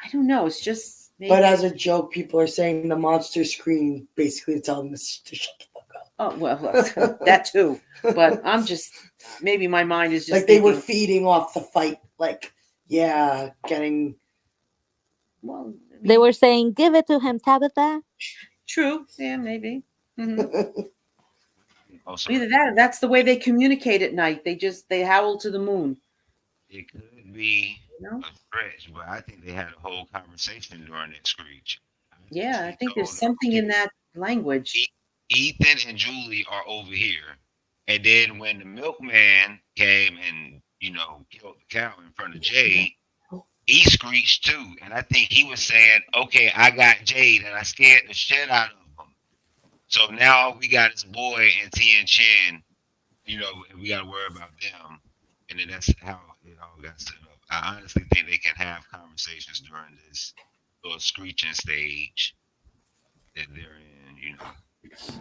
I don't know. It's just maybe. But as a joke, people are saying the monster scream basically to tell them to shut the fuck up. Oh well, that too. But I'm just maybe my mind is just like they were thinking, feeding off the fight. Like, yeah, getting. well, They were saying, "Give it to him, Tabitha." true. Yeah, maybe. Mhm. Also, Either that or that's the way they communicate at night. They howl to the moon. it could be You know? a stretch, but I think they had a whole conversation during that screech. Yeah, I She think there's told her, something in okay, that language. Ethan and Julie are over here. And then when the milkman came and, killed the cow in front of Jade, he screeched too. And I think he was saying, okay, I got Jade and I scared the shit out of him. So now we got his boy and Tien Chin, and we got to worry about them. And then that's how it all got set up. I honestly think they can have conversations during this little screeching stage that they're in.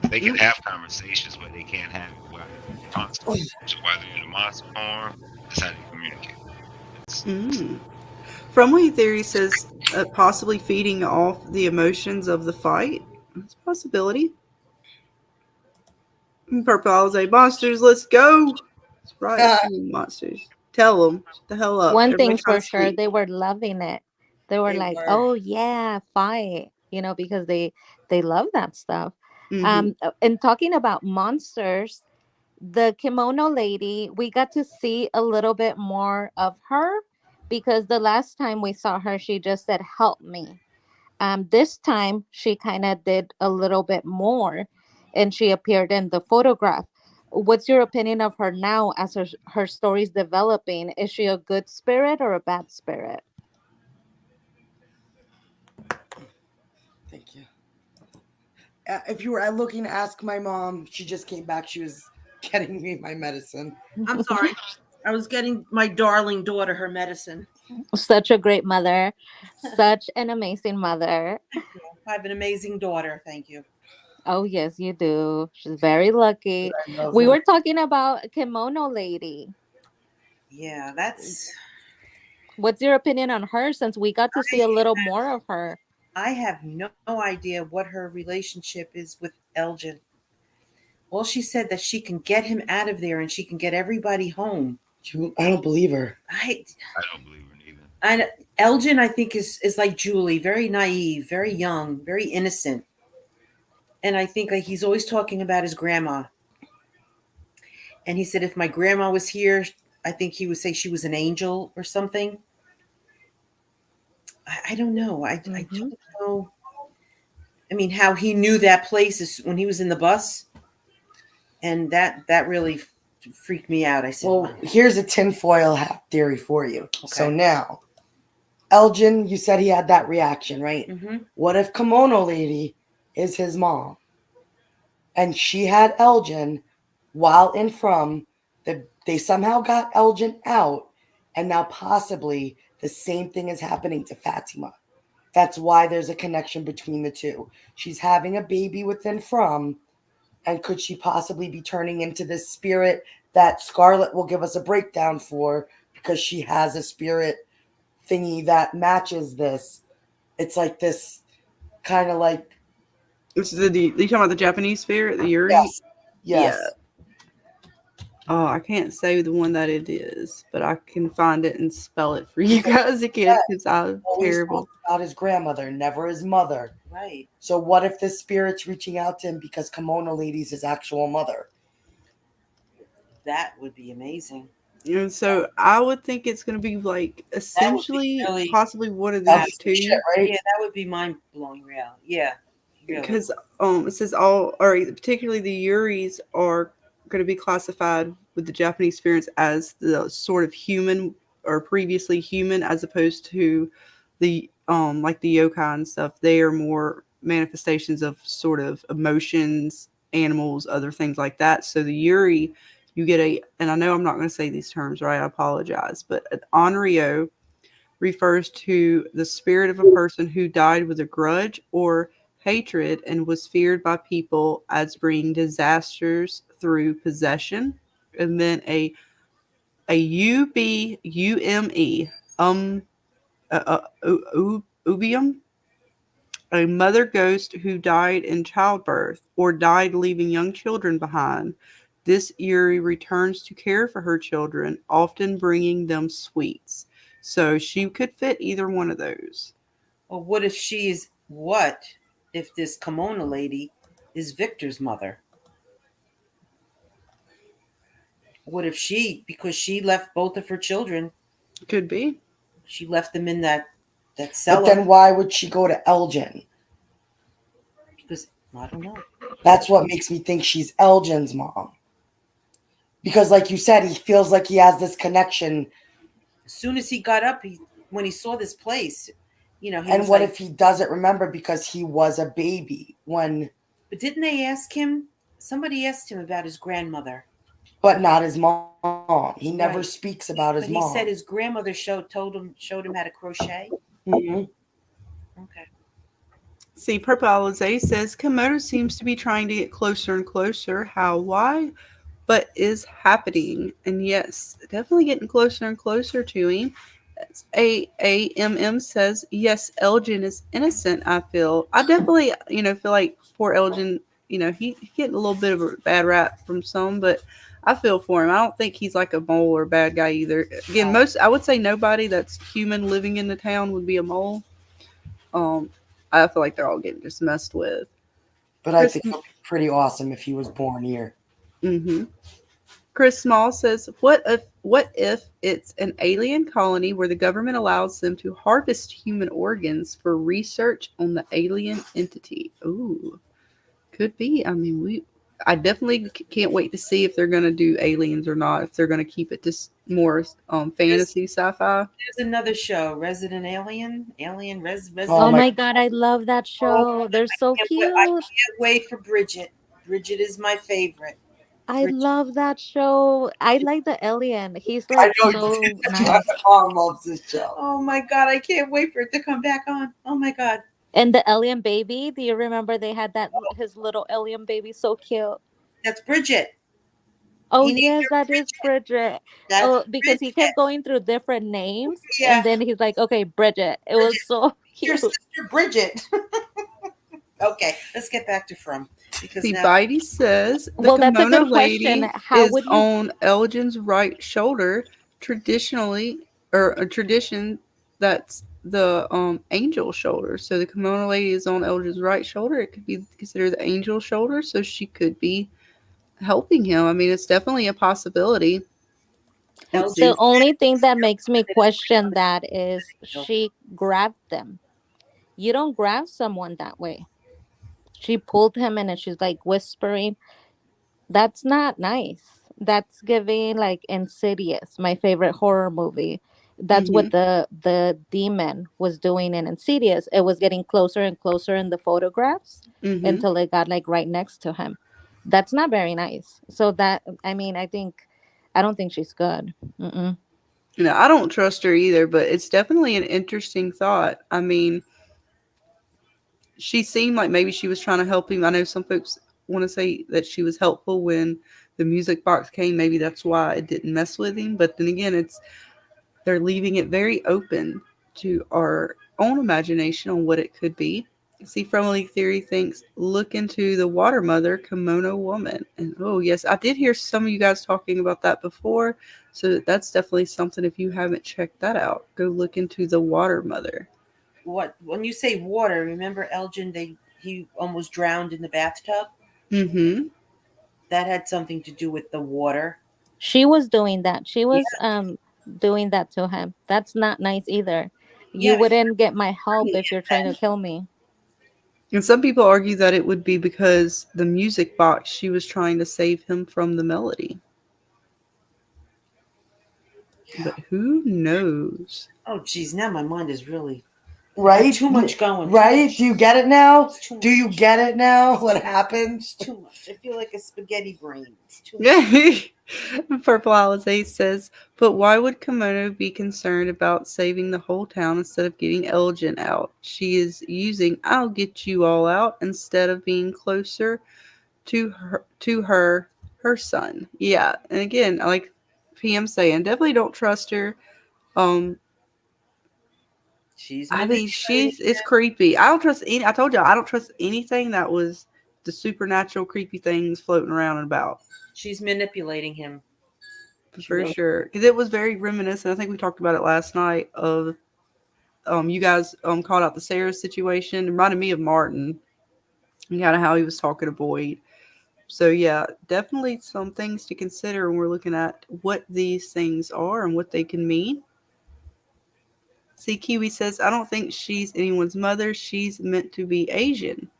They can have conversations, but they can't have it while they're in the monster. So while they're in the monster form, that's how they communicate. Friendly Theory says possibly feeding off the emotions of the fight. That's a possibility. Purple Owl's a monsters, let's go. That's right, monsters. Tell them, the hell up. One Everybody thing's try for to sure, sleep. they were loving it. They were like, were. "Oh yeah, fight," because they love that stuff. Mhm. And talking about monsters, the kimono lady, we got to see a little bit more of her because the last time we saw her, she just said, "Help me." This time she kind of did a little bit more, and she appeared in the photograph. What's your opinion of her now as her story's developing? Is she a good spirit or a bad spirit? Thank you. If you were looking to ask my mom, she just came back. She was getting me my medicine. I'm sorry. I was getting my darling daughter her medicine. Such a great mother, such an amazing mother. I have an amazing daughter. Thank you. Oh yes, you do. She's very lucky. I love We her. were talking about kimono lady. Yeah, that's. What's your opinion on her since we got to see a little more of her? I have no idea what her relationship is with Elgin. Well, she said that she can get him out of there and she can get everybody home. I don't believe her. I don't believe her neither. And Elgin, I think, is like Julie, very naive, very young, very innocent. And I think like he's always talking about his grandma. And he said, if my grandma was here, I think he would say she was an angel or something. I don't know. I don't know. I mean, how he knew that place is when he was in the bus. And that really freaked me out. I said, Well, wow. here's a tinfoil hat theory for you. Okay. So now, Elgin, you said he had that reaction, right? Mm-hmm. What if Kimono Lady is his mom? And she had Elgin while in from, they somehow got Elgin out, and now possibly the same thing is happening to Fatima. That's why there's a connection between the two. She's having a baby within from, and could she possibly be turning into this spirit that Scarlet will give us a breakdown for because she has a spirit thingy that matches this? It's like this kind of like. It's you talking about the Japanese spirit, the Yuri? Yes. Yeah. Oh, I can't say the one that it is, but I can find it and spell it for you guys again because I'm Always terrible. talks about his grandmother, never his mother. Right. So what if this spirit's reaching out to him because Kimono Lady's his actual mother? That would be amazing. And so I would think it's going to be like essentially really- possibly one of That's these some two. shit, right? Yeah, that would be mind blowing. Real. Yeah. Really. Because it says all, or particularly the Yuris are going to be classified with the Japanese spirits as the sort of human or previously human, as opposed to the like the yokai and stuff. They are more manifestations of sort of emotions, animals, other things like that. So the Yuri, you get and I know I'm not going to say these terms right, I apologize, but an onryo refers to the spirit of a person who died with a grudge or hatred and was feared by people as bringing disasters through possession. And then a um ubium, a mother ghost who died in childbirth or died leaving young children behind. This Yuri returns to care for her children, often bringing them sweets. So she could fit either one of those. Or what if this kimono lady is Victor's mother? What if because she left both of her children, Could be. she left them in that cellar? But then why would she go to Elgin? Because I don't know. That's what makes me think she's Elgin's mom. Because, like you said, he feels like he has this connection. As soon as he got up, when he saw this place, and what if he doesn't remember because he was a baby when? But didn't they ask him? Somebody asked him about his grandmother, but not his mom. He never speaks about his mom. He said his grandmother showed him how to crochet. Mm-hmm. Okay. See, Purple Alizé says Komodo seems to be trying to get closer and closer. How? Why? But is happening. And yes, definitely getting closer and closer to him. AMM says, yes, Elgin is innocent, I feel. I definitely, feel like poor Elgin, he's getting a little bit of a bad rap from some, but I feel for him. I don't think he's like a mole or a bad guy either. Again, I would say nobody that's human living in the town would be a mole. I feel like they're all getting just messed with. But I think it would be pretty awesome if he was born here. Mm-hmm. Chris Small says, what if it's an alien colony where the government allows them to harvest human organs for research on the alien entity? Ooh, could be. I mean, I definitely can't wait to see if they're going to do aliens or not, if they're going to keep it just more fantasy sci-fi. There's another show, Resident Alien. Oh my God, I love that show. They're so cute. I can't wait for Bridget. Bridget is my favorite. I love that show. I like the alien. He's like so nice. My mom loves this show. Oh my God, I can't wait for it to come back on. Oh my God. And the alien baby, do you remember they had his little alien baby? So cute. That's Bridget. Oh yes, that is Bridget. That's because Bridget. he kept going through different names, Yeah. and then he's like, "Okay, Bridget." It was so cute. Your sister Bridget. Okay, let's get back to From. Because Bitey says the well, that's a kimono good lady question. How is would you... on Elgin's right shoulder, traditionally, or a tradition that's the angel shoulder. So the kimono lady is on Elgin's right shoulder. It could be considered the angel shoulder, so she could be helping him. I mean, it's definitely a possibility. The only thing that makes me question that is she grabbed them. You don't grab someone that way. She pulled him in and she's like whispering. That's not nice. That's giving like Insidious, my favorite horror movie. That's what the demon was doing in Insidious. It was getting closer and closer in the photographs until it got like right next to him. That's not very nice. So that, I mean, I don't think she's good. Mm-mm. I don't trust her either, but it's definitely an interesting thought. I mean, she seemed like maybe she was trying to help him. I know some folks want to say that she was helpful when the music box came. Maybe that's why it didn't mess with him. But then again, they're leaving it very open to our own imagination on what it could be. See, Friendly Theory thinks, look into the Water Mother Kimono Woman. And oh yes, I did hear some of you guys talking about that before. So that's definitely something, if you haven't checked that out, go look into the Water Mother. What, when you say water, remember Elgin, he almost drowned in the bathtub? Mm-hmm. That had something to do with the water. She was doing that. She was doing that to him. That's not nice either. You wouldn't get my help if you're trying to kill me. And some people argue that it would be because the music box, she was trying to save him from the melody. But who knows? Oh, geez, now my mind is really... Right? Too much going. Right? Do you get it now? It's too Do you much. get it now? What happens? It's too much. I feel like a spaghetti brain. It's too much. Yeah. Purple Alizé says, but why would Kimono be concerned about saving the whole town instead of getting Elgin out? She is using "I'll get you all out" instead of being closer to her son. Yeah, and again, like PM saying, definitely don't trust her. Um, She's I mean, manipulating it's him. creepy. I don't trust any. I told you I don't trust anything that was the supernatural creepy things floating around and about. She's manipulating him. She For really. sure, because it was very reminiscent. I think we talked about it last night. Of you guys called out the Sarah situation. It reminded me of Martin and kind of how he was talking to Boyd. So yeah, definitely some things to consider when we're looking at what these things are and what they can mean. See, Kiwi says, I don't think she's anyone's mother. She's meant to be Asian.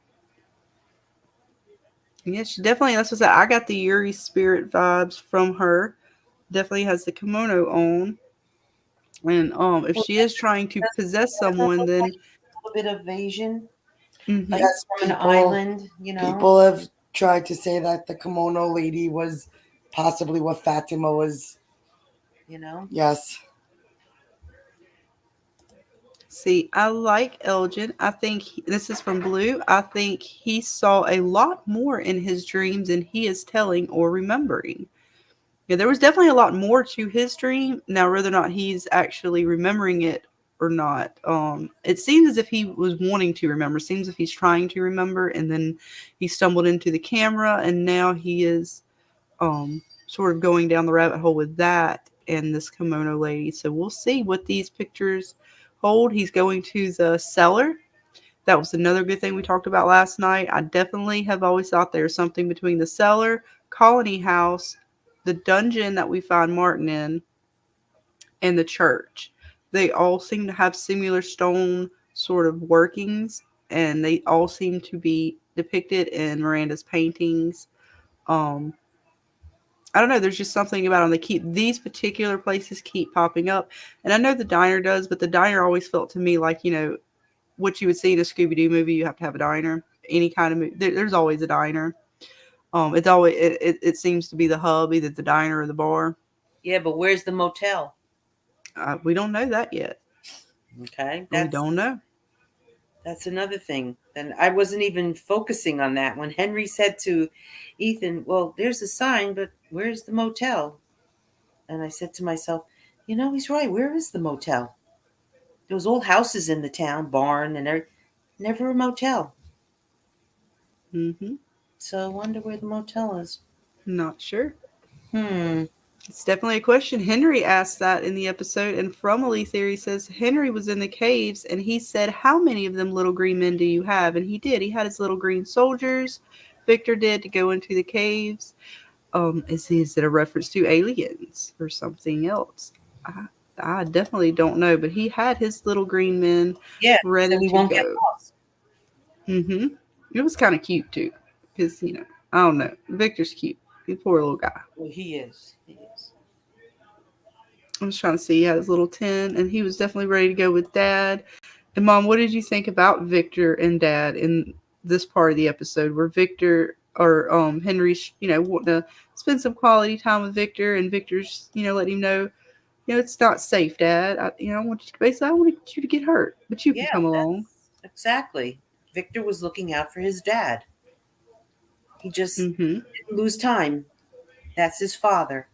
Yeah, she definitely. That's what I got the Yuri spirit vibes from her. Definitely has the kimono on. And if Well, she is trying to possess doesn't someone, look like then a little bit of Asian, like mhm. Yes, from an people island, you know. people have tried to say that the kimono lady was possibly what Fatima was. You know. Yes. See, I like Elgin. I think this is from Blue. I think he saw a lot more in his dreams than he is telling or remembering. Yeah, there was definitely a lot more to his dream. Now, whether or not he's actually remembering it or not, it seems as if he was wanting to remember. It seems as if he's trying to remember, and then he stumbled into the camera, and now he is sort of going down the rabbit hole with that and this kimono lady. So we'll see what these pictures hold. He's going to the cellar. That was another good thing we talked about last night. I definitely have always thought there's something between the cellar, colony house, the dungeon that we find Martin in, and the church. They all seem to have similar stone sort of workings, and they all seem to be depicted in Miranda's paintings. Um, I don't know. There's just something about them. They keep these particular places keep popping up, and I know the diner does, but the diner always felt to me like what you would see in a Scooby Doo movie. You have to have a diner. Any kind of movie, there's always a diner. It's always it seems to be the hub, either the diner or the bar. Yeah, but where's the motel? We don't know that yet. Okay, We don't know. that's another thing. And I wasn't even focusing on that when Henry said to Ethan, "Well, there's a sign, but where's the motel?" And I said to myself, "You know, he's right. Where is the motel? There was old houses in the town, barn, and never a motel. Mm-hmm. So I wonder where the motel is." Not sure. Hmm. It's definitely a question. Henry asked that in the episode, and Fromely Theory says Henry was in the caves and he said, "How many of them little green men do you have?" And he did. He had his little green soldiers. Victor did to go into the caves. Is it a reference to aliens or something else? I definitely don't know, but he had his little green men Yeah, ready so we to won't get go. lost. Mm-hmm. It was kind of cute too, because I don't know. Victor's cute. He's a poor little guy. Well, he is. He is. I was trying to see. He had his little tin, and he was definitely ready to go with Dad. And Mom, what did you think about Victor and Dad in this part of the episode, where Victor or Henry's, wanting to spend some quality time with Victor, and Victor's, letting him know, it's not safe, Dad. I want you to, basically, I want you to get hurt, but you can Yeah, come along. exactly. Victor was looking out for his dad. He just Mm-hmm. didn't lose time. That's his father,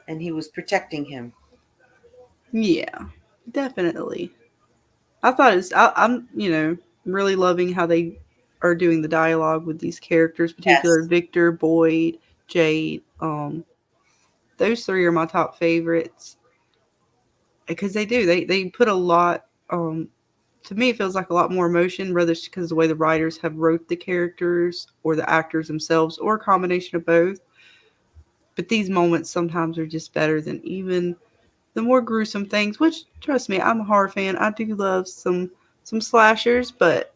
and he was protecting him. Yeah, definitely. I thought I'm really loving how they are doing the dialogue with these characters, particular Yes. Victor, Boyd, Jade. Those three are my top favorites because they put a lot. To me, it feels like a lot more emotion, whether it's because of the way the writers have wrote the characters or the actors themselves, or a combination of both. But these moments sometimes are just better than even the more gruesome things. Which, trust me, I'm a horror fan. I do love some slashers, but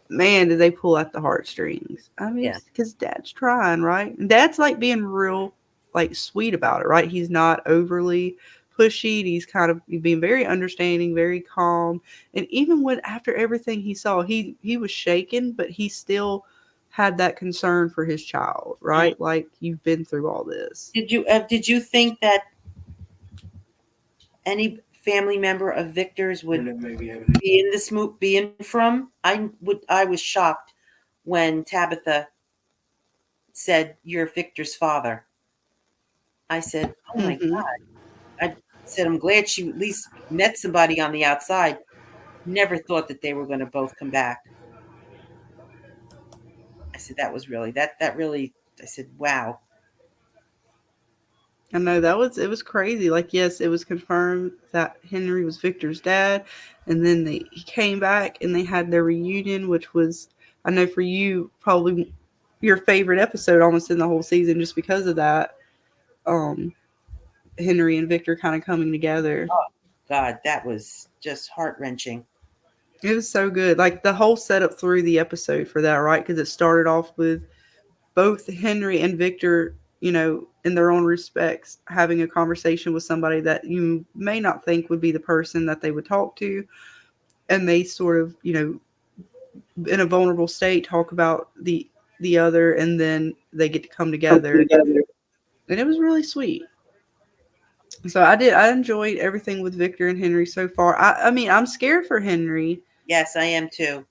man, did they pull at the heartstrings. I mean, Yeah. because Dad's trying, right? And Dad's like being real, like sweet about it, right? He's not overly pushy. He's kind of being very understanding, very calm. And even when after everything he saw, he was shaken, but he still had that concern for his child, right? Like, you've been through all this. Did you think that any family member of Victor's would be in this movie, be in from? I was shocked when Tabitha said, "You're Victor's father." I said, "Oh my Mhm. God." I said, "I'm glad she at least met somebody on the outside." Never thought that they were going to both come back. I said, that was really, that really, I said, wow. I know it was crazy. Like, yes, it was confirmed that Henry was Victor's dad, and then he came back and they had their reunion, which was, I know for you, probably your favorite episode almost in the whole season, just because of that. Henry and Victor kind of coming together. Oh God, that was just heart-wrenching. It was so good. Like, the whole setup through the episode for that, right? Because it started off with both Henry and Victor, in their own respects, having a conversation with somebody that you may not think would be the person that they would talk to. And they sort of, in a vulnerable state, talk about the other, and then they get to come together. And it was really sweet. So I enjoyed everything with Victor and Henry so far. I mean, I'm scared for Henry. Yes, I am too.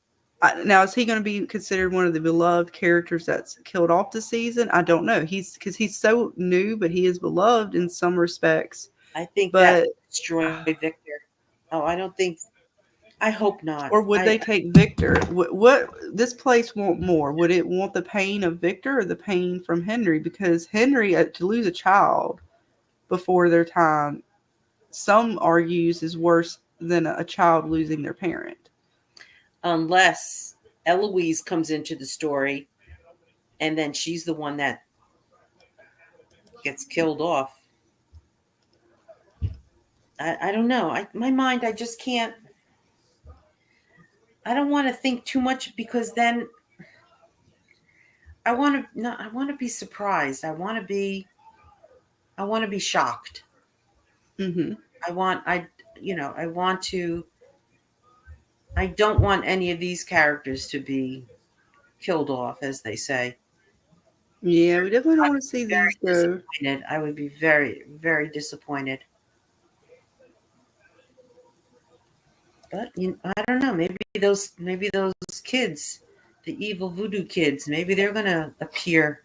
Now, is he going to be considered one of the beloved characters that's killed off this season? I don't know. Because he's so new, but he is beloved in some respects. I think But that would destroy Victor. Oh, I don't think. I hope not. Or would they take Victor? What this place want more? Would it want the pain of Victor or the pain from Henry? Because Henry, to lose a child before their time, some argues is worse than a child losing their parent. Unless Eloise comes into the story, and then she's the one that gets killed off. I don't know. My mind, I just can't. I don't want to think too much, because then I want to. No, I want to be surprised. I want to be shocked. Mm-hmm. I want to. I don't want any of these characters to be killed off, as they say. Yeah, we definitely don't want to see Very these go. disappointed. I would be very, very disappointed. But I don't know. Maybe those kids, the evil voodoo kids, maybe they're gonna appear.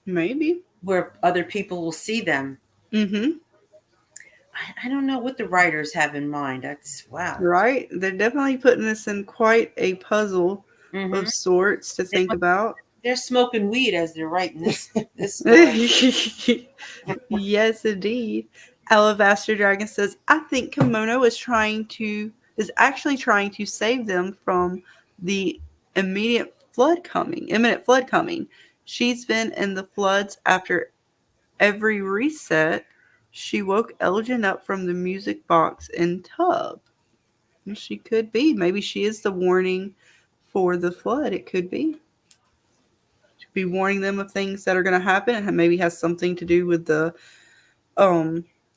Maybe where other people will see them. Mm-hmm. I don't know what the writers have in mind. That's wow. Right? They're definitely putting us in quite a puzzle of sorts to think about. They're smoking weed as they're writing this story. Yes, indeed. Alabaster Dragon says, I think Kimono is actually trying to save them from the imminent flood coming. She's been in the floods after every reset. She woke Elgin up from the music box in tub. And she could be. Maybe she is the warning for the flood. It could be. She'd be warning them of things that are going to happen, and maybe has something to do with the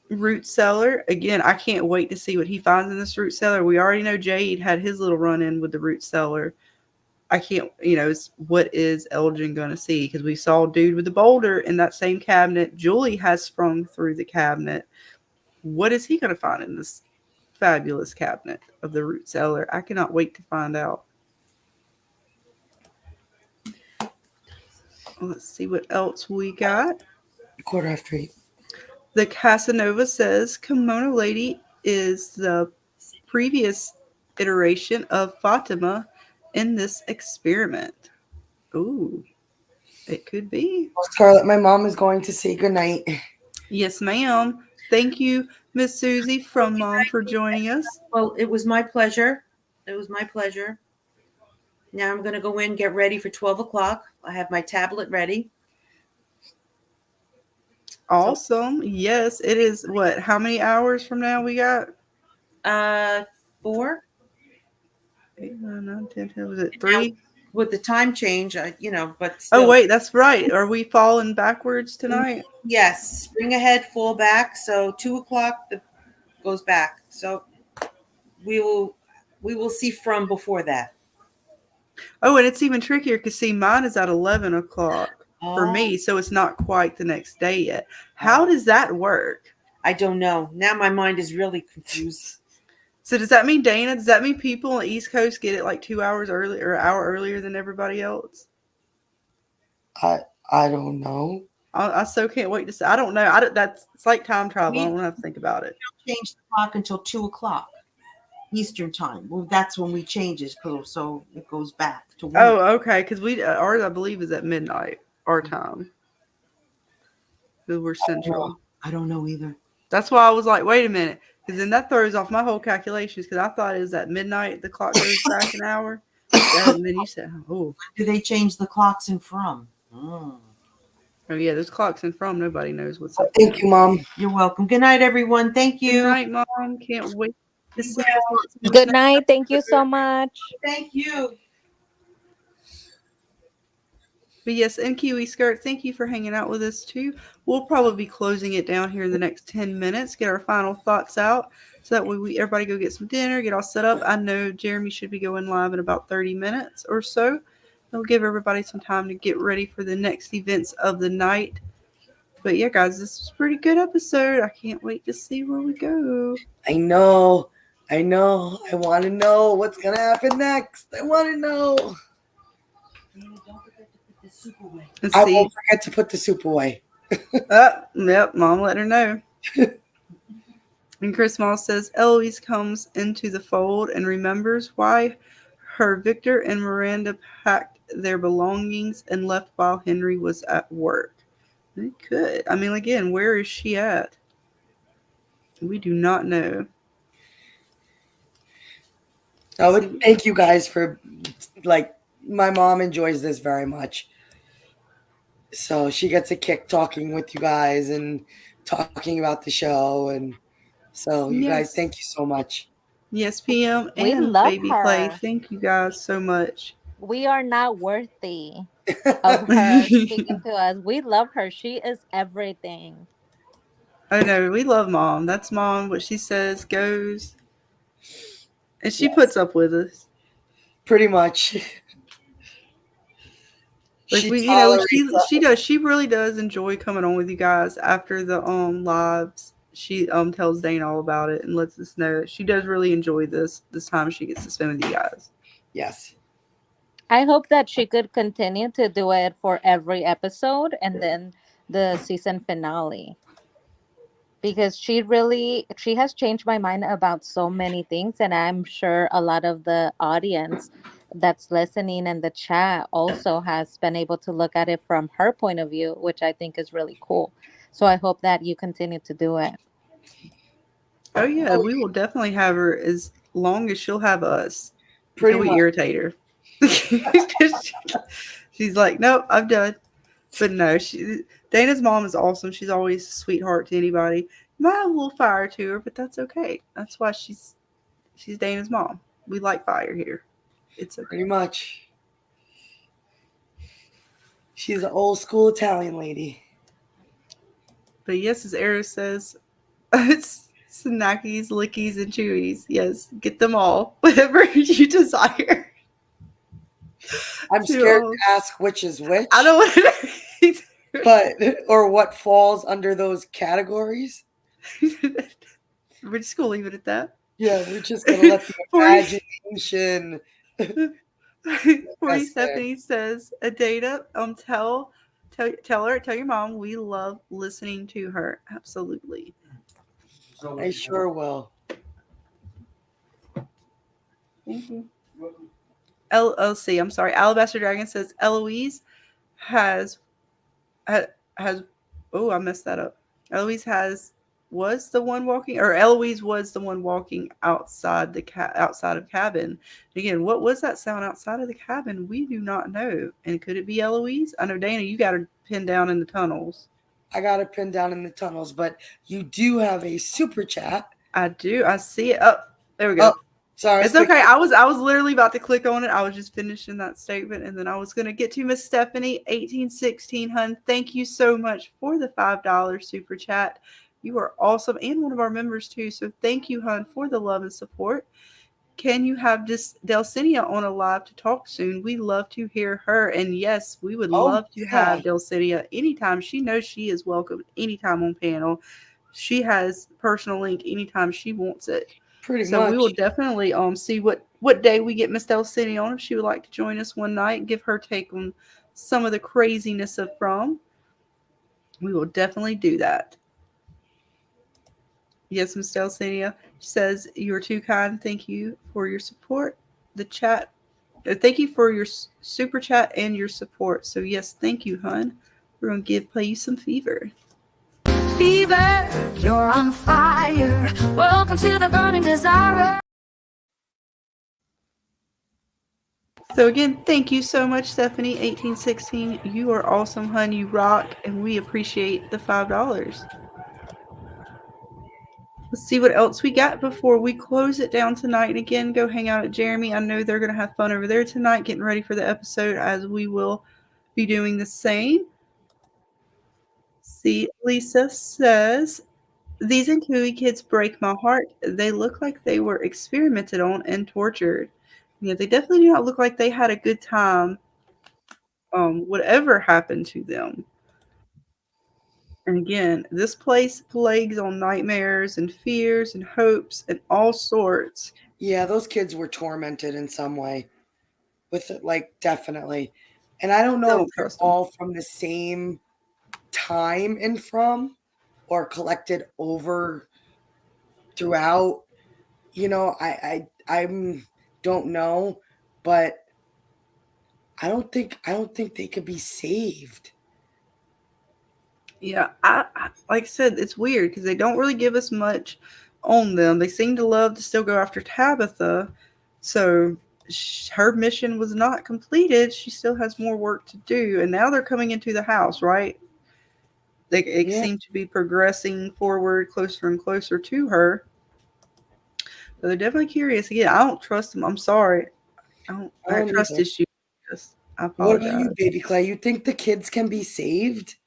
root cellar. Again, I can't wait to see what he finds in this root cellar. We already know Jade had his little run-in with the root cellar. I can't, what is Elgin going to see? Because we saw a dude with the boulder in that same cabinet. Julie has sprung through the cabinet. What is he going to find in this fabulous cabinet of the root cellar? I cannot wait to find out. Let's see what else we got. 8:15. The Casanova says Kimono Lady is the previous iteration of Fatima in this experiment. Ooh, it could be. Well, Scarlett, my mom is going to say goodnight. Yes, ma'am. Thank you, Miss Suzie from Mom, for joining us. Well, it was my pleasure. Now I'm going to go in, get ready for 12 o'clock. I have my tablet ready. Awesome. Yes, it is. What? How many hours from now we got? 4. 8, 9, 9, 10, 10. Was it 3? with the time change, but Oh still. wait, that's right. Are we falling backwards tonight? Yes, spring ahead, fall back. So 2:00 goes back. So we will see from before that. Oh, and it's even trickier because see, mine is at 11 o'clock for me, so it's not quite the next day yet. How does that work? I don't know. Now my mind is really confused. So does that mean, Dana, does that mean people on the East Coast get it like 2 hours early or an hour earlier than everybody else? I don't know. I so can't wait to see. I don't know. It's like time travel. I don't have to think about it. We don't change the clock until 2:00 Eastern time. Well, that's when we change it, so it goes back to 1. Oh, okay. Because ours, I believe, is at midnight our time. Because we're central. I don't know either. That's why I was like, wait a minute. Because then that throws off my whole calculations. Because I thought it was at midnight the clock goes back an hour. And then you said, oh. Do they change the clocks in from? Oh, yeah. There's clocks in from. Nobody knows what's up. Thank you, Mom. You're welcome. Good night, everyone. Thank you. Good night, Mom. Can't wait to see you. Good night. Thank you so much. Thank you. But yes, and Kiwi Skirt, thank you for hanging out with us too. We'll probably be closing it down here in the next 10 minutes, get our final thoughts out. So that way everybody go get some dinner, get all set up. I know Jeremy should be going live in about 30 minutes or so. It'll give everybody some time to get ready for the next events of the night. But yeah, guys, this was a pretty good episode. I can't wait to see where we go. I know. I want to know what's going to happen next. I want to know. I won't forget to put the soup away. Yep, Mom let her know. And Chris Moss says, Eloise comes into the fold and remembers why her Victor and Miranda packed their belongings and left while Henry was at work. They could. I mean, again, where is she at? We do not know. Thank you guys for, my mom enjoys this very much. So she gets a kick talking with you guys and talking about the show. And so you guys, thank you so much. Yes, PM We and love Baby her. Play. Thank you guys so much. We are not worthy of her speaking to us. We love her. She is everything. I know. We love Mom. That's Mom. What she says goes. And she puts up with us. Pretty much. She does. She really does enjoy coming on with you guys after the lives. She tells Dane all about it and lets us know that she does really enjoy this time she gets to spend with you guys. Yes. I hope that she could continue to do it for every episode and then the season finale. Because she has changed my mind about so many things, and I'm sure a lot of the audience that's listening in the chat also has been able to look at it from her point of view, which I think is really cool. So I hope that you continue to do it. Oh yeah, we will definitely have her as long as she'll have us. Pretty we much. irritate her. She's like, nope, I'm done. But no, Dana's mom is awesome. She's always a sweetheart to anybody. Might have a little fire to her, but that's okay. That's why she's Dana's mom. We like fire here. It's okay. Pretty much. She's an old school Italian lady. But yes, as Eris says, it's snackies, lickies, and chewies. Yes, get them all. Whatever you desire. I'm scared to ask which is which. I don't want to but or what falls under those categories. We're just gonna leave it at that. Yeah, we're just gonna let the imagination. Stephanie says, Adata, tell your mom we love listening to her. Absolutely. I sure will. Thank you. LOC, I'm sorry. Alabaster Dragon says Eloise has I messed that up. Eloise was the one walking outside outside of cabin. Again, what was that sound outside of the cabin? We do not know. And could it be Eloise? I know, Dana, you got her pinned down in the tunnels. I got her pinned down in the tunnels, but you do have a super chat. I do. I see it. Oh, there we go. Sorry, It's okay. I was literally about to click on it. I was just finishing that statement, and then I was gonna get to Miss Stephanie 1816. Hun, thank you so much for the $5 super chat. You are awesome and one of our members too. So thank you, Hun, for the love and support. Can you have this Delcinia on a live to talk soon? We love to hear her. And yes, we would Oh, love to have Delcinia anytime. She knows she is welcome anytime on panel. She has personal link anytime she wants it. pretty So much. we will definitely see what day we get Miss Delcinia on. If she would like to join us one night, give her take on some of the craziness of prom. We will definitely do that. Yes, Miss Delcinia says you're too kind. Thank you for your support. The chat. Thank you for your super chat and your support. So yes, thank you, hun. We're gonna play you some Fever. Fever, you're on fire. Welcome to the burning desire. So again, thank you so much, Stephanie 1816. You are awesome, hun. You rock, and we appreciate the $5. Let's see what else we got before we close it down tonight. And again, go hang out at Jeremy. I know they're going to have fun over there tonight, getting ready for the episode, as we will be doing the same. See, Lisa says, these Nkui kids break my heart. They look like they were experimented on and tortured. Yeah, they definitely do not look like they had a good time. Whatever happened to them. And again, this place plagues on nightmares and fears and hopes and all sorts. Yeah, those kids were tormented in some way with it, like, definitely. And I don't know if they're all from the same time and from or collected over throughout. You know, I don't know, but I don't think they could be saved. Yeah, I like I said, it's weird because they don't really give us much on them. They seem to love to still go after Tabitha, so her mission was not completed. She still has more work to do, and now they're coming into the house, right? They seem to be progressing forward closer and closer to her. So they're definitely curious. Again, I don't trust them. I'm sorry. I don't trust issues. I apologize. What about you, Baby Clay? You think the kids can be saved?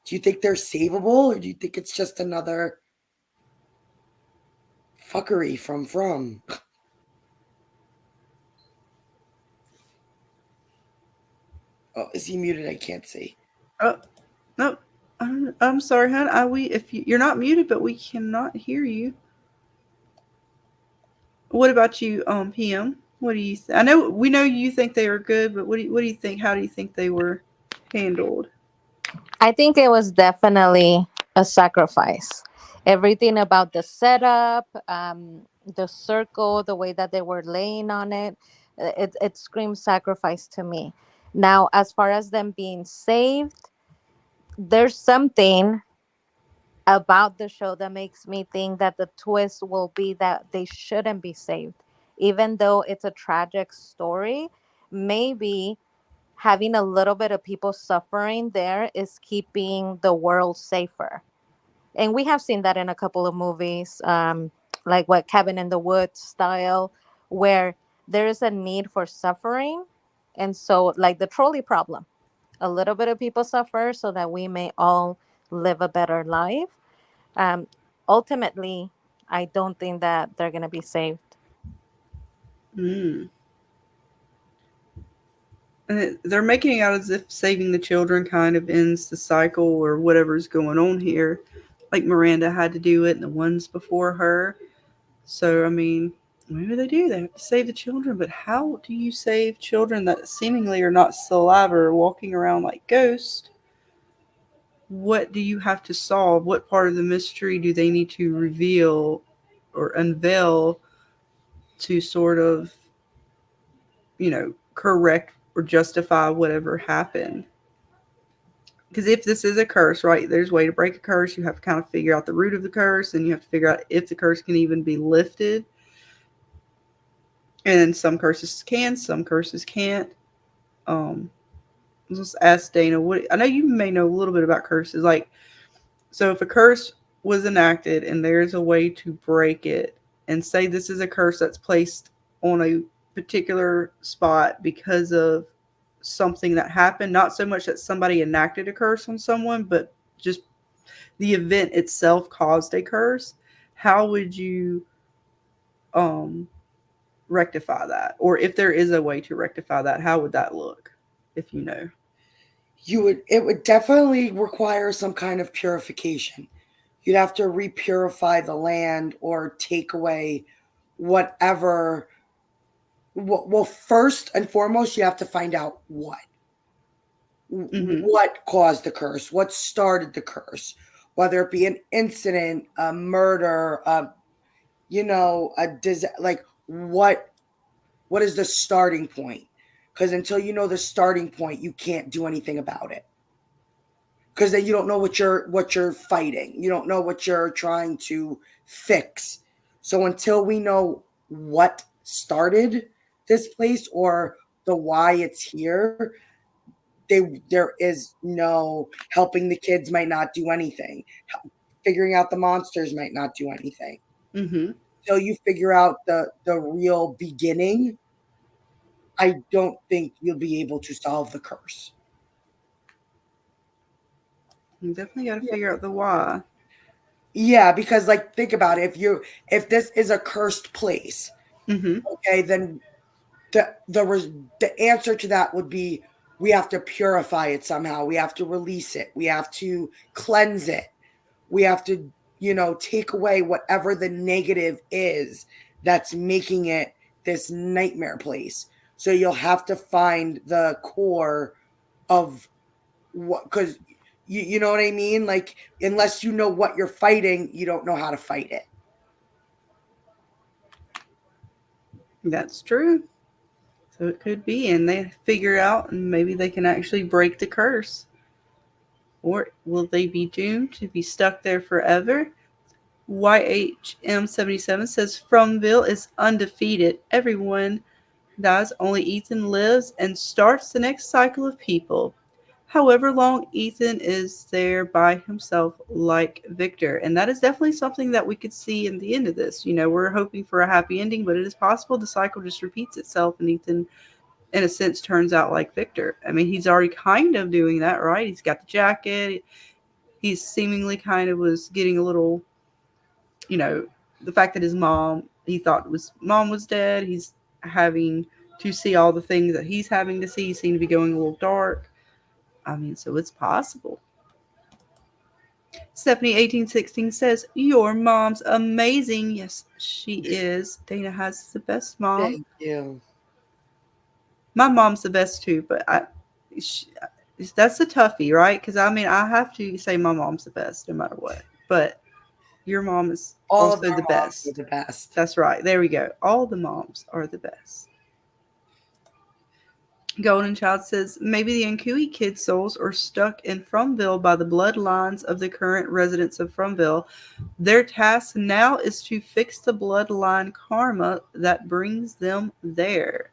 Do you think they're savable, or do you think it's just another fuckery from? Oh, is he muted? I can't see. Oh, no. I'm sorry, hon. You're not muted, but we cannot hear you. What about you, PM? What do you? I know we know you think they are good, but what do you think? How do you think they were handled? I think it was definitely a sacrifice. Everything about the setup, the circle, the way that they were laying on it, it screams sacrifice to me. Now, as far as them being saved, there's something about the show that makes me think that the twist will be that they shouldn't be saved. Even though it's a tragic story, maybe having a little bit of people suffering there is keeping the world safer. And we have seen that in a couple of movies, like what Cabin in the Woods style, where there is a need for suffering. And so, like the trolley problem, a little bit of people suffer so that we may all live a better life. Um, Ultimately, I don't think that they're going to be saved. And they're making it out as if saving the children kind of ends the cycle or whatever's going on here. Like Miranda had to do it and the ones before her. So, I mean, maybe they do. They have to save the children. But how do you save children that seemingly are not still alive or walking around like ghosts? What do you have to solve? What part of the mystery do they need to reveal or unveil to sort of, correct or justify whatever happened? Because if this is a curse, right, there's a way to break a curse. You have to kind of figure out the root of the curse, and you have to figure out if the curse can even be lifted. And some curses can, some curses can't. Let's ask Dana. What I know you may know a little bit about curses. Like, so if a curse was enacted and there's a way to break it, and say this is a curse that's placed on a particular spot because of something that happened. Not so much that somebody enacted a curse on someone, but just the event itself caused a curse. How would you um rectify that? Or if there is a way to rectify that, how would that look, if you know? It would definitely require some kind of purification. You'd have to repurify the land or take away whatever. Well, first and foremost, you have to find out what caused the curse, what started the curse, whether it be an incident, a murder, like what is the starting point? Because until you know the starting point, you can't do anything about it. Because then you don't know what you're fighting. You don't know what you're trying to fix. So until we know what started this place or the why it's here, there is no helping the kids might not do anything. Figuring out the monsters might not do anything. Till you figure out the real beginning, I don't think you'll be able to solve the curse. You definitely got to figure out the why. Yeah, because like think about it. If this is a cursed place, okay, then the answer to that would be we have to purify it somehow. We have to release it. We have to cleanse it. We have to, take away whatever the negative is that's making it this nightmare place. So you'll have to find the core of what, because you know what I mean? Like, unless you know what you're fighting, you don't know how to fight it. That's true. So it could be, and they figure out, and maybe they can actually break the curse. Or will they be doomed to be stuck there forever? YHM77 says Fromville is undefeated. Everyone dies, only Ethan lives and starts the next cycle of people. However long Ethan is there by himself, like Victor. And that is definitely something that we could see in the end of this. We're hoping for a happy ending, but it is possible the cycle just repeats itself and Ethan, in a sense, turns out like Victor. I mean, he's already kind of doing that, right? He's got the jacket. He's seemingly kind of was getting a little, the fact that his he thought mom was dead. He's having to see all the things that he's having to see. He seemed to be going a little dark. I mean, so it's possible. Stephanie1816 says, your mom's amazing. Yes, she is. Dana has the best mom. Thank you. My mom's the best too, but that's a toughie, right? Because I mean, I have to say my mom's the best no matter what. But your mom is also the best. Are the best. That's right. There we go. All the moms are the best. Golden Child says, maybe the Nkui kids' souls are stuck in Fromville by the bloodlines of the current residents of Fromville. Their task now is to fix the bloodline karma that brings them there.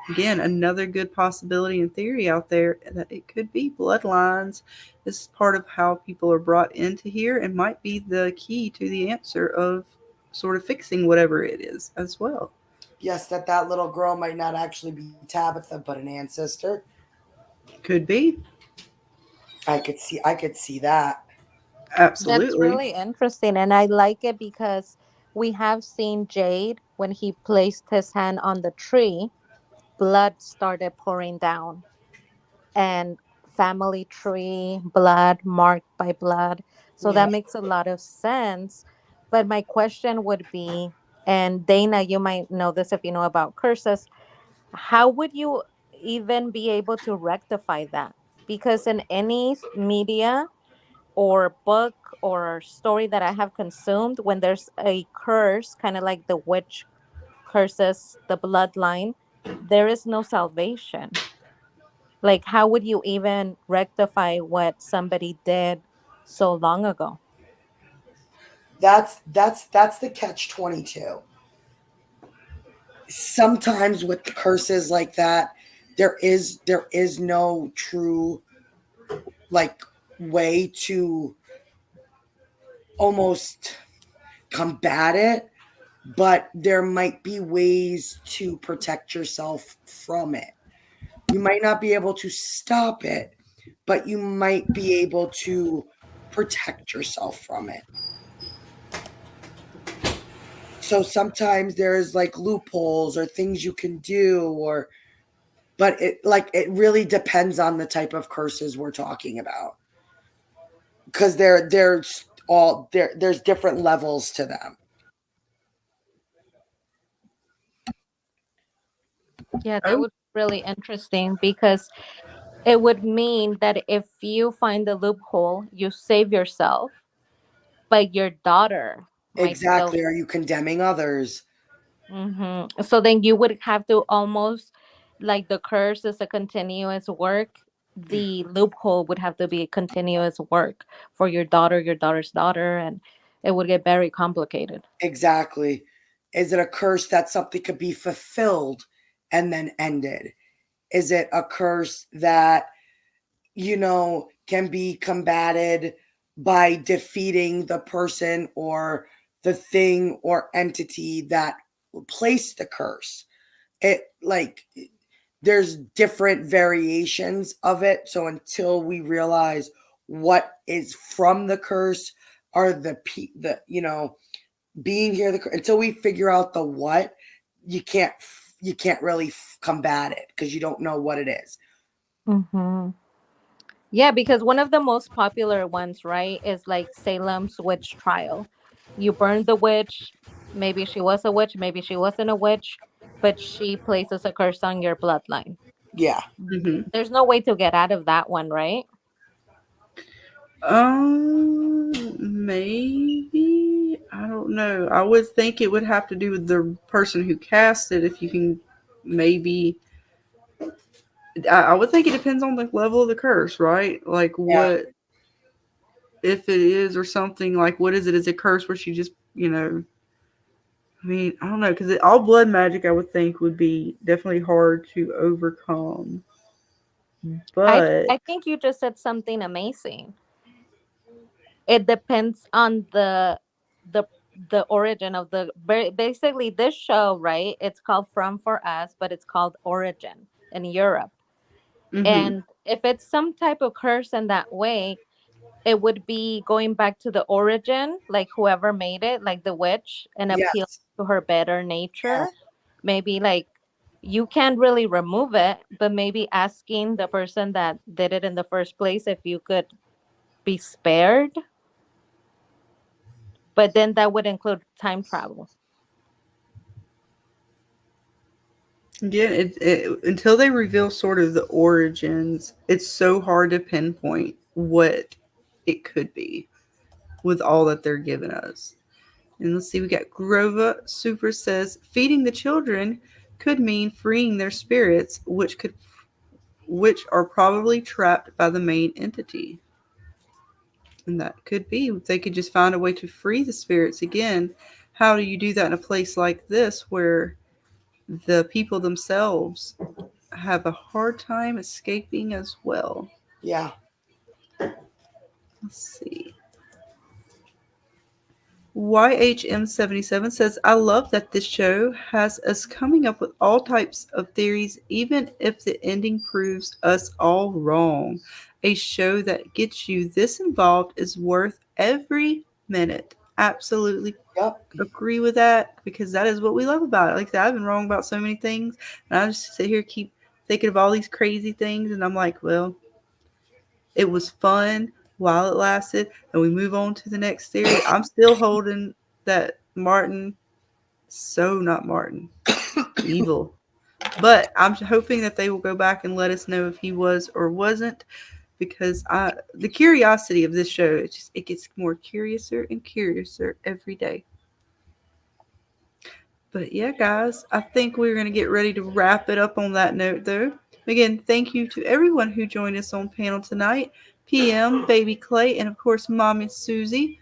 Again, another good possibility and theory out there that it could be bloodlines. This is part of how people are brought into here and might be the key to the answer of sort of fixing whatever it is as well. Yes, that little girl might not actually be Tabitha, but an ancestor. Could be. I could see that. Absolutely. That's really interesting. And I like it because we have seen Jade when he placed his hand on the tree, blood started pouring down. And family tree, blood marked by blood. So that makes a lot of sense. But my question would be, and Dana, you might know this if you know about curses, how would you even be able to rectify that? Because in any media or book or story that I have consumed, when there's a curse, kind of like the witch curses the bloodline, there is no salvation. Like, how would you even rectify what somebody did so long ago? That's the catch-22. Sometimes with the curses like that, there is no true like way to almost combat it, but there might be ways to protect yourself from it. You might not be able to stop it, but you might be able to protect yourself from it. So sometimes there's like loopholes or things you can do, or but it really depends on the type of curses we're talking about, because there's different levels to them. Yeah, that Oh, would be really interesting because it would mean that if you find the loophole, you save yourself, but your daughter might still. Exactly. Are you condemning others? So then you would have to almost like the curse is a continuous work. The loophole would have to be a continuous work for your daughter's daughter, and it would get very complicated. Exactly. Is it a curse that something could be fulfilled and then ended? Is it a curse that, can be combated by defeating the person or the thing or entity that placed the curse? It like there's different variations of it. So until we realize what is from the curse or being here, until we figure out the what, you can't really combat it because you don't know what it is. hmm Yeah, because one of the most popular ones, right, is like Salem's witch trial. You burn the witch. Maybe she was a witch, maybe she wasn't a witch, but she places a curse on your bloodline. Yeah. hmm There's no way to get out of that one, right? Maybe. I don't know. I would think it would have to do with the person who cast it. If you can, maybe. I would think it depends on the level of the curse, right? Like Yeah. what if it is or something like what is it? Is it a curse where she just I mean, I don't know because all blood magic I would think would be definitely hard to overcome. I But I think you just said something amazing. It depends on the the origin of basically this show, right? It's called From for Us, but it's called Origin in Europe. hmm And if it's some type of curse in that way, it would be going back to the origin, like whoever made it, like the witch, and appeal Yes. to her better Yeah. nature. Maybe like you can't really remove it, but maybe asking the person that did it in the first place if you could be spared. But then that would include time travel. again, until they reveal sort of the origins, it's so hard to pinpoint what it could be with all that they're giving us. And let's see, we got Grova Super says feeding the children could mean freeing their spirits, which are probably trapped by the main entity. And that could be they could just find a way to free the spirits again. How do you do that in a place like this where the people themselves have a hard time escaping as well? Yeah. Let's see. YHM77 says, I love that this show has us coming up with all types of theories, even if the ending proves us all wrong. A show that gets you this involved is worth every minute. Absolutely Yep. agree with that because that is what we love about it. Like I said, I've been wrong about so many things, and I just sit here keep thinking of all these crazy things, and I'm like, well, it was fun while it lasted, and we move on to the next theory. I'm still holding that Martin, so not Martin, evil. But I'm hoping that they will go back and let us know if he was or wasn't, because the curiosity of this show, it gets more curiouser and curiouser every day. But yeah, guys, I think we're going to get ready to wrap it up on that note, though. Again, thank you to everyone who joined us on panel tonight. PM, Baby Clay, and of course, Mommy Suzie.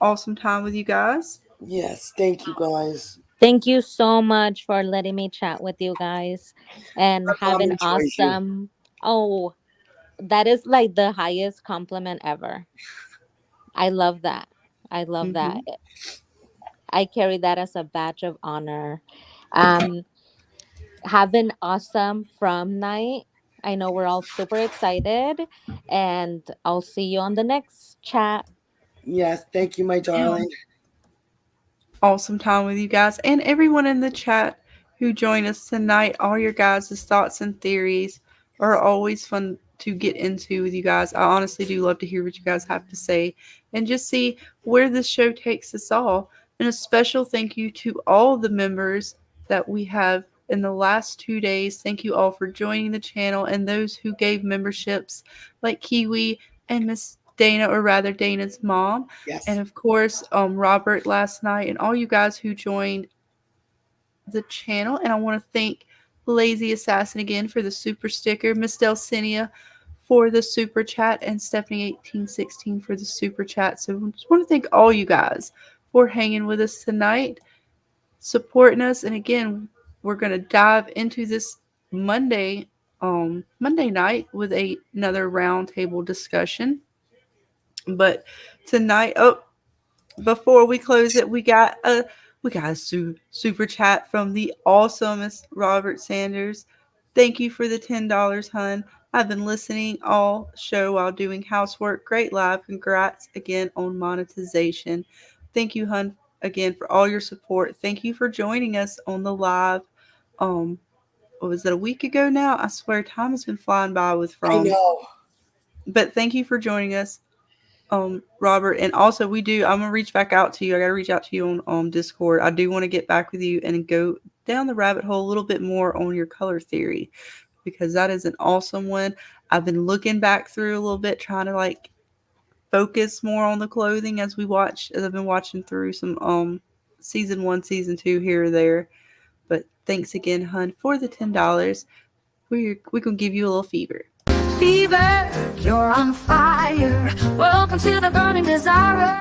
Awesome time with you guys. Yes. Thank you, guys. Thank you so much for letting me chat with you guys and My have mom an enjoys you. awesome. Oh, that is like the highest compliment ever. I love that. I love Mm-hmm. that. I carry that as a badge of honor. Um, have an awesome prom night. I know we're all super excited, and I'll see you on the next chat. Yes, thank you, my darling. Awesome time with you guys and everyone in the chat who joined us tonight. All your guys' thoughts and theories are always fun to get into with you guys. I honestly do love to hear what you guys have to say and just see where this show takes us all. And a special thank you to all the members that we have in the last 2 days. Thank you all for joining the channel and those who gave memberships like Kiwi and Miss Dana, or rather Dana's mom. Yes. And of course, Robert last night and all you guys who joined the channel. And I want to thank Lazy Assassin again for the super sticker, Miss Delcinia for the super chat, and Stephanie1816 for the super chat. So I just want to thank all you guys for hanging with us tonight, supporting us. And again, we're going to dive into this Monday night with another roundtable discussion. But tonight, before we close it, we got a super chat from the awesomest Robert Sanders. Thank you for the $10, hun. I've been listening all show while doing housework. Great live. Congrats again on monetization. Thank you, hun, again for all your support. Thank you for joining us on the live. What was it, a week ago now? I swear time has been flying by with I know. But thank you for joining us, Robert. And also I'm gonna reach back out to you. I gotta reach out to you on Discord. I do want to get back with you and go down the rabbit hole a little bit more on your color theory, because that is an awesome one. I've been looking back through a little bit, trying to like focus more on the clothing as I've been watching through some season 1, season 2 here or there. But thanks again, hun, for the $10. We're gonna give you a little fever. Fever, you're on fire. Welcome to the burning desire.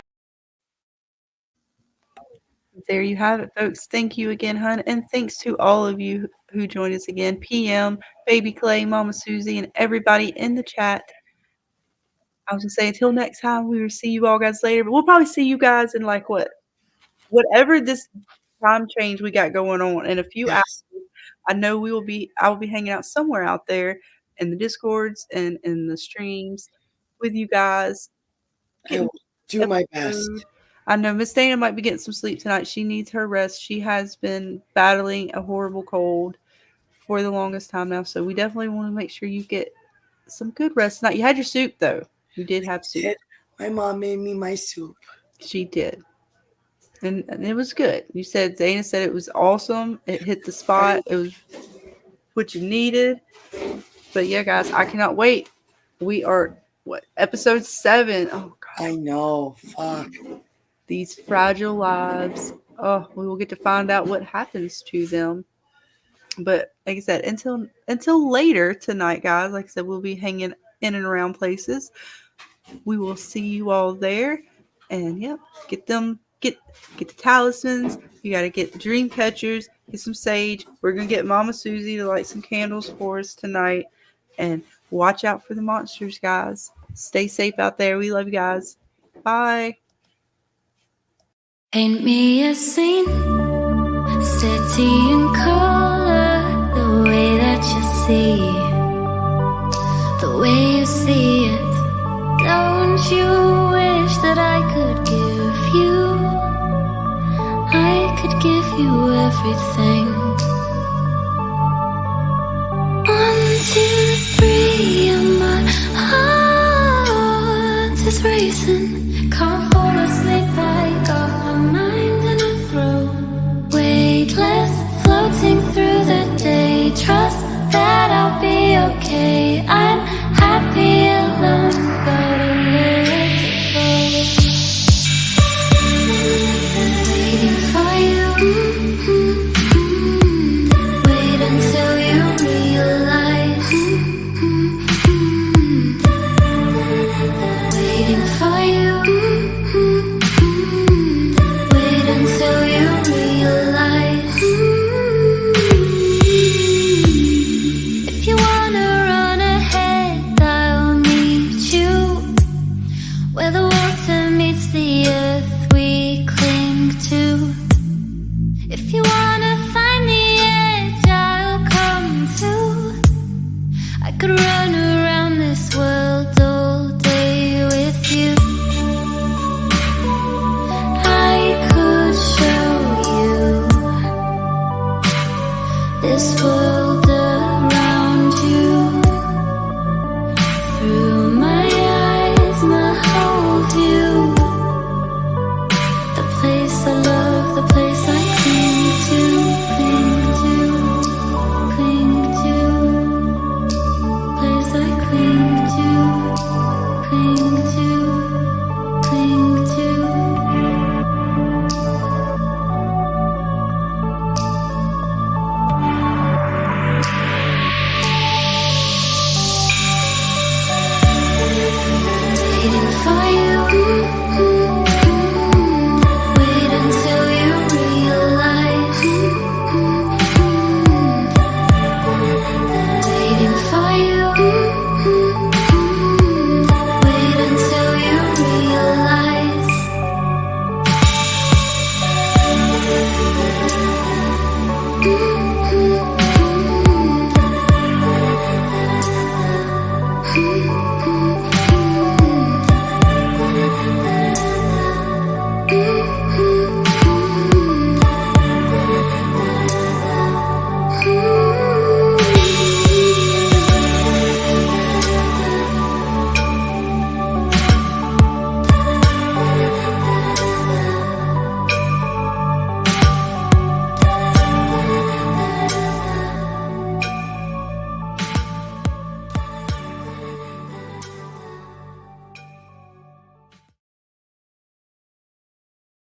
There you have it, folks. Thank you again, hun. And thanks to all of you who joined us again. PM, Baby Clay, Mama Suzie, and everybody in the chat. I was going to say, until next time, we will see you all guys later. But we'll probably see you guys in whatever this time change we got going on in a few hours. I know I will be hanging out somewhere out there in the Discords and in the streams with you guys. I will do my best. I know Miss Dana might be getting some sleep tonight. She needs her rest. She has been battling a horrible cold for the longest time now. So we definitely want to make sure you get some good rest tonight. You had your soup, though. You did have soup. My mom made me my soup. She did. And it was good. Dana said it was awesome. It hit the spot. It was what you needed. But yeah, guys, I cannot wait. We are, episode 7. Oh, God. I know. Fuck. These fragile lives. Oh, we will get to find out what happens to them. But like I said, until later tonight, guys, like I said, we'll be hanging in and around places. We will see you all there. And yeah, get the talismans. You got to get the dream catchers. Get some sage. We're going to get Mama Suzie to light some candles for us tonight. And watch out for the monsters, guys. Stay safe out there. We love you guys. Bye. Paint me a scene, city in color, the way that you see, the way you see it. Don't you wish that I could give you, I could give you everything. 1, 2, 3, and my heart is racing. Can't fall asleep, I got my mind in a throw. Weightless, floating through the day. Trust that I'll be okay. I'm happy alone, but I let it go. Waiting for you. Wait until you realize. Waiting for you. place I love, the place